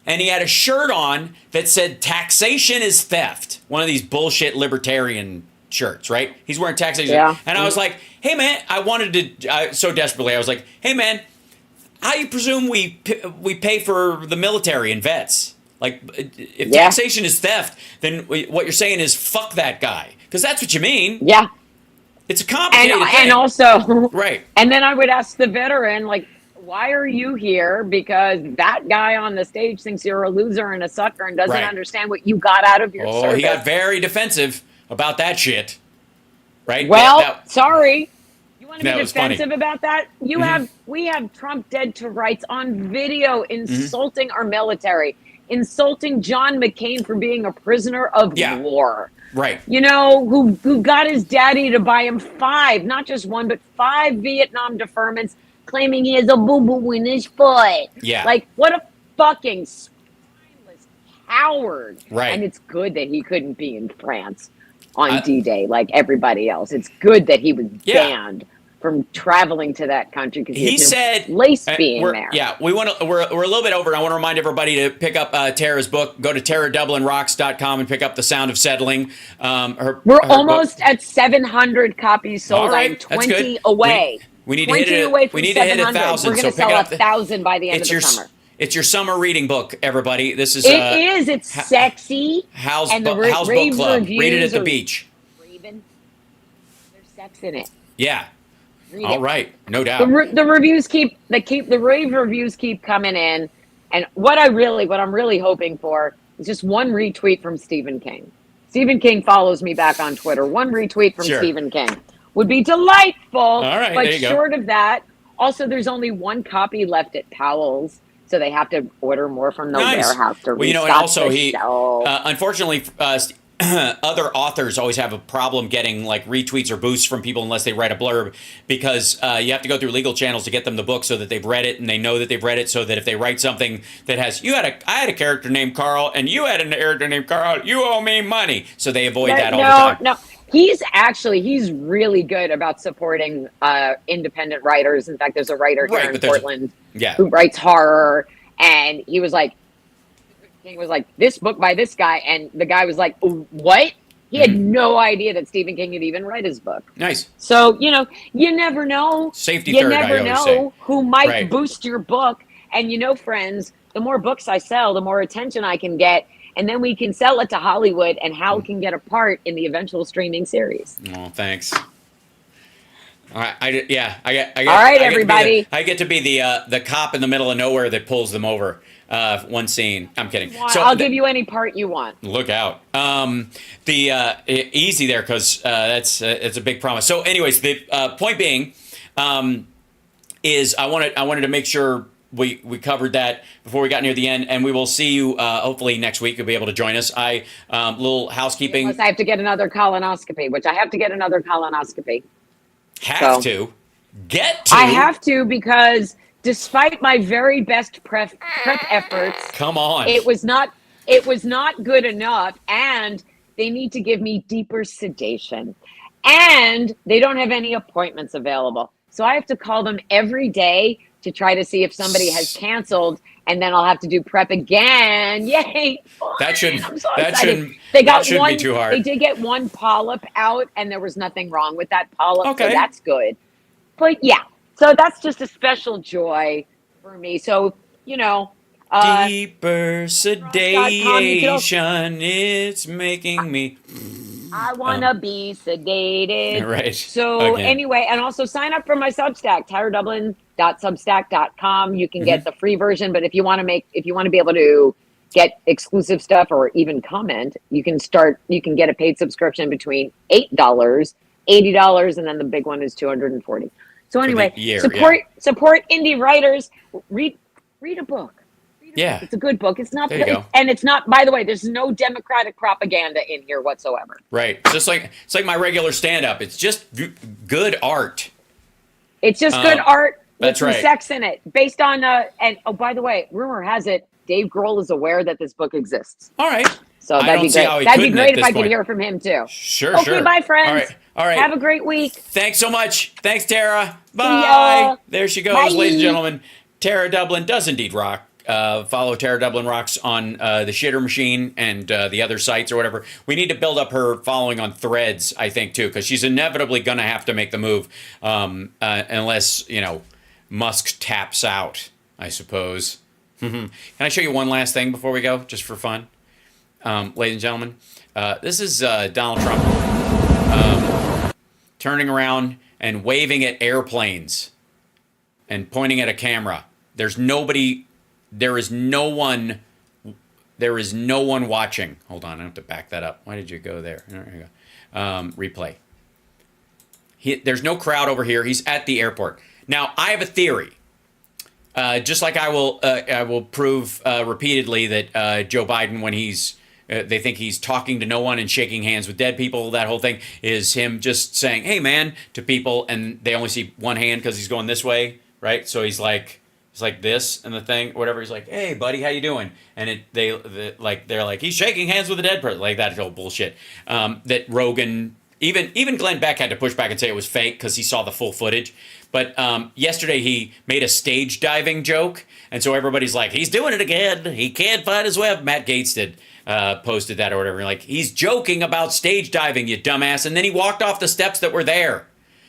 and he had a shirt on that said taxation is theft. One of these bullshit libertarian shirts, right? He's wearing taxation. Yeah. And I was like, hey man, I so desperately, I was like, hey man, how do you presume we pay for the military and vets? Like, if taxation is theft, then what you're saying is fuck that guy, because that's what you mean. Yeah, it's a complicated thing. And also, right. And then I would ask the veteran, like, why are you here? Because that guy on the stage thinks you're a loser and a sucker and doesn't understand what you got out of your service. He got very defensive about that shit. Right? Well, sorry. Want to be defensive about that? We have Trump dead to rights on video insulting our military, insulting John McCain for being a prisoner of war. Right. You know, who got his daddy to buy him 5, not just 1, but 5 Vietnam deferments, claiming he has a boo-boo in his foot. Yeah. Like, what a fucking spineless coward. Right. And it's good that he couldn't be in France on D-Day like everybody else. It's good that he was banned from traveling to that country because he said lace being there. Yeah, we're a little bit over. I want to remind everybody to pick up Tara's book. Go to TaraDublinRocks.com and pick up The Sound of Settling. We're almost at 700 copies sold. I'm 20 away. We need to hit it. We need to hit 1,000. We're going to sell 1,000 by the end of the summer. It's your summer reading book, everybody. This is. It's sexy. How's Book Club? Read it at the beach. Raven. There's sex in it. Yeah. All right, no doubt. The reviews the rave reviews keep coming in, and what I'm really hoping for is just one retweet from Stephen King. Stephen King follows me back on Twitter. One retweet from Stephen King would be delightful. All right, but short of that, also there's only one copy left at Powell's, so they have to order more from the warehouse to restock and also the shelf. Unfortunately. Other authors always have a problem getting like retweets or boosts from people unless they write a blurb, because you have to go through legal channels to get them the book so that they've read it and they know that they've read it, so that if they write something that has I had a character named Carl and you had a character named Carl, you owe me money, so they avoid that all the time. No, he's really good about supporting independent writers. In fact, there's a writer here in Portland who writes horror, and he was like, this book by this guy, and the guy was like, what? He had no idea that Stephen King had even read his book. Nice. So, you never know. Safety you third, never know who might boost your book. And friends, the more books I sell, the more attention I can get. And then we can sell it to Hollywood, and Hal can get a part in the eventual streaming series. Oh, thanks. All right, I everybody. I get to be the cop in the middle of nowhere that pulls them over. One scene. I'm kidding. So I'll give you any part you want. Look out. Easy there, because it's a big promise. So, anyways, the point being is I wanted to make sure we covered that before we got near the end, and we will see you hopefully next week. You'll be able to join us. Little housekeeping. Unless I have to get another colonoscopy, which I have to get another colonoscopy. Have to. get to. I have to, because despite my very best prep efforts, Come on. it was not good enough, and they need to give me deeper sedation, and they don't have any appointments available. So I have to call them every day to try to see if somebody has canceled, and then I'll have to do prep again. Yay! That shouldn't. I'm so That excited. shouldn't. They That got shouldn't one. be too hard. They did get one polyp out, and there was nothing wrong with that polyp, so Okay. that's good. But yeah, so that's just a special joy for me. So, Deeper com, you can also, sedation, it's making me. I want to be sedated. Right. So Again. anyway, and also sign up for my Substack, tyradublin.substack.com. You can get the free version, but if you want to be able to get exclusive stuff or even comment, you can get a paid subscription between $8, $80, and then the big one is $240. So anyway, year, support indie writers. Read a book. Yeah. It's a good book. It's not, There you go. and it's not. By the way, there's no Democratic propaganda in here whatsoever. Right. It's like my regular stand-up. It's just good art. It's just good art with That's some right. sex in it, based on and oh, by the way, rumor has it Dave Grohl is aware that this book exists. All right. So that'd be great. That'd be great if I could hear from him too. Sure. Okay, Sure. bye, friends. All right. Have a great week. Thanks so much. Thanks, Tara. ya. Bye. There she goes, Bye. ladies and gentlemen. Tara Dublin does indeed rock. Follow Tara Dublin Rocks on the Shitter Machine and the other sites or whatever. We need to build up her following on Threads, I think, too, because she's inevitably going to have to make the move unless, Musk taps out, I suppose. Can I show you one last thing before we go, just for fun? Ladies and gentlemen, this is Donald Trump turning around and waving at airplanes and pointing at a camera. There is no one watching. Hold on, I have to back that up. Why did you go there? There you go. Replay. There's no crowd over here. He's at the airport. Now, I have a theory. Just like I will prove repeatedly that Joe Biden, when they think he's talking to no one and shaking hands with dead people, that whole thing is him just saying, "Hey, man," to people, and they only see one hand because he's going this way, right? So he's like this and the thing, whatever. He's like, "Hey, buddy, how you doing?" And they're like, "He's shaking hands with a dead person," like that whole bullshit. That Rogan, even Glenn Beck had to push back and say it was fake because he saw the full footage. But yesterday he made a stage diving joke, and so everybody's like, "He's doing it again. He can't find his web." Matt Gaetz posted that or whatever. Like, he's joking about stage diving, you dumbass. And then he walked off the steps that were there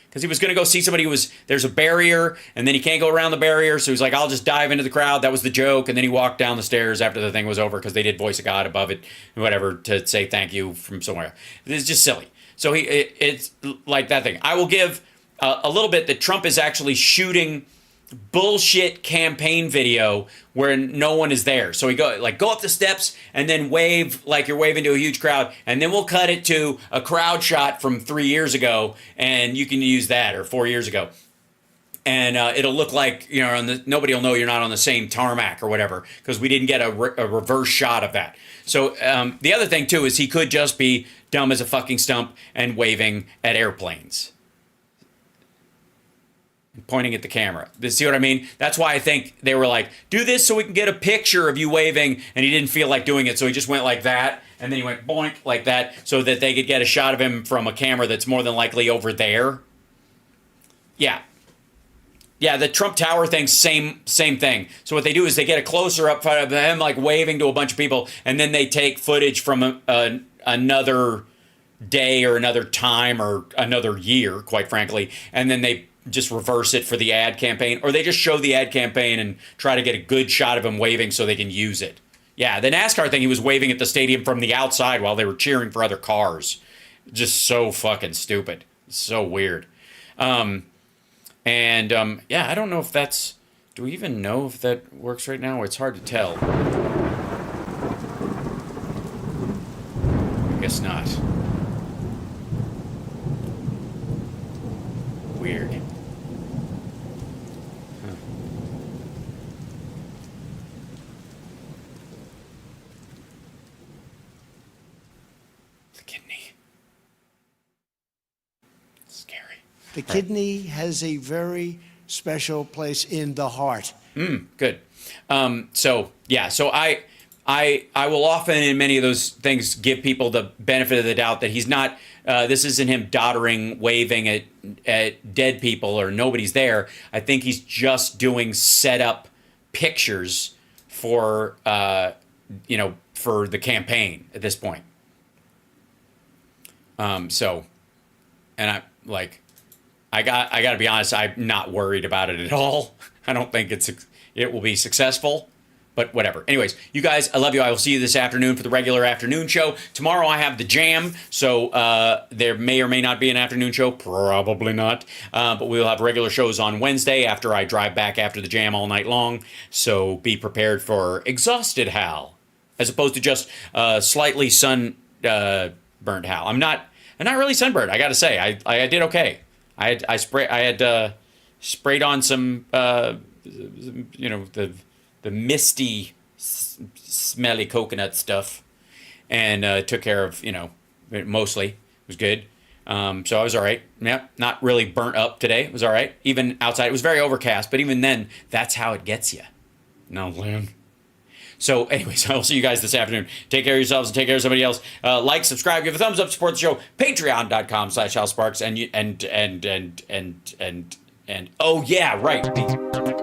because he was going to go see somebody there's a barrier, and then he can't go around the barrier. So he's like, "I'll just dive into the crowd." That was the joke. And then he walked down the stairs after the thing was over because they did Voice of God above it and whatever to say thank you from somewhere. It's just silly. So it's like that thing. I will give a little bit that Trump is actually shooting bullshit campaign video where no one is there. So he go up the steps and then wave like you're waving to a huge crowd, and then we'll cut it to a crowd shot from 3 years ago, and you can use that, or 4 years ago. And it'll look like, nobody will know you're not on the same tarmac or whatever, because we didn't get a reverse shot of that. So the other thing, too, is he could just be dumb as a fucking stump and waving at airplanes. Pointing at the camera. See what I mean? That's why I think they were like, "Do this so we can get a picture of you waving," and he didn't feel like doing it, so he just went like that, and then he went boink like that, so that they could get a shot of him from a camera that's more than likely over there. Yeah, the Trump Tower thing, same thing. So what they do is they get a closer up of him like waving to a bunch of people, and then they take footage from another day or another time or another year, quite frankly, and then they just reverse it for the ad campaign, or they just show the ad campaign and try to get a good shot of him waving so they can use it. Yeah, the NASCAR thing, he was waving at the stadium from the outside while they were cheering for other cars. Just so fucking stupid. So weird. I don't know if that's... Do we even know if that works right now? It's hard to tell. I guess not. Weird. The kidney. Scary. The kidney has a very special place in the heart. Good. So I will often in many of those things give people the benefit of the doubt that he's not. This isn't him doddering, waving at dead people or nobody's there. I think he's just doing setup pictures for for the campaign at this point. I got to be honest, I'm not worried about it at all. I don't think it will be successful, but whatever. Anyways, you guys, I love you. I will see you this afternoon for the regular afternoon show. Tomorrow I have the jam, so there may or may not be an afternoon show. Probably not. But we will have regular shows on Wednesday after I drive back after the jam all night long. So be prepared for exhausted Hal, as opposed to just slightly sun burnt Hal. I'm not really sunburned. I got to say, I did okay. I had sprayed on some the misty, smelly coconut stuff, and took care of mostly. It was good. So I was all right. Yeah, not really burnt up today. It was all right. Even outside, it was very overcast, but even then, that's how it gets you. No, Lynn. So anyways, I'll see you guys this afternoon. Take care of yourselves and take care of somebody else. Like, subscribe, give a thumbs up, support the show. Patreon.com/HalSparks and oh yeah, right.